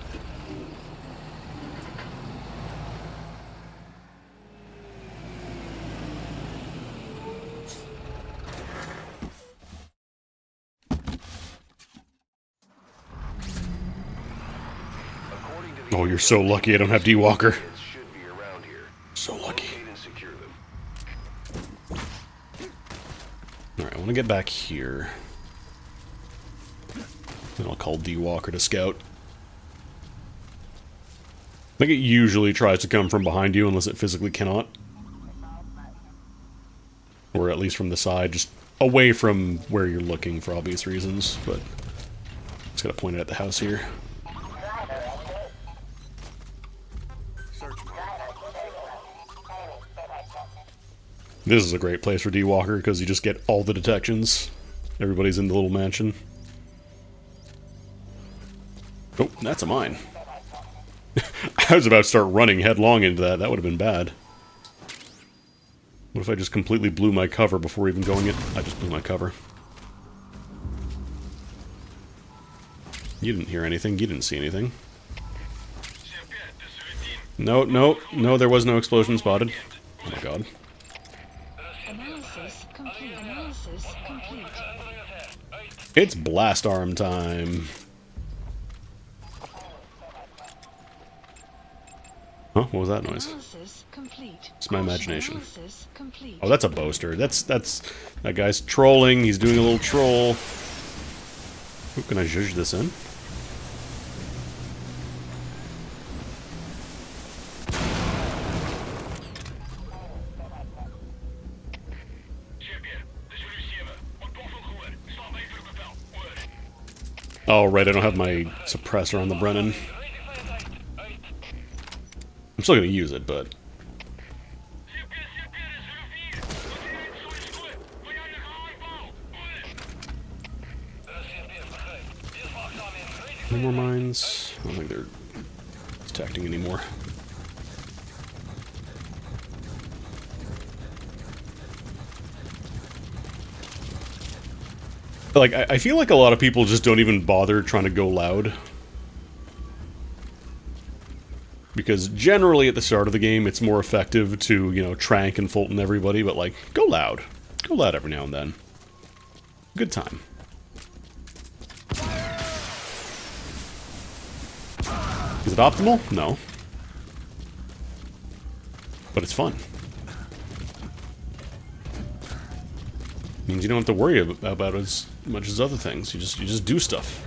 Oh, you're so lucky I don't have D-Walker. So lucky. Alright, I want to get back here. Then I'll call D-Walker to scout. I think it usually tries to come from behind you unless it physically cannot. Or at least from the side, just away from where you're looking for obvious reasons, but just gotta point it at the house here. This is a great place for D-Walker because you just get all the detections. Everybody's in the little mansion. Oh, that's a mine. I was about to start running headlong into that. That would have been bad. What if I just completely blew my cover before even going in? I just blew my cover. You didn't hear anything. You didn't see anything. No, no, no, there was no explosion spotted. Oh my god. Analysis complete. Analysis complete. It's blast arm time. Huh? What was that noise? Analysis complete. It's my imagination. Analysis complete. Oh, that's a boaster. That's that guy's trolling. He's doing a little troll. Ooh, can I zhuzh this in? Oh, right, I don't have my suppressor on the Brennan. I'm still gonna use it, but... Any more mines? I don't think they're detecting anymore. Like, I feel like a lot of people just don't even bother trying to go loud. Because generally at the start of the game, it's more effective to, you know, trank and Fulton everybody, but like, go loud. Go loud every now and then. Good time. Is it optimal? No. But it's fun. Means you don't have to worry about as much as other things. You just do stuff.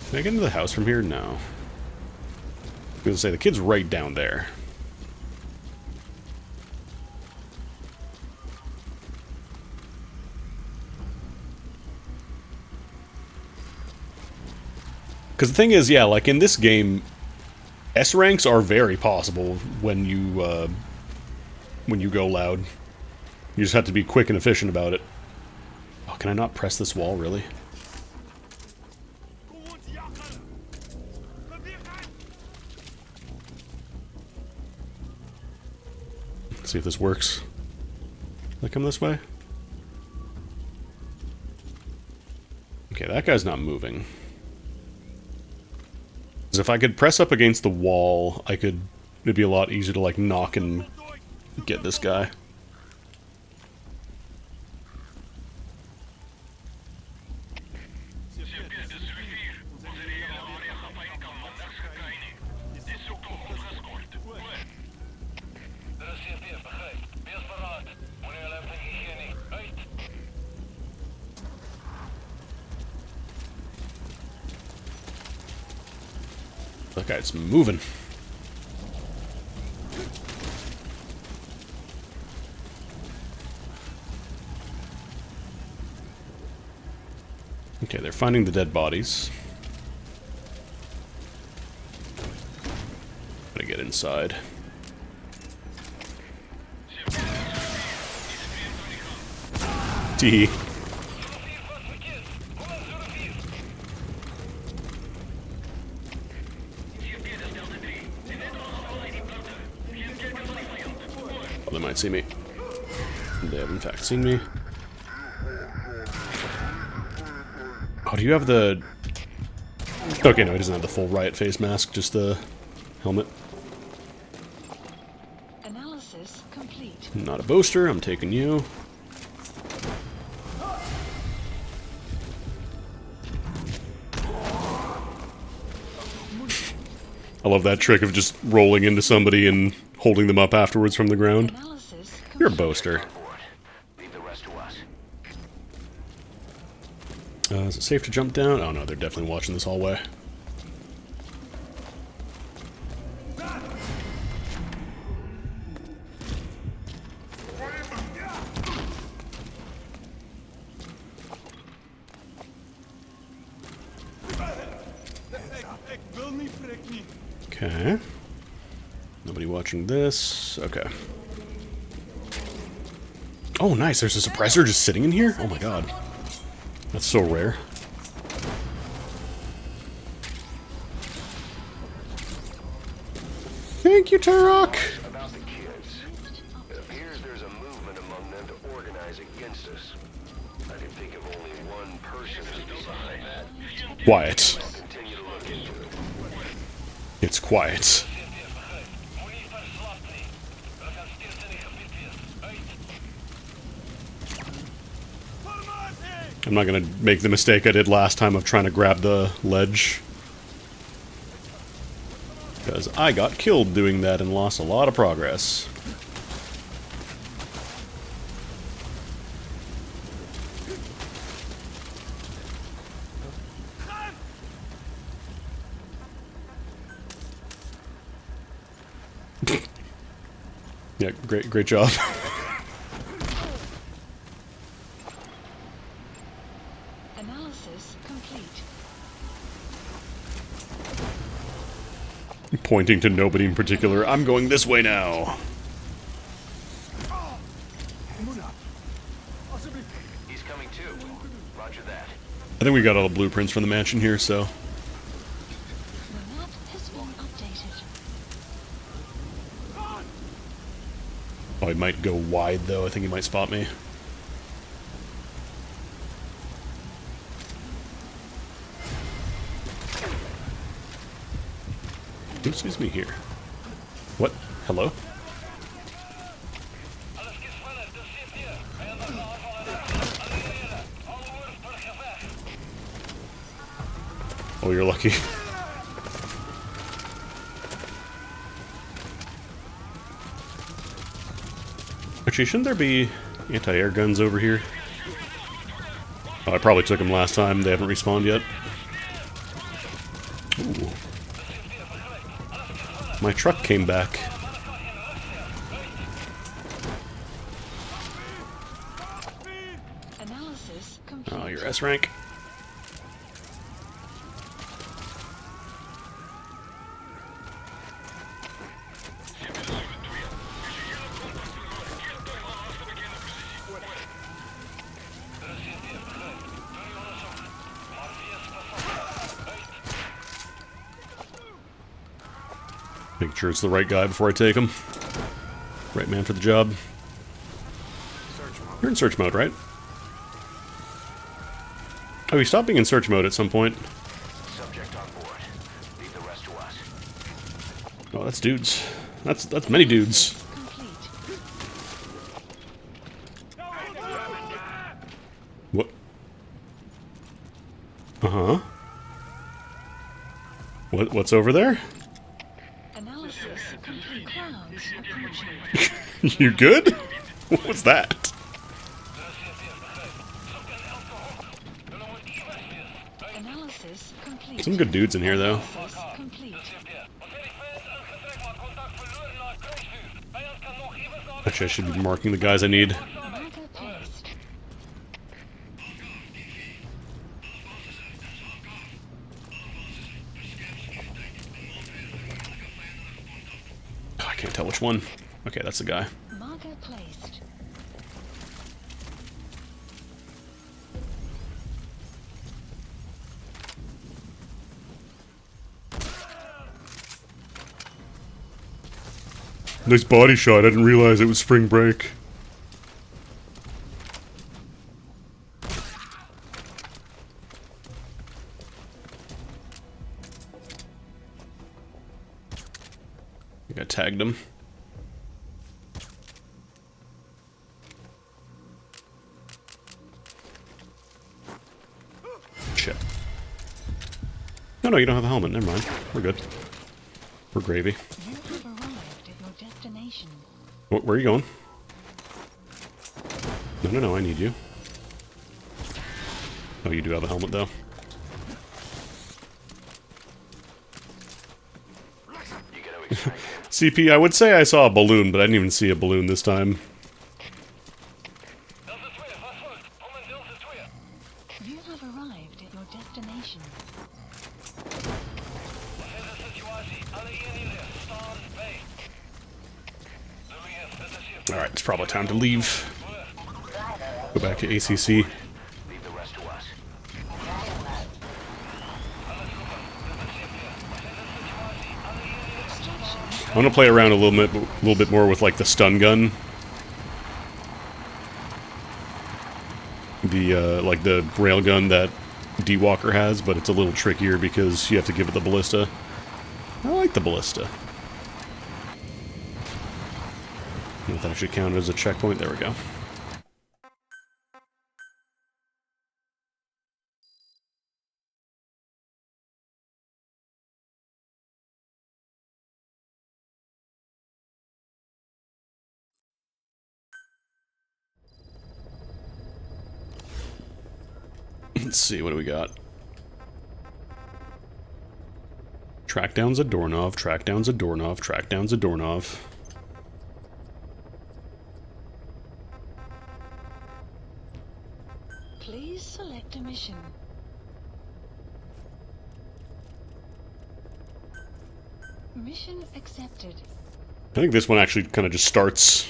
Can I get into the house from here? No. I was gonna say the kid's right down there. Because the thing is, yeah, like in this game, S ranks are very possible when you go loud. You just have to be quick and efficient about it. Oh, can I not press this wall, really? Let's see if this works. Can I come this way? Okay, that guy's not moving. Because if I could press up against the wall, it'd be a lot easier to, like, knock and get this guy. That guy's moving. Okay, they're finding the dead bodies. Gotta get inside. Tee. They might see me. They have in fact seen me. Oh, do you have the... Okay, no, he doesn't have the full riot face mask, just the helmet. Analysis complete. Not a boaster, I'm taking you. I love that trick of just rolling into somebody and holding them up afterwards from the ground. You're a boaster. Is it safe to jump down? Oh no, they're definitely watching this hallway. Okay. Nobody watching this. Okay. Oh, nice. There's a suppressor just sitting in here? Oh my god. That's so rare. Thank you, Turok! About the kids. It appears there's a movement among them to organize against us. I can think of only one person who's behind that. Quiet. I'll continue to look into it. It's quiet. I'm not gonna make the mistake I did last time of trying to grab the ledge. Because I got killed doing that and lost a lot of progress. Yeah, great job. Analysis complete. Pointing to nobody in particular. I'm going this way now. He's coming too. Roger that. I think we got all the blueprints from the mansion here, so. The map has been updated. Oh, he might go wide though. I think he might spot me. Who sees me here? What? Hello? Oh, you're lucky. Actually, shouldn't there be anti-air guns over here? Oh, I probably took them last time. They haven't respawned yet. Ooh. My truck came back. Analysis complete. Oh, you're S rank. Make sure it's the right guy before I take him. Right man for the job. You're in search mode, right? Oh, he stopped being in search mode at some point. Subject on board. Leave the rest to us. Oh, that's dudes. That's many dudes. What? Uh-huh. What's over there? Analysis complete. Clouds approaching. You good? What's that? Analysis complete. Some good dudes in here, though. Analysis complete. Actually, I should be marking the guys I need. Marker placed. Oh, I can't tell which one. Okay, that's the guy. Marker placed. Nice body shot. I didn't realize it was spring break. I think I tagged him. Shit. No, you don't have a helmet. Never mind. We're good. We're gravy. You have arrived at your destination. Where are you going? No, I need you. Oh, you do have a helmet, though. CP, I would say I saw a balloon, but I didn't even see a balloon this time. You have arrived at your destination. Alright, it's probably time to leave. Go back to ACC. Leave the rest to us. I want to play around a little bit more with like the stun gun. The like the railgun that D-Walker has, but it's a little trickier because you have to give it the ballista. I like the ballista. That actually counted as a checkpoint. There we go. Let's see, what do we got? Track down's a Dornov, track down's a Dornov, track down's a Dornov. Please select a mission. Mission accepted. I think this one actually kind of just starts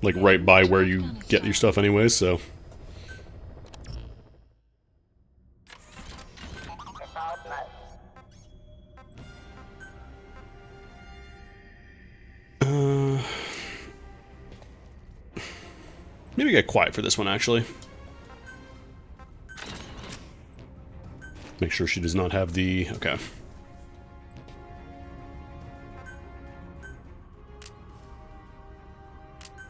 like right by where you get your stuff anyway, so. Maybe get quiet for this one, actually. Make sure she does not have the... Okay.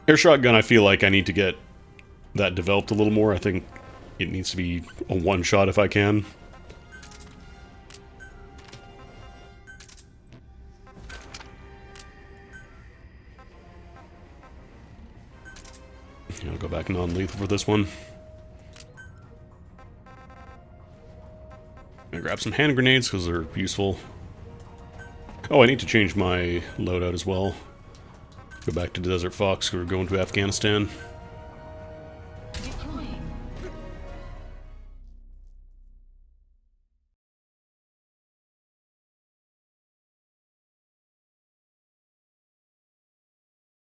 Air shotgun, I feel like I need to get that developed a little more. I think it needs to be a one-shot if I can. I'll go back non-lethal for this one. I'm gonna grab some hand grenades because they're useful. Oh, I need to change my loadout as well. Go back to Desert Fox, we're going to Afghanistan. Deploying.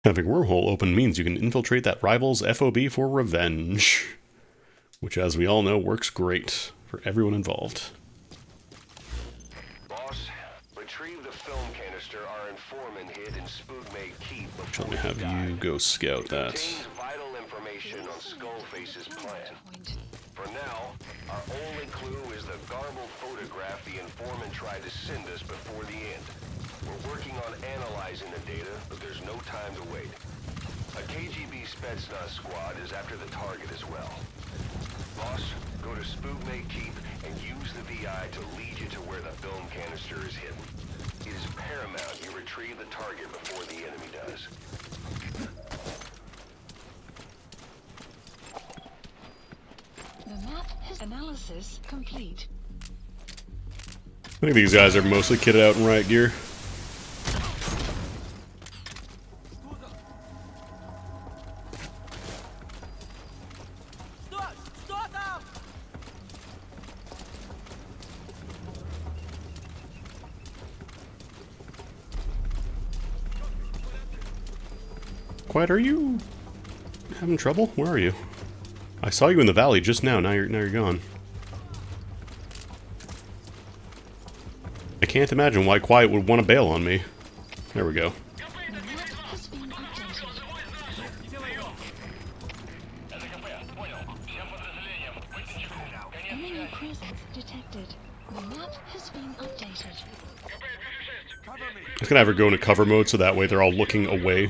Having wormhole open means you can infiltrate that rival's FOB for revenge. Which, as we all know, works great for everyone involved. Boss, retrieve the film canister our informant hid in Spookmate Keep before Let me have you go scout that. Contains vital information on Skullface's plan. Point. For now, our only clue is the garbled photograph the informant tried to send us before the end. We're working on analyzing the data, but there's no time to wait. A KGB Spetsnaz squad is after the target as well. Boss, go to Spookmate Keep and use the VI to lead you to where the film canister is hidden. It is paramount you retrieve the target before the enemy does. The map has analysis complete. I think these guys are mostly kitted out in riot gear. Quiet, are you having trouble? Where are you? I saw you in the valley just now. Now you're gone. I can't imagine why Quiet would want to bail on me. There we go. Enemy presence detected. The map has been updated. I was gonna have her go into cover mode so that way they're all looking away.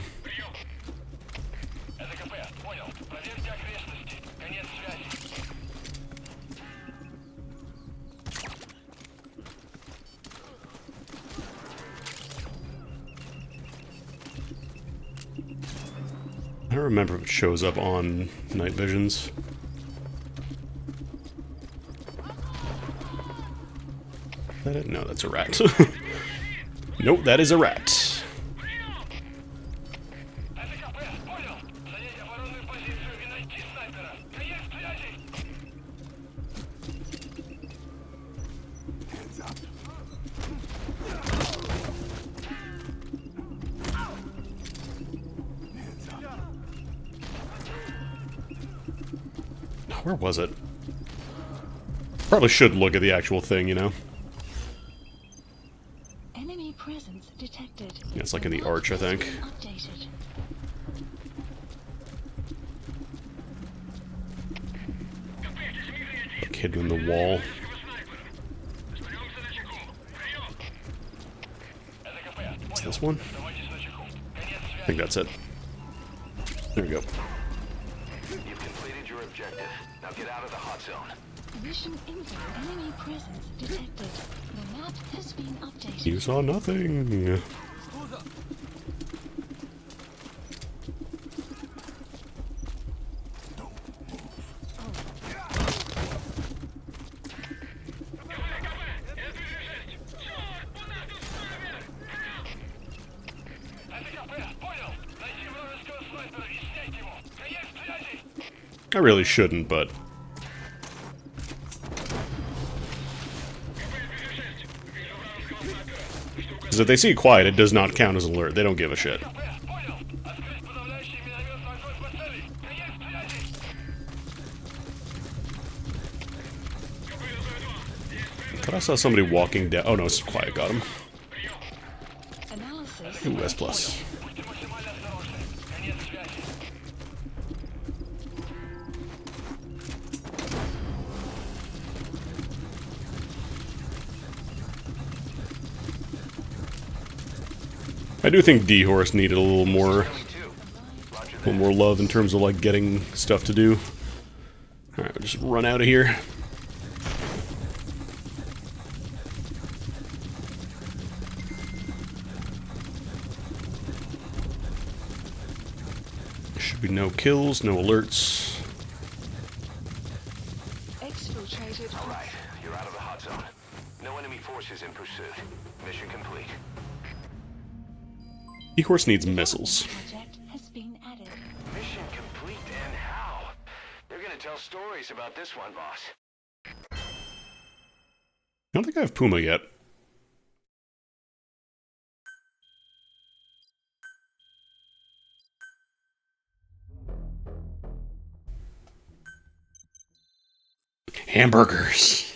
I don't remember if it shows up on night visions. Is that it? No, that's a rat. Nope, that is a rat. Where was it? Probably should look at the actual thing, you know? Enemy presence detected. Yeah, it's like in the arch, I think. Updated. Like hidden in the wall. What's this one? I think that's it. There we go. You've completed your objective. Now get out of the hot zone. Mission info. Enemy presence detected. The map has been updated. You saw nothing. I really shouldn't, but... Because if they see quiet, it does not count as an alert. They don't give a shit. Thought I saw somebody walking down. Oh no, it's quiet. Got him. Ooh, S plus. I do think D-Horse needed a little more love in terms of like getting stuff to do. Alright, we'll just run out of here. Should be no kills, no alerts. Exfiltrated. Alright, you're out of the hot zone. No enemy forces in pursuit. Mission complete. D-Horse needs missiles. Project has been added. Mission complete, and how? They're gonna tell stories about this one, boss. I don't think I have Puma yet. Hamburgers.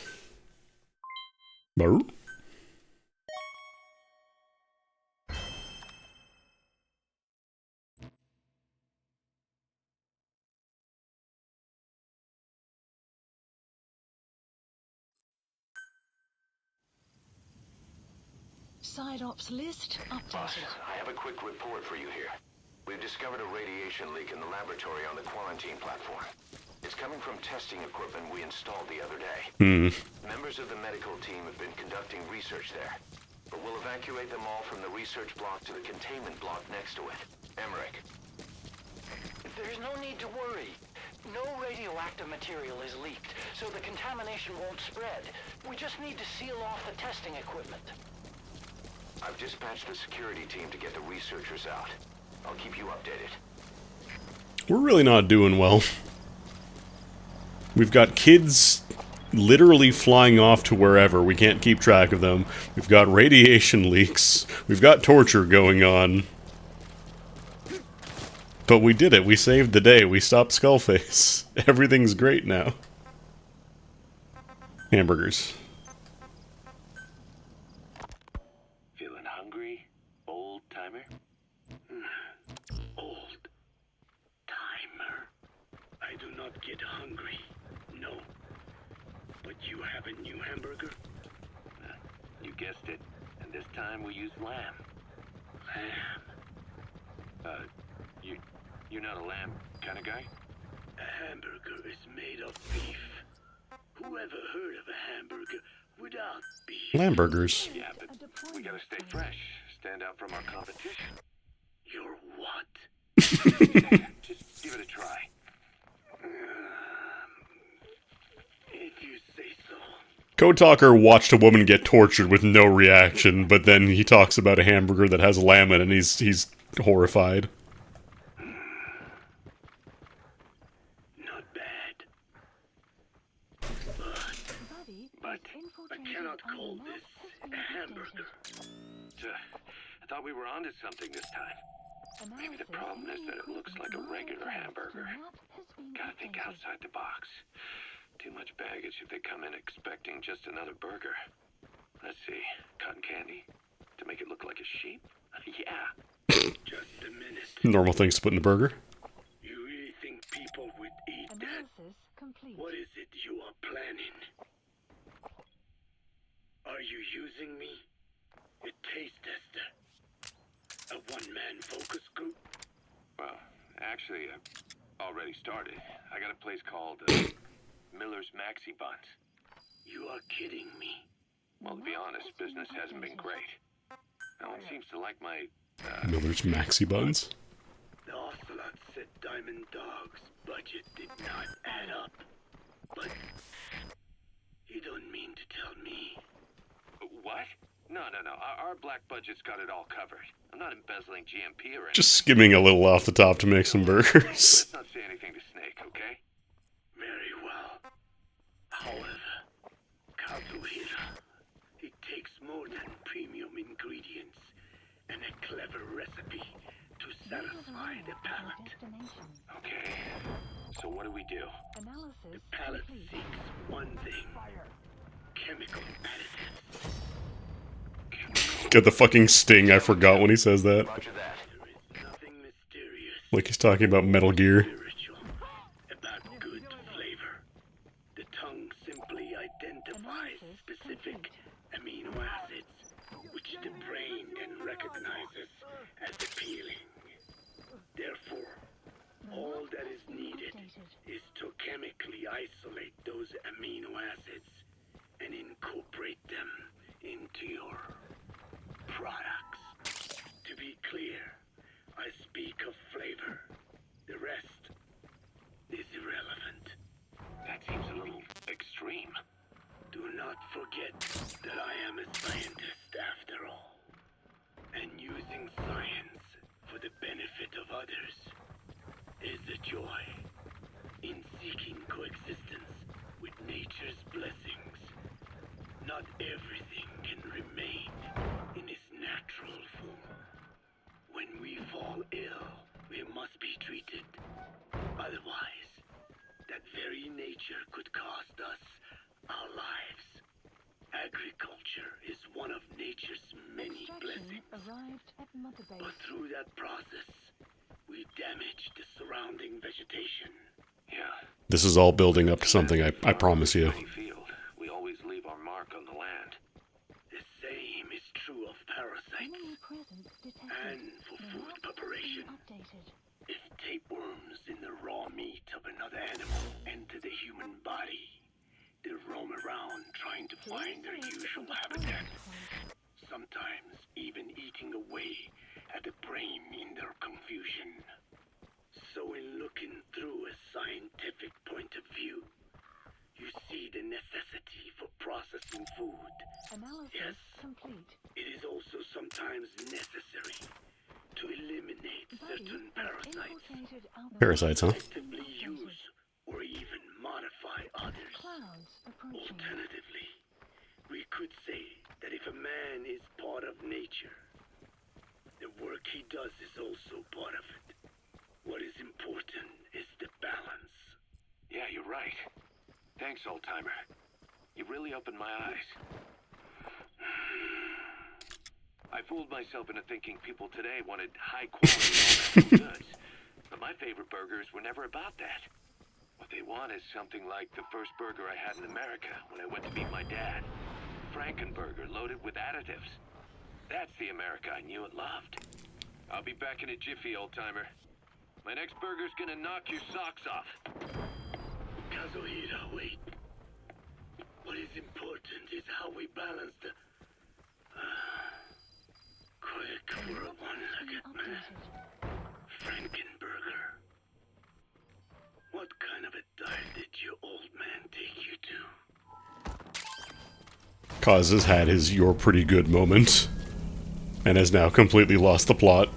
Burr? Side ops list Boss, updated. I have a quick report for you here. We've discovered a radiation leak in the laboratory on the quarantine platform. It's coming from testing equipment we installed the other day. Members of the medical team have been conducting research there, but we'll evacuate them all from the research block to the containment block next to it. Emmerich. There's no need to worry. No radioactive material is leaked, so the contamination won't spread. We just need to seal off the testing equipment. I've dispatched the security team to get the researchers out. I'll keep you updated. We're really not doing well. We've got kids literally flying off to wherever. We can't keep track of them. We've got radiation leaks. We've got torture going on. But we did it. We saved the day. We stopped Skullface. Everything's great now. Hamburgers. Feeling hungry, old timer? Old timer. I do not get hungry. No. But you have a new hamburger? You guessed it. And this time we used lamb. Lamb. You're not a lamb kind of guy? A hamburger is made of beef. Whoever heard of a hamburger without beef? Lamburgers. Yeah, but we gotta stay fresh. Stand out from our competition. You're what? Just give it a try. If you say so. Code Talker watched a woman get tortured with no reaction, but then he talks about a hamburger that has lamb in it and he's horrified. Not bad. But I cannot call this a hamburger. I thought we were onto something this time. Maybe the problem is that it looks like a regular hamburger. Gotta think outside the box. Too much baggage if they come in expecting just another burger. Let's see. Cotton candy? To make it look like a sheep? Yeah. Just a minute. Normal things to put in a burger. You really think people would eat that? What is it you are planning? Are you using me? A taste tester? A one-man focus group? Well, actually, I've already started. I got a place called Miller's Maxi Buns. You are kidding me. Well, to be honest, business hasn't been great. No one seems to like my, Miller's Maxi Buns. The Ocelot said Diamond Dog's budget did not add up. But you don't mean to tell me. What? No. Our black budget's got it all covered. I'm not embezzling GMP or anything. Just skimming a little off the top to make some burgers. Let's not say anything to Snake, okay? Very well. However, Kazuhira, it takes more than premium ingredients and a clever recipe to satisfy the palate. Okay. So what do we do? The palate seeks one thing. Chemical additives. Get the fucking sting. I forgot when he says that. Roger that. There is nothing mysterious. Like he's talking about Metal Gear. Spiritual about good flavor. The tongue simply identifies specific amino acids, which the brain then recognizes as appealing. Therefore, all that is needed is to chemically isolate those amino acids and incorporate them into your products. To be clear, I speak of flavor. The rest is irrelevant. That seems a little extreme. Do not forget that I am a scientist after all. And using science for the benefit of others is a joy in seeking coexistence with nature's blessings. Not everything can remain in its natural form. When we fall ill, we must be treated. Otherwise, that very nature could cost us our lives. Agriculture is one of nature's many blessings. But through that process, we damage the surrounding vegetation. Yeah. This is all building up to something, I promise you. Field. We always leave our mark on the land. The same is true of find their usual habitat, sometimes even eating away at the brain in their confusion. So in looking through a scientific point of view, you see the necessity for processing food. Yes, complete. it is also sometimes necessary to eliminate certain parasites. Parasites, huh? Actively use or even modify others. Alternatively, we could say that if a man is part of nature, the work he does is also part of it. What is important is the balance. Yeah, you're right. Thanks, old-timer. You really opened my eyes. I fooled myself into thinking people today wanted high-quality all-natural goods. But my favorite burgers were never about that. What they want is something like the first burger I had in America when I went to meet my dad. Frankenburger loaded with additives. That's the America I knew and loved. I'll be back in a jiffy, old-timer. My next burger's gonna knock your socks off. Kazuhira, wait. What is important is how we balance the... quick for a one-legged man. Frankenburger. What kind of a diet did your old man take you to? Kaz has had his "you're pretty good" moment, and has now completely lost the plot.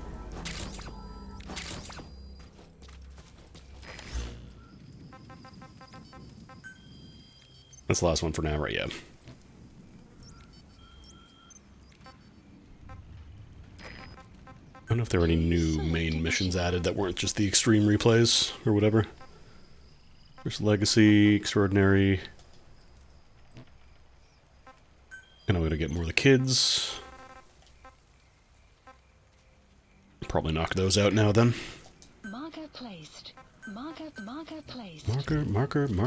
That's the last one for now, right? Yeah. I don't know if there were any new main missions added that weren't just the extreme replays or whatever. There's Legacy, Extraordinary. And I'm gonna get more of the kids. Probably knock those out now then. Marker placed. Marker placed. Marker.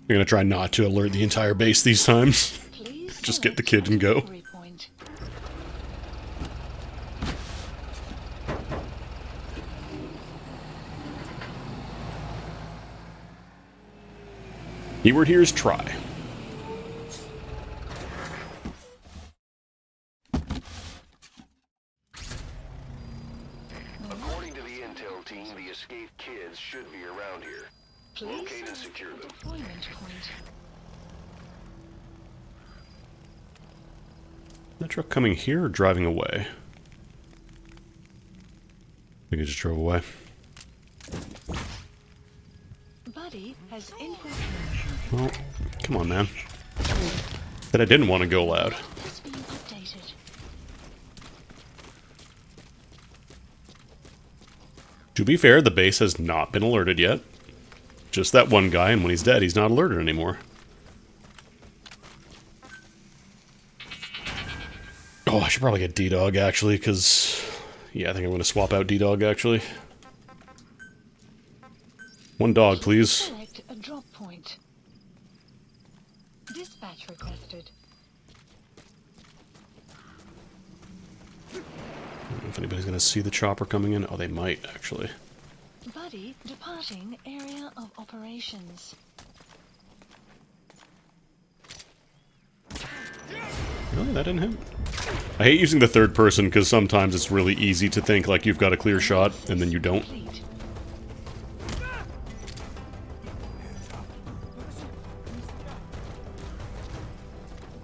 You're gonna try not to alert the entire base these times. Just get the kid and go. Keyword here is try. According to the intel team, the escaped kids should be around here. Locate and secure them. That truck coming here or driving away? I think it just drove away. Buddy has Well, come on, man. That I didn't want to go loud. To be fair, the base has not been alerted yet. Just that one guy, and when he's dead, he's not alerted anymore. Oh, I should probably get D-Dog, actually, because... yeah, I think I'm going to swap out D-Dog, actually. One dog, please. Select a drop point. Dispatch requested. I don't know if anybody's going to see the chopper coming in. Oh, they might, actually. Buddy departing area of operations. Really? That didn't hit? I hate using the third person because sometimes it's really easy to think like you've got a clear shot and then you don't.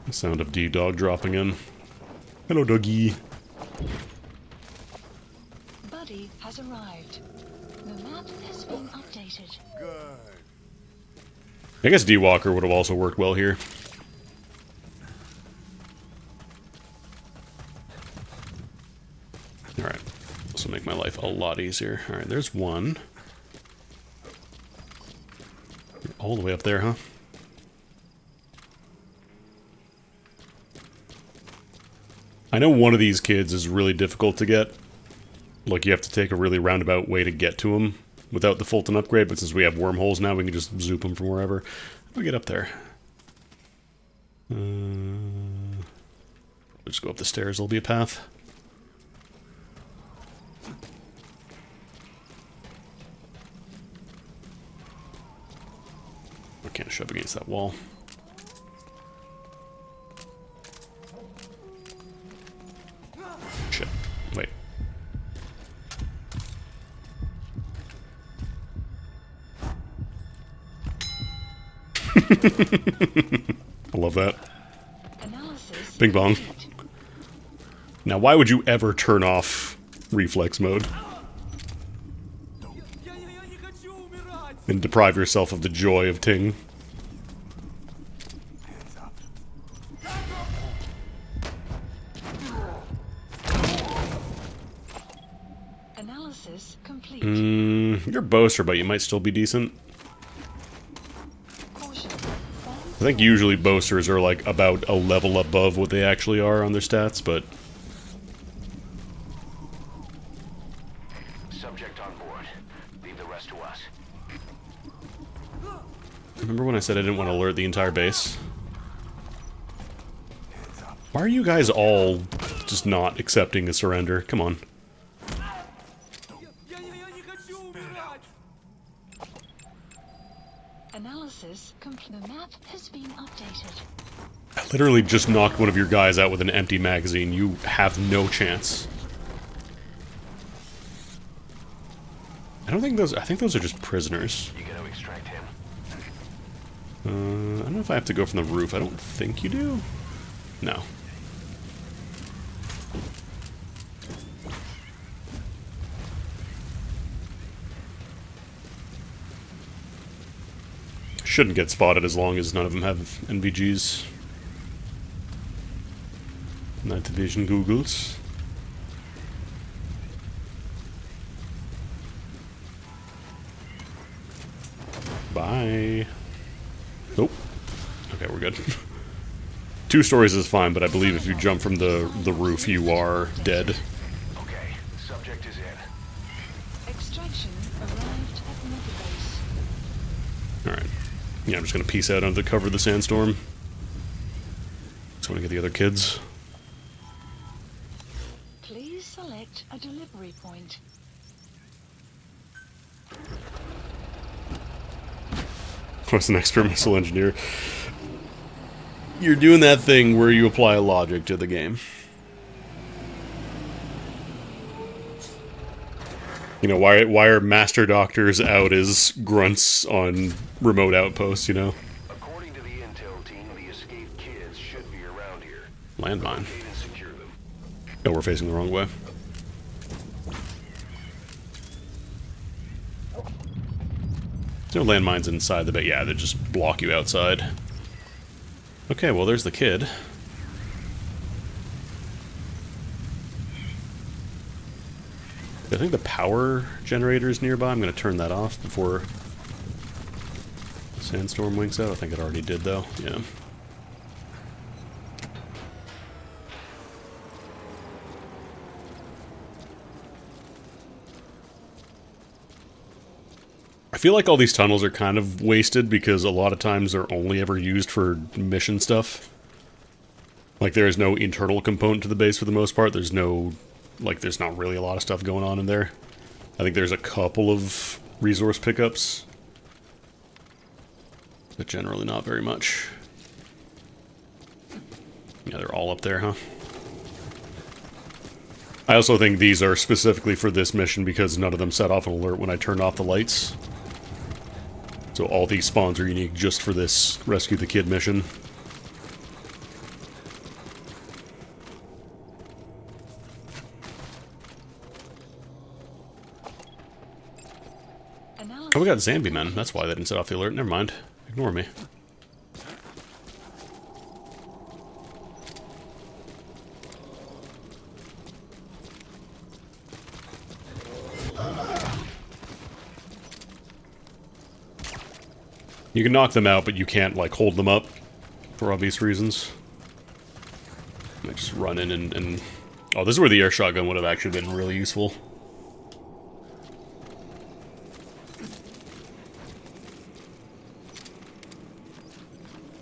The sound of D-Dog dropping in. Hello, doggy. Buddy has arrived. The map has been updated. Good. I guess D-Walker would have also worked well here. Alright. This will make my life a lot easier. Alright, there's one. All the way up there, huh? I know one of these kids is really difficult to get. Like, you have to take a really roundabout way to get to him without the Fulton upgrade, but since we have wormholes now, we can just zoop him from wherever. How do we get up there? Just go up the stairs, there'll be a path. Push up against that wall. Shit. Wait. I love that. Bing bong. Now, why would you ever turn off reflex mode? And deprive yourself of the joy of Ting. Analysis complete. You're a boaster, but you might still be decent. I think usually boasters are like about a level above what they actually are on their stats, but... Subject on board. Leave the rest to us. Remember when I said I didn't want to alert the entire base? Why are you guys all just not accepting a surrender? Come on. Analysis complete. The map has been updated. I literally just knocked one of your guys out with an empty magazine. You have no chance. I don't think those... I think those are just prisoners. You gotta extract him. I don't know if I have to go from the roof. I don't think you do. No. Shouldn't get spotted as long as none of them have NVGs. Night Division Googles. Bye. Nope. Okay, we're good. 2 stories is fine, but I believe if you jump from the roof, you are dead. Okay, subject is in. Extraction arrived at Mother Base. Alright. Yeah, I'm just gonna peace out under the cover of the sandstorm. Just wanna get the other kids. Please select a delivery point. What's an experimental engineer? You're doing that thing where you apply logic to the game. You know, why are master doctors out as grunts on remote outposts, you know? According to the intel team, the escaped kids should be around here. Landmine. Locate and secure them. Oh, we're facing the wrong way. There's no landmines inside the base. Yeah, they just block you outside. Okay, well, there's the kid. I think the power generator is nearby. I'm going to turn that off before the sandstorm winks out. I think it already did, though. Yeah. I feel like all these tunnels are kind of wasted because a lot of times they're only ever used for mission stuff. Like, there is no internal component to the base for the most part. There's no... Like, there's not really a lot of stuff going on in there. I think there's a couple of resource pickups. But generally not very much. Yeah, they're all up there, huh? I also think these are specifically for this mission because none of them set off an alert when I turned off the lights. So all these spawns are unique just for this Rescue the Kid mission. Oh, we got zombie men. That's why they didn't set off the alert. Never mind. Ignore me. You can knock them out, but you can't, like, hold them up for obvious reasons. I might just run in and... Oh, this is where the air shotgun would have actually been really useful.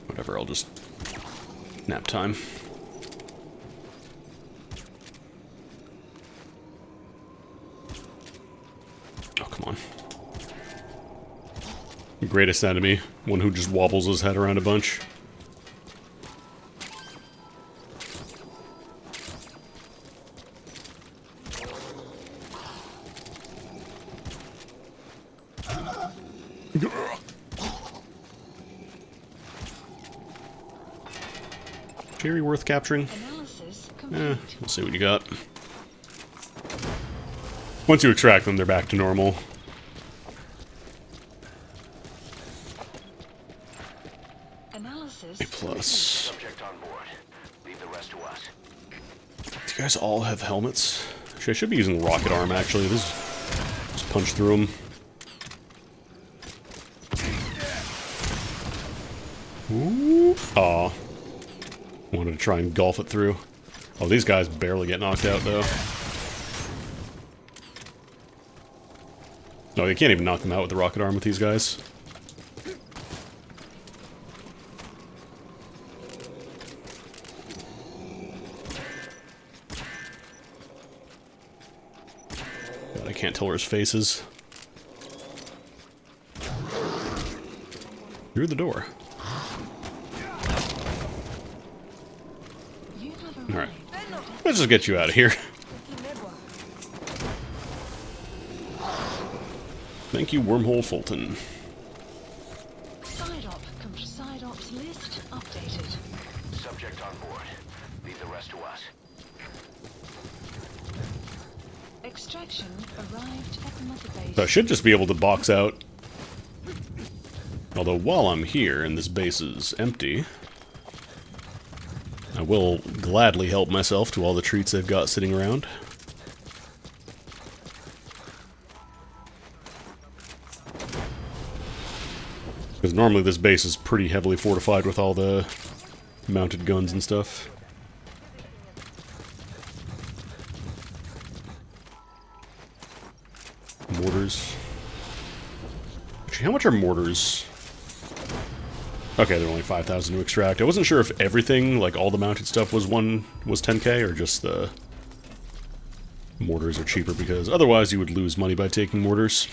Whatever, I'll just... nap time. Oh, come on. Greatest enemy. One who just wobbles his head around a bunch. Jerry worth capturing? We'll see what you got. Once you extract them, they're back to normal. A plus. Subject on board. Leave the rest to us. Do you guys all have helmets? Actually, I should be using rocket arm, actually. Just punch through them. Ooh. Aw. Wanted to try and golf it through. Oh, these guys barely get knocked out, though. No, you can't even knock them out with the rocket arm with these guys. God, I can't tell where his face is. Through the door. Alright. Let's just get you out of here. Thank you, Wormhole Fulton. Side ops list updated. Subject on board. Leave the rest to us. Extraction arrived at Mother Base. So I should just be able to box out. Although while I'm here and this base is empty, I will gladly help myself to all the treats they've got sitting around. Because normally this base is pretty heavily fortified with all the mounted guns and stuff. Mortars. Actually, how much are mortars? Okay, they're only 5,000 to extract. I wasn't sure if everything, like all the mounted stuff, was 10k, or just the mortars are cheaper, because otherwise you would lose money by taking mortars.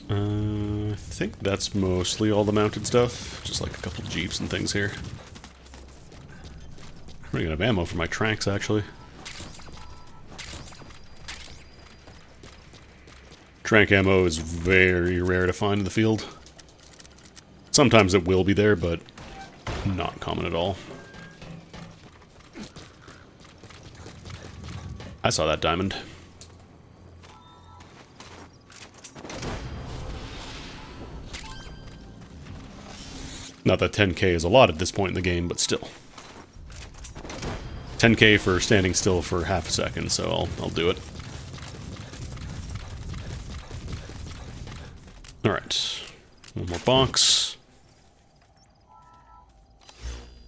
I think that's mostly all the mounted stuff. Just like a couple jeeps and things here. I'm running out of ammo for my tranks, actually. Trank ammo is very rare to find in the field. Sometimes it will be there, but not common at all. I saw that diamond. Not that 10k is a lot at this point in the game, but still. 10k for standing still for half a second, so I'll do it. Alright. One more box.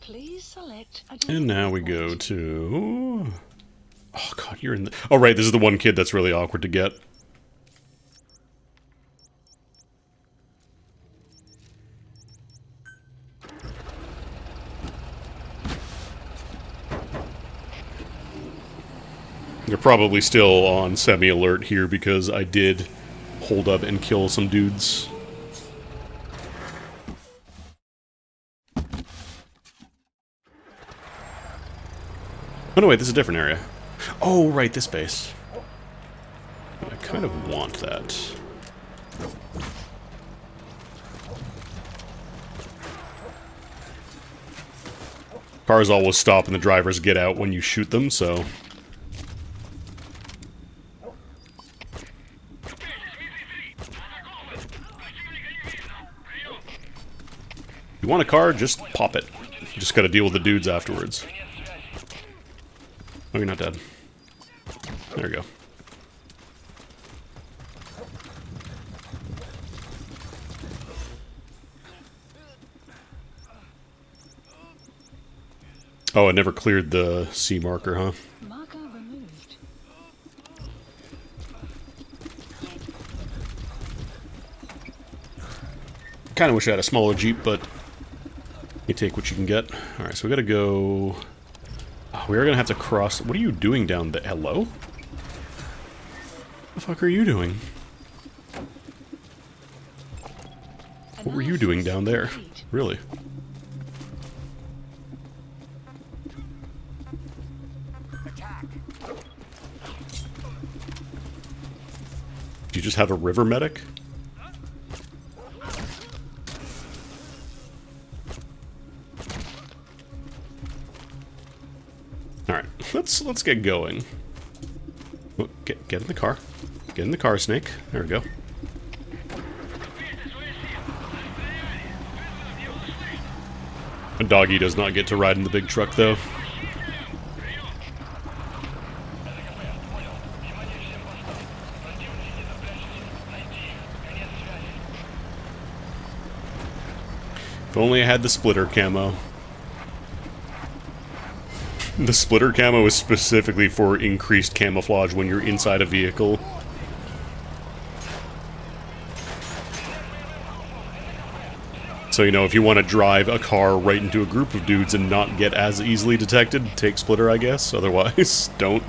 Please select And now we go to... Oh god, you're in the... Oh right, this is the one kid that's really awkward to get. You're probably still on semi-alert here because I did hold up and kill some dudes. Oh no, wait, this is a different area. Oh, right, this base. I kind of want that. Cars always stop and the drivers get out when you shoot them, so... You want a car? Just pop it. You just gotta deal with the dudes afterwards. Oh, you're not dead. There we go. Oh, it never cleared the C marker, huh? marker removed. Kind of wish I had a smaller Jeep, but you take what you can get. Alright, so we gotta go... Oh, we are gonna have to cross... What are you doing down there? Hello? What the fuck are you doing? What were you doing down there? Really? Do you just have a river medic? Alright, let's get going. Oh, get in the car. Get in the car, Snake. There we go. A doggy does not get to ride in the big truck, though. If only I had the splitter camo. The splitter camo is specifically for increased camouflage when you're inside a vehicle. So, you know, if you want to drive a car right into a group of dudes and not get as easily detected, take splitter, I guess. Otherwise, don't.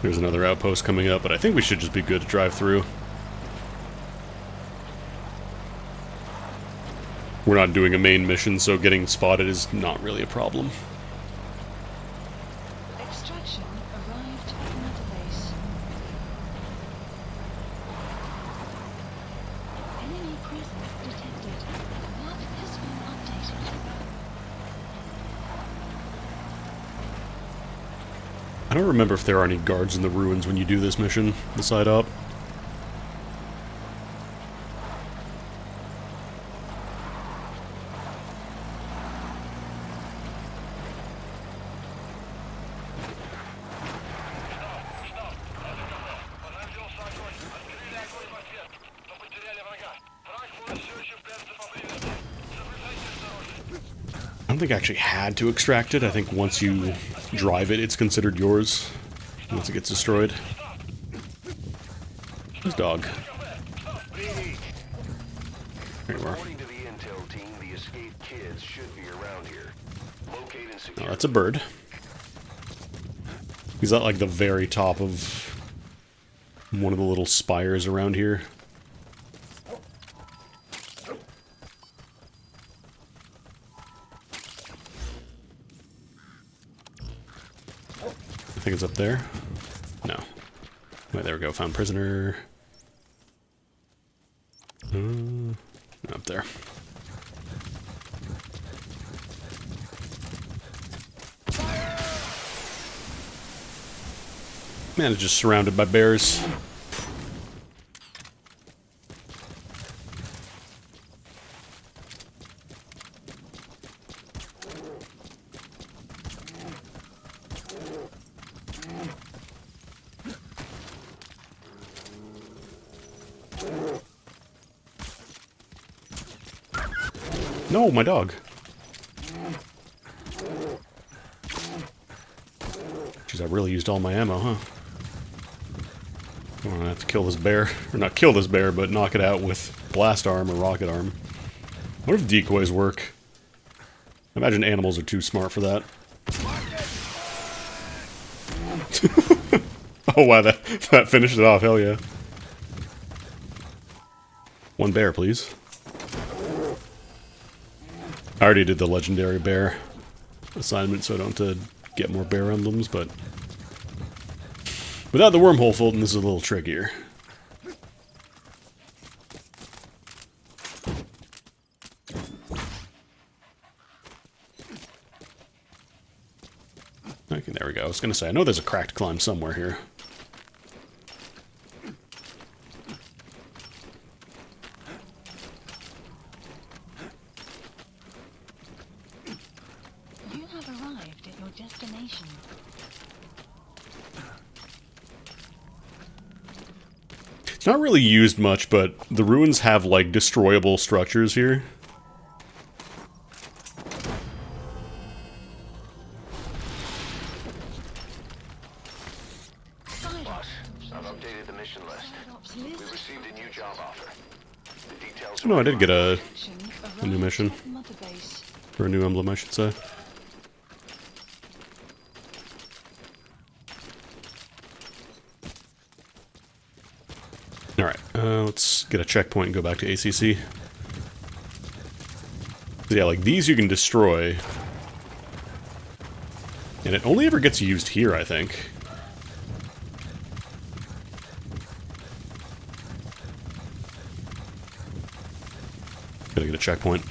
There's another outpost coming up, but I think we should just be good to drive through. We're not doing a main mission, so getting spotted is not really a problem. Extraction arrived at the base. Enemy presence detected. The map has been updated. I don't remember if there are any guards in the ruins when you do this mission, the side up. I don't think I actually had to extract it. I think once you drive it, it's considered yours. Once it gets destroyed. Who's dog? There you are. According to the intel team, the escaped kids should be around here. Locate and secure. Oh, that's a bird. He's at like the very top of one of the little spires around here. I think it's up there. No. Wait, there we go. Found prisoner. Up there. Man, it's just surrounded by bears. No, my dog. Jeez, I really used all my ammo, huh? I'm gonna have to kill this bear. Or not kill this bear, but knock it out with blast arm or rocket arm. What if decoys work? I imagine animals are too smart for that. Oh wow, that finished it off, hell yeah. One bear, please. I already did the legendary bear assignment, so I don't have to get more bear emblems, but without the wormhole Fulton, this is a little trickier. Okay, there we go. I was gonna say, I know there's a cracked climb somewhere here. You have arrived at your destination. It's not really used much, but the ruins have, like, destroyable structures here. Boss, I've updated the mission list. We received a new job offer. The details... Oh, no, I did get a new mission. Or a new emblem, I should say. Alright, let's get a checkpoint and go back to ACC. So yeah, like, these you can destroy. And it only ever gets used here, I think. Gotta get a checkpoint.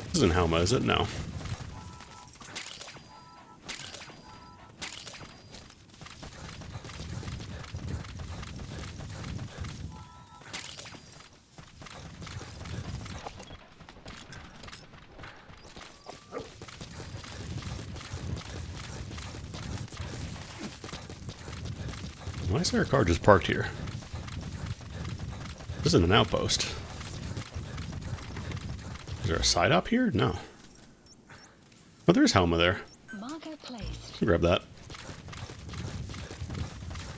This isn't Halma, is it? No. Why is there a car just parked here? This isn't an outpost. Is there a side up here? No. Oh, there's Halma there. Grab that.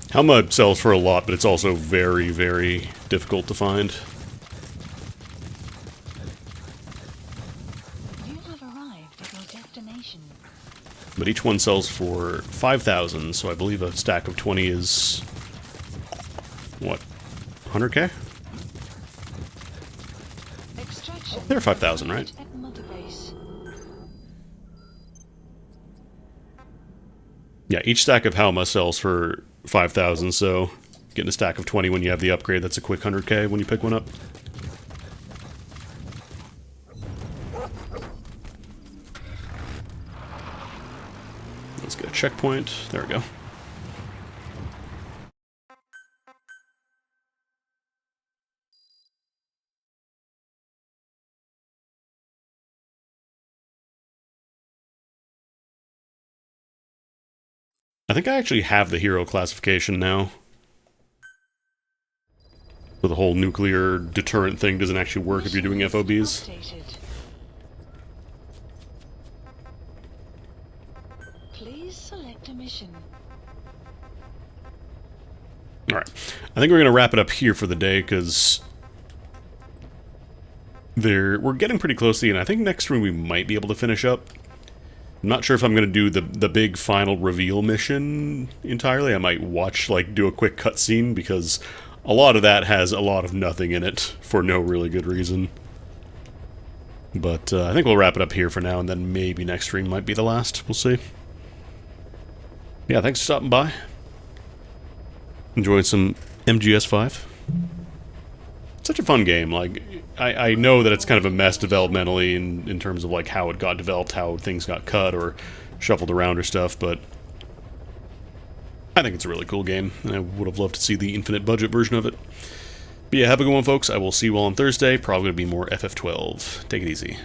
Halma sells for a lot, but it's also very, very difficult to find. You have arrived at your destination. But each one sells for 5,000, so I believe a stack of 20 is... what? 100k? They're 5,000, right? Yeah, each stack of Halma sells for 5,000, so getting a stack of 20 when you have the upgrade, that's a quick 100k when you pick one up. Let's get a checkpoint. There we go. I think I actually have the hero classification now. So the whole nuclear deterrent thing doesn't actually work if you're doing FOBs. Please select a mission. Alright. I think we're going to wrap it up here for the day, because we're getting pretty close to the end. I think next stream we might be able to finish up. I'm not sure if I'm going to do the big final reveal mission entirely. I might watch, like, do a quick cutscene, because a lot of that has a lot of nothing in it for no really good reason. But I think we'll wrap it up here for now, and then maybe next stream might be the last. We'll see. Yeah, thanks for stopping by. Enjoying some MGS5. Such a fun game. Like, I know that it's kind of a mess developmentally in terms of, like, how it got developed, how things got cut or shuffled around or stuff, but I think it's a really cool game, and I would have loved to see the infinite budget version of it. But yeah, have a good one, folks. I will see you all on Thursday. Probably going to be more FF12. Take it easy.